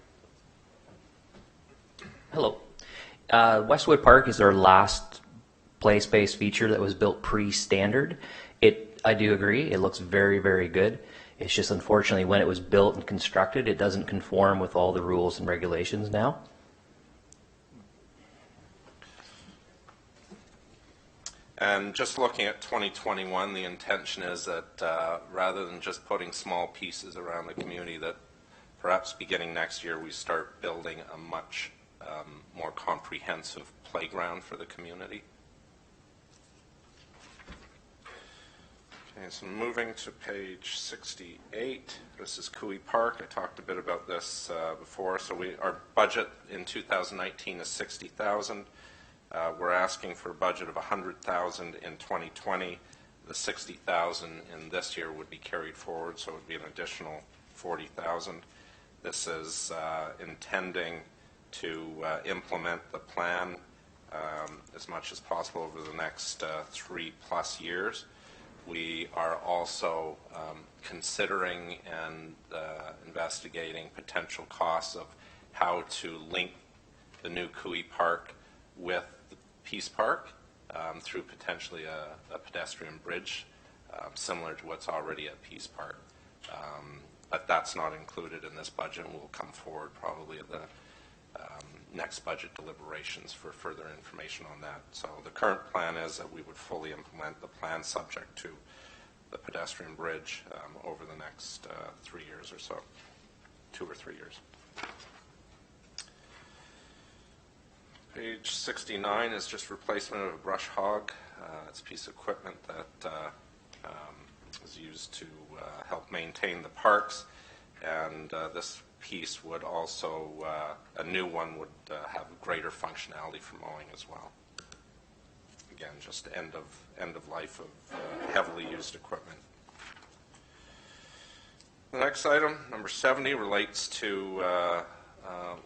Hello. Westwood Park is our last play-space feature that was built pre-standard. I do agree, it looks very, very good. It's just unfortunately when it was built and constructed, it doesn't conform with all the rules and regulations now. And just looking at 2021, the intention is that rather than just putting small pieces around the community, that perhaps beginning next year we start building a much more comprehensive playground for the community. Okay, so moving to page 68, this is Cooey Park. I talked a bit about this before. So our budget in 2019 is $60,000. We're asking for a budget of $100,000 in 2020. The $60,000 in this year would be carried forward, so it would be an additional $40,000. This is intending to implement the plan as much as possible over the next 3+ years. We are also considering and investigating potential costs of how to link the new Cooey Park with the Peace Park through potentially a pedestrian bridge similar to what's already at Peace Park. But that's not included in this budget and will come forward probably at the next budget deliberations for further information on that. So the current plan is that we would fully implement the plan subject to the pedestrian bridge over the next 3 years or so, 2 or 3 years. Page 69 is just replacement of a brush hog. It's a piece of equipment that is used to help maintain the parks, and this piece would also, a new one would have greater functionality for mowing as well. Again, just end of life of heavily used equipment. The next item, number 70, relates to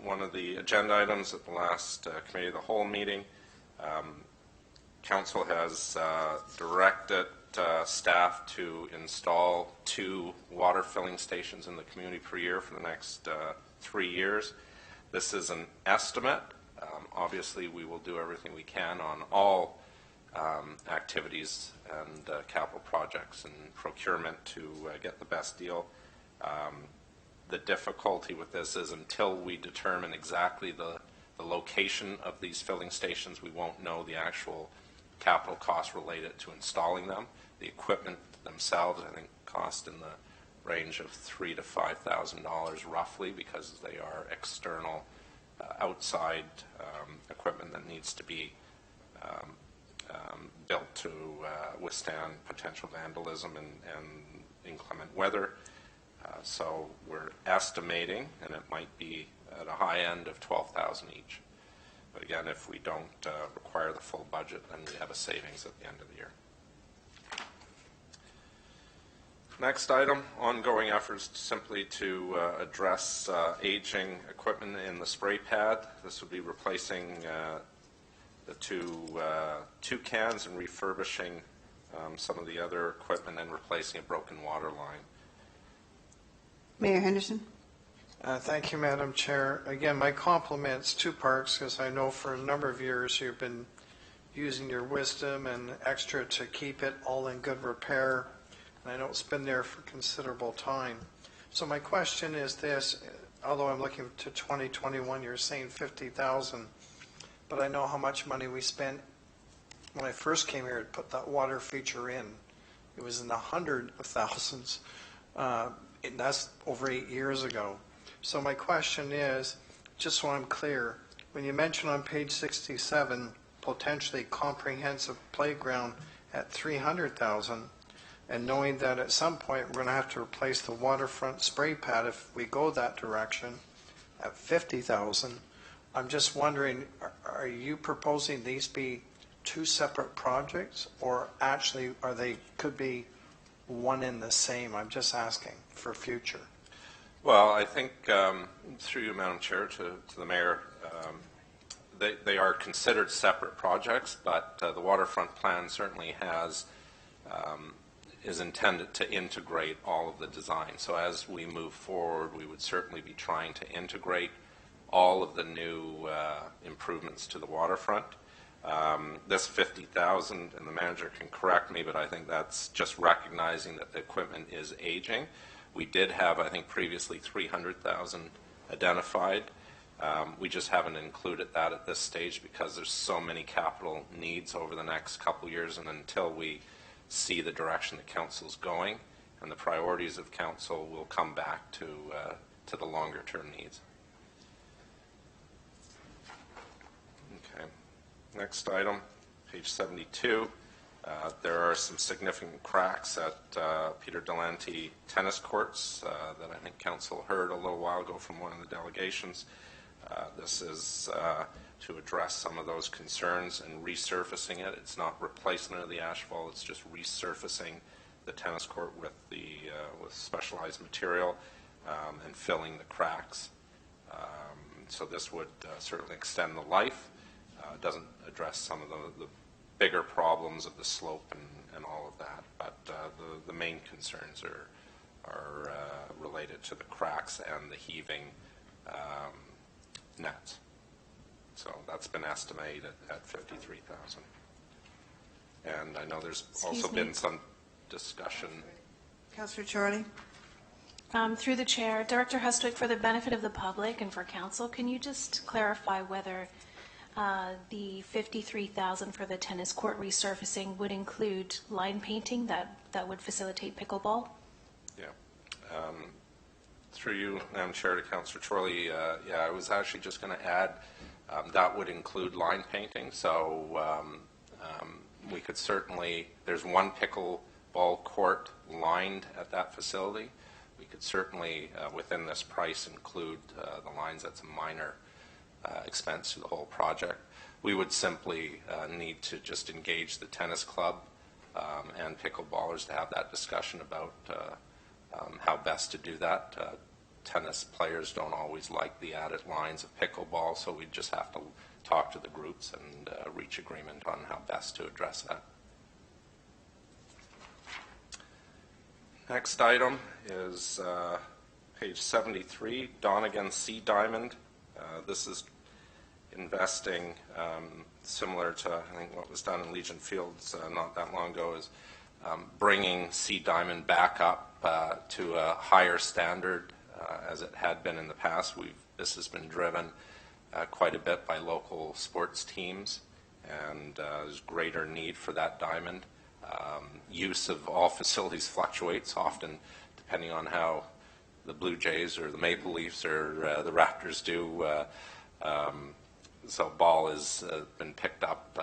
one of the agenda items at the last Committee of the Whole meeting. Council has directed staff to install 2 water filling stations in the community per year for the next 3 years. This is an estimate. Obviously, we will do everything we can on all activities and capital projects and procurement to get the best deal. The difficulty with this is until we determine exactly the location of these filling stations, we won't know the actual capital costs related to installing them. The equipment themselves, I think, cost in the range of $3,000 to $5,000 roughly, because they are external, outside equipment that needs to be built to withstand potential vandalism and inclement weather. So we're estimating, and it might be at a high end of $12,000 each. But again, if we don't require the full budget, then we have a savings at the end of the year. Next item, ongoing efforts simply to address aging equipment in the spray pad. This would be replacing the two cans and refurbishing some of the other equipment and replacing a broken water line. Mayor Henderson. Thank you, Madam Chair. Again, my compliments to Parks, because I know for a number of years you've been using your wisdom and extra to keep it all in good repair. And I know it's been there for considerable time. So my question is this, although I'm looking to 2021, you're saying $50,000, but I know how much money we spent when I first came here to put that water feature in. It was in the hundreds of thousands. And that's over 8 years ago. So my question is, just so I'm clear, when you mention on page 67, potentially comprehensive playground at 300,000, and knowing that at some point we're going to have to replace the waterfront spray pad if we go that direction at 50,000. I'm just wondering, are you proposing these be two separate projects, or actually are they could be one in the same? I'm just asking for future. Well, I think through you, Madam Chair, to the Mayor, they are considered separate projects, but the waterfront plan certainly is intended to integrate all of the design. So as we move forward, we would certainly be trying to integrate all of the new improvements to the waterfront. This 50,000, and the manager can correct me, but I think that's just recognizing that the equipment is aging. We did have, I think, previously 300,000 identified. We just haven't included that at this stage because there's so many capital needs over the next couple of years, and until we see the direction the council's going and the priorities of council, we'll come back to the longer term needs. Okay. Next item, page 72. There are some significant cracks at Peter Delanty tennis courts that I think council heard a little while ago from one of the delegations. This is to address some of those concerns and resurfacing it. It's not replacement of the asphalt, it's just resurfacing the tennis court with with specialized material and filling the cracks. So this would certainly extend the life. It doesn't address some of the bigger problems of the slope and all of that, but the main concerns are related to the cracks and the heaving nets. So that's been estimated at 53,000. And I know there's also been some discussion. Councillor Charlie. Through the chair, Director Hustwick, for the benefit of the public and for council, can you just clarify whether the 53,000 for the tennis court resurfacing would include line painting that would facilitate pickleball? Yeah. Through you, Madam Chair, to Councillor Chorley, yeah, I was actually just going to add that would include line painting. So we could certainly, there's one pickleball court lined at that facility. We could certainly, within this price, include the lines. That's a minor expense to the whole project. We would simply need to just engage the tennis club and pickleballers to have that discussion about how best to do that. Tennis players don't always like the added lines of pickleball, so we just have to talk to the groups and reach agreement on how best to address that. Next item is page 73, Donegan Sea Diamond. This is investing similar to, I think, what was done in Legion Fields not that long ago, is bringing Sea Diamond back up to a higher standard as it had been in the past. This has been driven quite a bit by local sports teams, and there's greater need for that diamond. Use of all facilities fluctuates often depending on how the Blue Jays or the Maple Leafs or the Raptors do. So ball has been picked up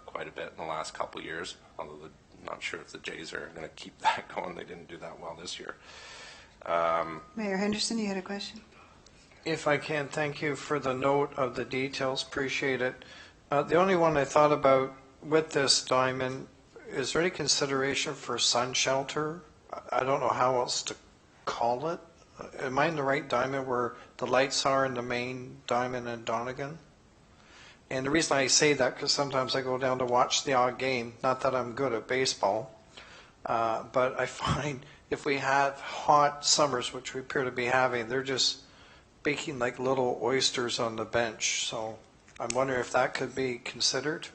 quite a bit in the last couple of years, although I'm not sure if the Jays are going to keep that going. They didn't do that well this year. Mayor Henderson, you had a question? If I can, thank you for the note of the details. Appreciate it. The only one I thought about with this diamond, is there any consideration for sun shelter? I don't know how else to call it. Am I in the right diamond where the lights are in the main diamond in Donegan? And the reason I say that, because sometimes I go down to watch the odd game, not that I'm good at baseball, but I find if we have hot summers, which we appear to be having, they're just baking like little oysters on the bench. So I'm wondering if that could be considered.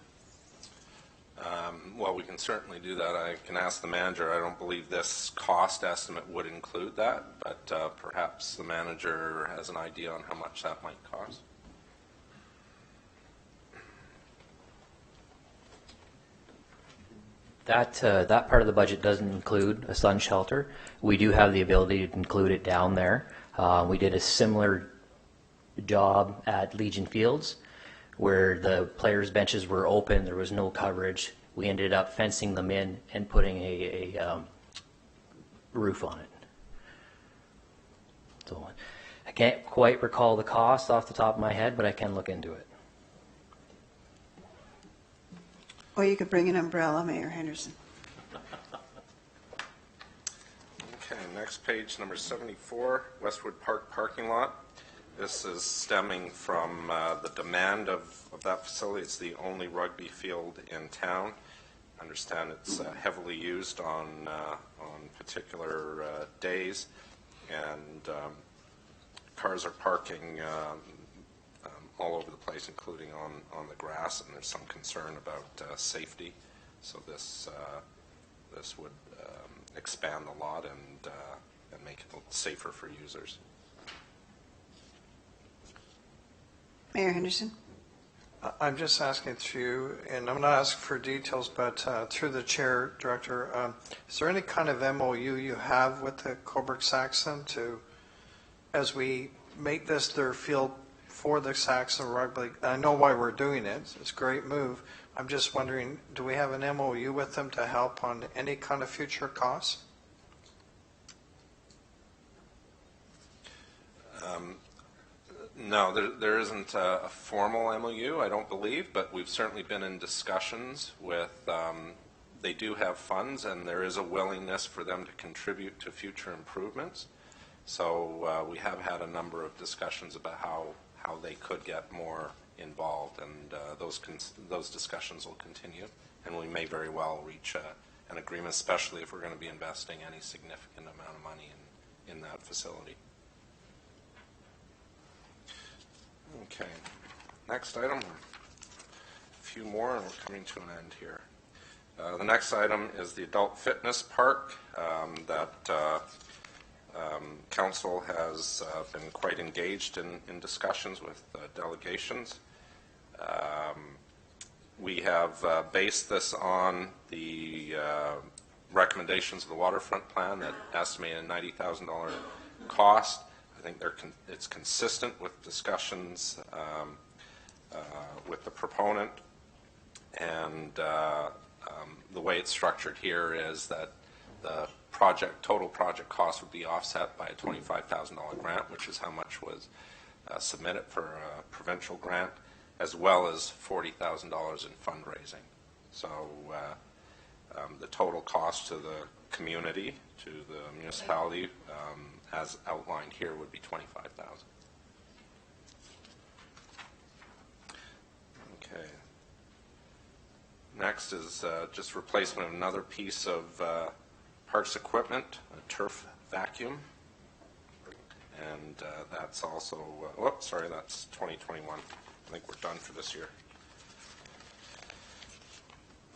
Well, we can certainly do that. I can ask the manager. I don't believe this cost estimate would include that, but perhaps the manager has an idea on how much that might cost. That part of the budget doesn't include a sun shelter. We do have the ability to include it down there. We did a similar job at Legion Fields where the players' benches were open, there was no coverage. we ended up fencing them in and putting a roof on it. So I can't quite recall the cost off the top of my head, but I can look into it. Or you could bring an umbrella, Mayor Henderson. Okay, next page, number 74, Westwood Park parking lot. This is stemming from the demand of that facility. It's the only rugby field in town. I understand it's heavily used on particular days, and cars are parking all over the place, including on the grass, and there's some concern about safety. So this would expand the lot and make it safer for users. Mayor Henderson? I'm just asking through, and I'm not asking for details, but through the chair, Director, is there any kind of MOU you have with the Cobourg Saxon to, as we make this their field for the Saxon rugby? I know why we're doing it. It's a great move. I'm just wondering, do we have an MOU with them to help on any kind of future costs? No, there isn't a formal MOU, I don't believe, but we've certainly been in discussions with, they do have funds, and there is a willingness for them to contribute to future improvements. So we have had a number of discussions about how they could get more involved, and those discussions will continue, and we may very well reach an agreement, especially if we're going to be investing any significant amount of money in that facility. Okay, next item, a few more and we're coming to an end here. The next item is the adult fitness park that council has been quite engaged in discussions with delegations. We have based this on the recommendations of the waterfront plan that estimated a $90,000 cost. I think it's consistent with discussions with the proponent, and the way it's structured here is that the total project cost would be offset by a $25,000 grant, which is how much was submitted for a provincial grant, as well as $40,000 in fundraising. So the total cost to the community, to the municipality, as outlined here, would be $25,000. Okay. Next is just replacement of another piece of parks equipment, a turf vacuum, and that's also. Sorry, that's 2021. I think we're done for this year.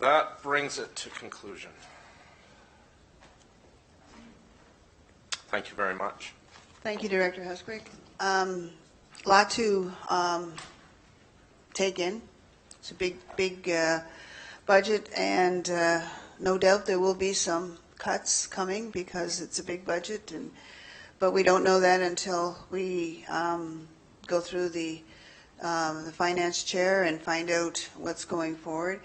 That brings it to conclusion. Thank you very much. Thank you, Director Husquick. Lot to take in. It's a big budget, and no doubt there will be some cuts coming because it's a big budget, but we don't know that until we go through the finance chair and find out what's going forward.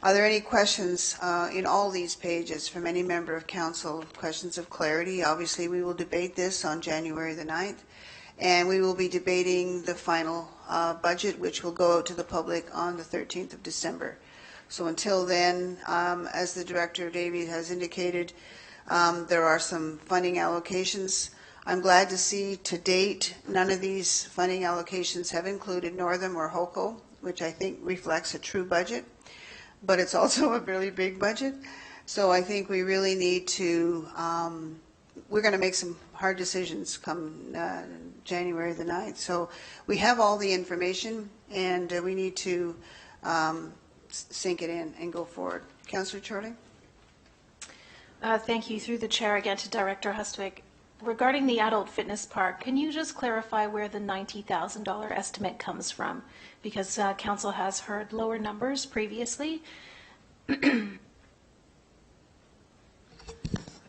Are there any questions in all these pages from any member of council, questions of clarity? Obviously, we will debate this on January the 9th, and we will be debating the final budget, which will go out to the public on the 13th of December. So until then, as the Director Davey has indicated, there are some funding allocations. I'm glad to see to date none of these funding allocations have included Northam or HOCO, which I think reflects a true budget. But it's also a really big budget. So I think we really need to, we're going to make some hard decisions come January the 9th. So we have all the information, and we need to sink it in and go forward. Councillor Chorley? Thank you. Through the chair again to Director Hustwick. Regarding the adult fitness park, can you just clarify where the $90,000 estimate comes from? Because council has heard lower numbers previously.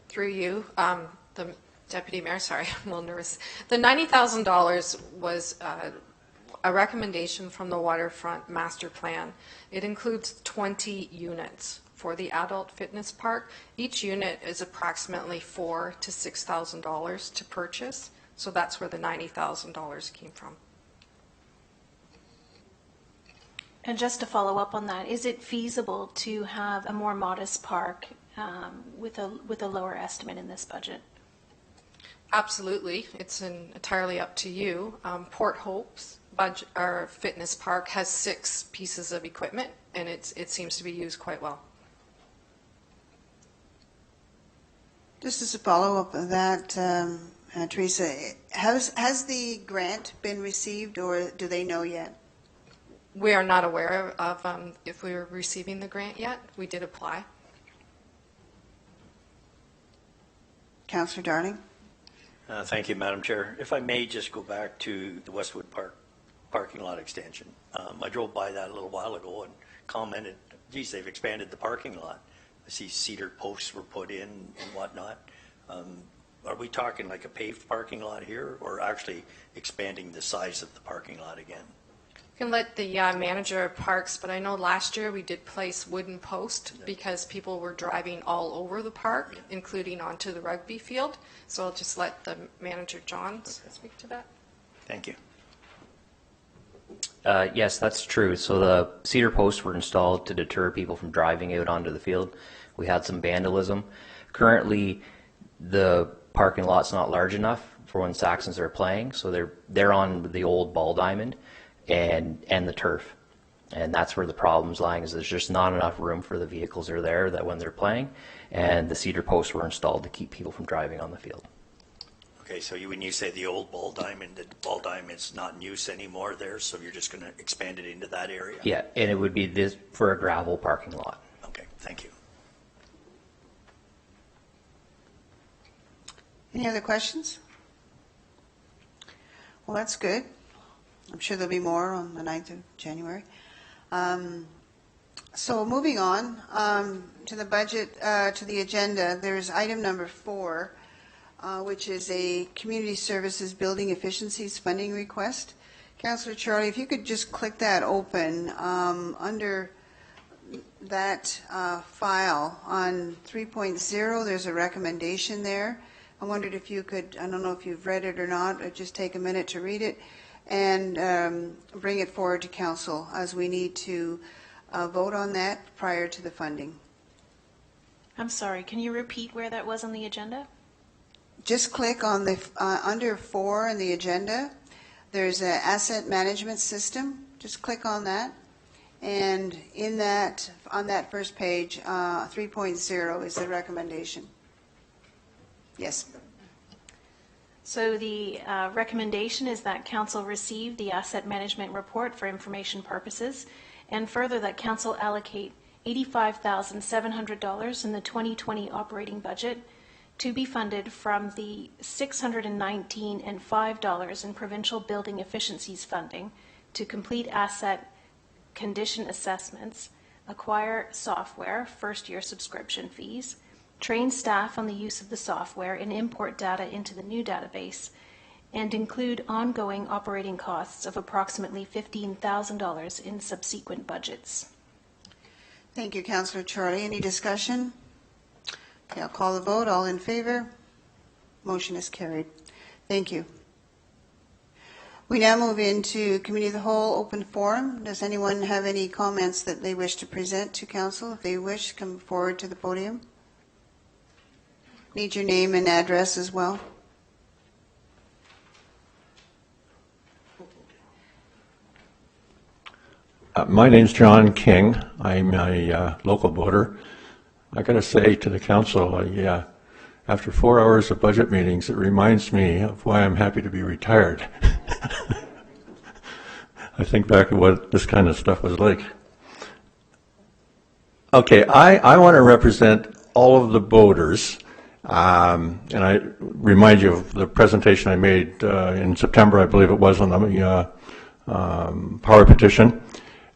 Through you, the Deputy Mayor, sorry, I'm a little nervous. The $90,000 was a recommendation from the waterfront master plan. It includes 20 units for the adult fitness park. Each unit is approximately $4,000 to $6,000 to purchase, so that's where the $90,000 came from. And just to follow up on that, is it feasible to have a more modest park with a lower estimate in this budget? Absolutely. It's entirely up to you. Port Hope's budget, our fitness park, has 6 pieces of equipment, and it seems to be used quite well. Just as a follow-up of that, Teresa, has the grant been received, or do they know yet? We are not aware of if we were receiving the grant yet. We did apply. Councillor Darling? Thank you, Madam Chair. If I may just go back to the Westwood Park parking lot extension. I drove by that a little while ago and commented, geez, they've expanded the parking lot. I see cedar posts were put in and whatnot. Are we talking like a paved parking lot here, or actually expanding the size of the parking lot again? You can let the manager of parks, but I know last year we did place wooden posts because people were driving all over the park, including onto the rugby field. So I'll just let the manager, John, speak to that. Thank you. Yes, that's true. So the cedar posts were installed to deter people from driving out onto the field. We had some vandalism. Currently, the parking lot's not large enough for when Saxons are playing, so they're on the old ball diamond and the turf. And that's where the problem's lying, is there's just not enough room for the vehicles that are there that when they're playing, and the cedar posts were installed to keep people from driving on the field. Okay, so when you say the old ball diamond, the ball diamond's not in use anymore there, so you're just going to expand it into that area? Yeah, and it would be this for a gravel parking lot. Okay, thank you. Any other questions? Well, that's good. I'm sure there'll be more on the 9th of January. So moving on to the budget, to the agenda, there's item number 4, which is a community services building efficiencies funding request. Councillor Charlie, if you could just click that open under that file on 3.0, there's a recommendation there. I wondered if you could, I don't know if you've read it or not, but just take a minute to read it and bring it forward to council, as we need to vote on that prior to the funding. I'm sorry, can you repeat where that was on the agenda? Just click on the under 4 in the agenda. There's an asset management system. Just click on that, and in that, on that first page, 3.0 is the recommendation. Yes. So the recommendation is that council receive the asset management report for information purposes, and further that council allocate $85,700 in the 2020 operating budget to be funded from the $619 and $5 in provincial building efficiencies funding to complete asset condition assessments, acquire software, first-year subscription fees, train staff on the use of the software, and import data into the new database, and include ongoing operating costs of approximately $15,000 in subsequent budgets. Thank you, Councillor Charlie. Any discussion? Okay, I'll call the vote. All in favor? Motion is carried. Thank you. We now move into Committee of the Whole open forum. Does anyone have any comments that they wish to present to council? If they wish, come forward to the podium. Need your name and address as well. My name's John King. I'm a local voter. I got to say to the council, after 4 hours of budget meetings, it reminds me of why I'm happy to be retired. I think back to what this kind of stuff was like. Okay, I want to represent all of the voters, and I remind you of the presentation I made in September, I believe it was, on the power petition.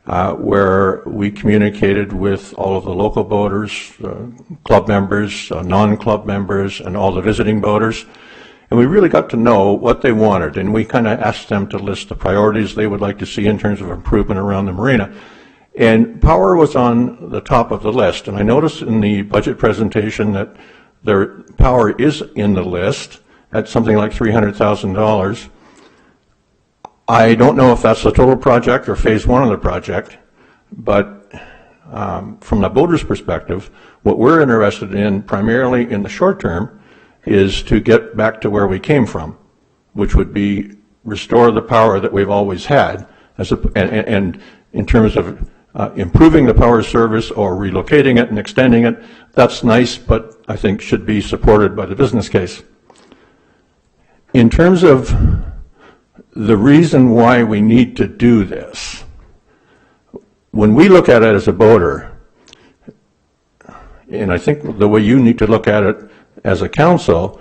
Where we communicated with all of the local voters, club members, non-club members, and all the visiting voters. And we really got to know what they wanted, and we kind of asked them to list the priorities they would like to see in terms of improvement around the marina. And power was on the top of the list. And I noticed in the budget presentation that their power is in the list at something like $300,000. I don't know if that's the total project or phase one of the project, but from the boater's perspective, what we're interested in primarily in the short term is to get back to where we came from, which would be restore the power that we've always had, and in terms of improving the power service or relocating it and extending it, that's nice, but I think should be supported by the business case. In terms of the reason why we need to do this, when we look at it as a boater, and I think the way you need to look at it as a council,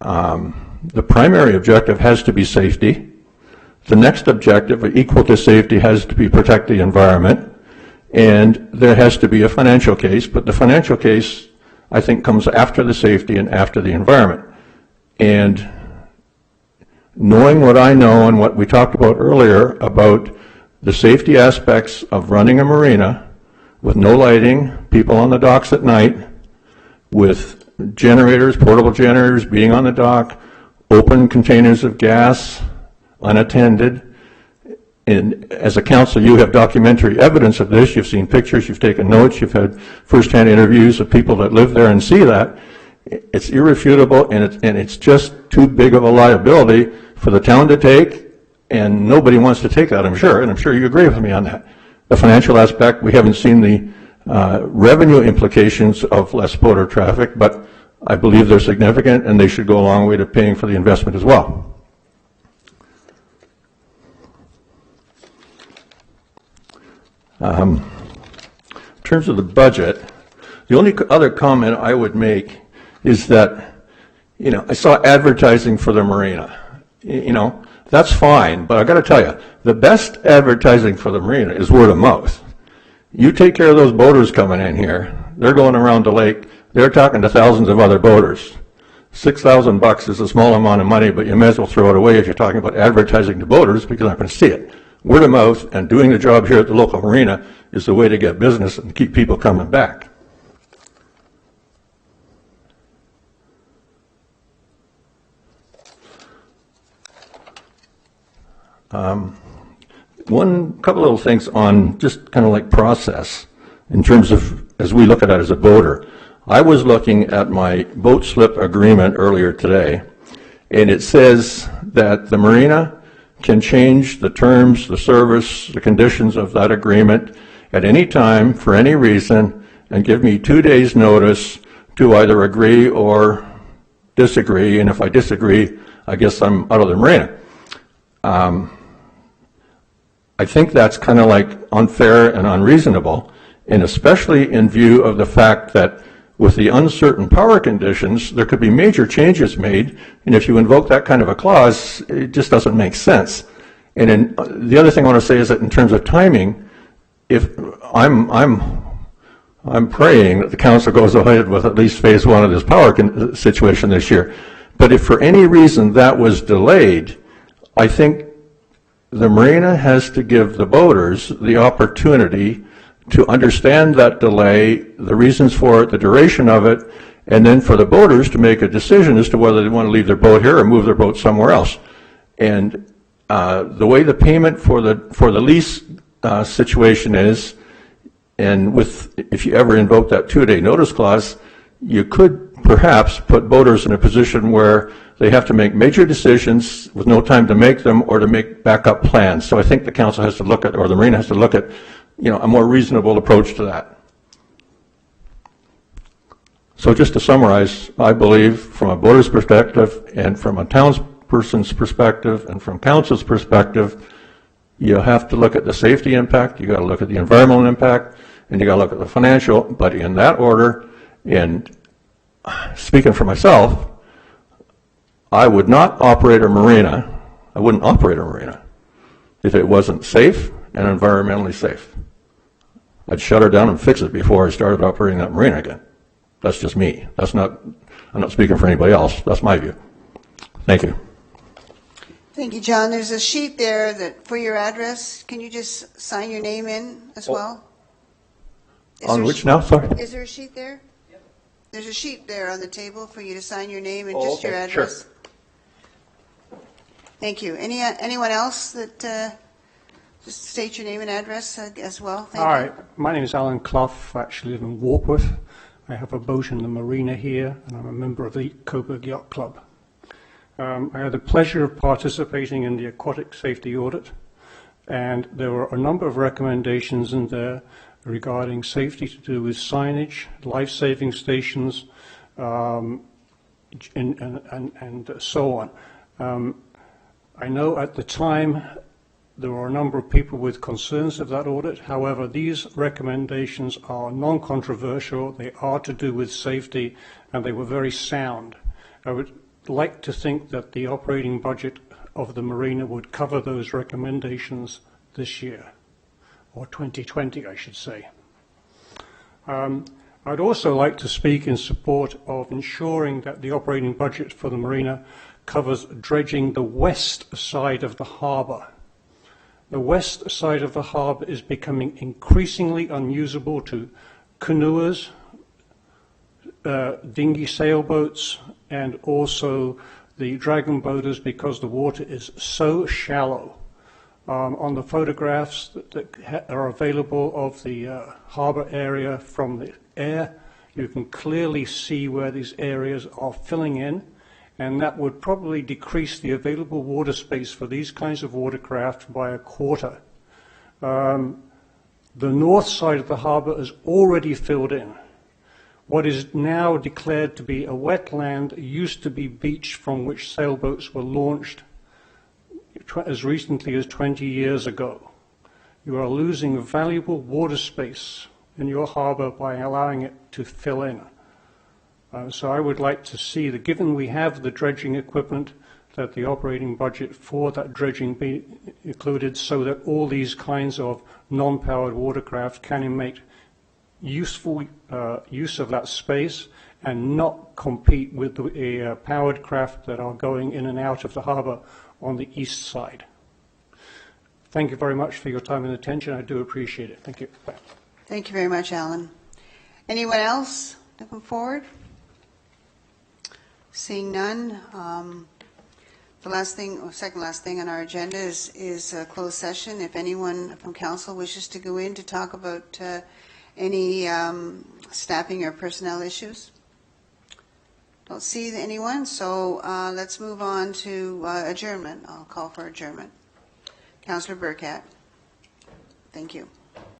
the primary objective has to be safety. The next objective, equal to safety, has to be protect the environment. And there has to be a financial case, but the financial case, I think, comes after the safety and after the environment. And knowing what I know and what we talked about earlier about the safety aspects of running a marina with no lighting, people on the docks at night, with generators, portable generators being on the dock, open containers of gas, unattended. And as a council, you have documentary evidence of this. You've seen pictures, you've taken notes, you've had first-hand interviews of people that live there and see that. It's irrefutable, and it's just too big of a liability for the town to take, and nobody wants to take that, I'm sure, and I'm sure you agree with me on that. The financial aspect, we haven't seen the revenue implications of less boater traffic, but I believe they're significant, and they should go a long way to paying for the investment as well. In terms of the budget, the only other comment I would make is that, I saw advertising for the marina. That's fine, but I got to tell you, the best advertising for the marina is word of mouth. You take care of those boaters coming in here, they're going around the lake, they're talking to thousands of other boaters. $6,000 is a small amount of money, but you may as well throw it away if you're talking about advertising to boaters because I'm not going to see it. Word of mouth and doing the job here at the local marina is the way to get business and keep people coming back. One couple little things on just kind of like process in terms of as we look at it as a boater. I was looking at my boat slip agreement earlier today, and it says that the marina can change the terms, the service, the conditions of that agreement at any time for any reason and give me 2 days notice to either agree or disagree, and if I disagree, I guess I'm out of the marina. I think that's kind of like unfair and unreasonable, and especially in view of the fact that with the uncertain power conditions, there could be major changes made, and if you invoke that kind of a clause, it just doesn't make sense. And the other thing I want to say is that in terms of timing, if I'm praying that the council goes ahead with at least phase one of this power situation this year, but if for any reason that was delayed, I think the marina has to give the boaters the opportunity to understand that delay, the reasons for it, the duration of it, and then for the boaters to make a decision as to whether they want to leave their boat here or move their boat somewhere else. And the way the payment for the lease situation is, and if you ever invoke that 2-day notice clause, you could perhaps put boaters in a position where they have to make major decisions with no time to make them or to make backup plans. So I think the council has to look at, or the marina has to look at, a more reasonable approach to that. So just to summarize, I believe from a boater's perspective and from a townsperson's perspective and from council's perspective, you have to look at the safety impact, you got to look at the environmental impact, and you got to look at the financial, but in that order. And speaking for myself, I would not operate a marina, I wouldn't operate a marina if it wasn't safe and environmentally safe. I'd shut her down and fix it before I started operating that marina again. That's just me. I'm not speaking for anybody else. That's my view. Thank you. Thank you, John. There's a sheet there that for your address. Can you just sign your name in as well? On which now? Sorry. Is there a sheet there? Yep. There's a sheet there on the table for you to sign your name and Oh, just okay. your address. Sure. Thank you. Anyone else that just state your name and address as well? Thank All you. right. My name is Alan Clough. I actually live in Warkworth. I have a boat in the marina here, and I'm a member of the Cobourg Yacht Club. I had the pleasure of participating in the aquatic safety audit, and there were a number of recommendations in there regarding safety to do with signage, life-saving stations, and so on. I know at the time there were a number of people with concerns of that audit. However, these recommendations are non-controversial. They are to do with safety, and they were very sound. I would like to think that the operating budget of the marina would cover those recommendations this year, or 2020, I should say. I'd also like to speak in support of ensuring that the operating budget for the marina covers dredging the west side of the harbour. The west side of the harbour is becoming increasingly unusable to canoers, dinghy sailboats, and also the dragon boaters because the water is so shallow. On the photographs that are available of the harbour area from the air, you can clearly see where these areas are filling in, and that would probably decrease the available water space for these kinds of watercraft by a quarter. The north side of the harbour is already filled in. What is now declared to be a wetland used to be beach from which sailboats were launched as recently as 20 years ago. You are losing valuable water space in your harbour by allowing it to fill in. So I would like to see that, given we have the dredging equipment, that the operating budget for that dredging be included so that all these kinds of non-powered watercraft can make useful use of that space and not compete with the powered craft that are going in and out of the harbour on the east side. Thank you very much for your time and attention. I do appreciate it. Thank you. Bye. Thank you very much, Alan. Anyone else to come forward? Seeing none, the last thing, or second last thing on our agenda is a closed session. If anyone from council wishes to go in to talk about any staffing or personnel issues. Don't see anyone, so let's move on to adjournment. I'll call for adjournment. Councillor Burkett. Thank you.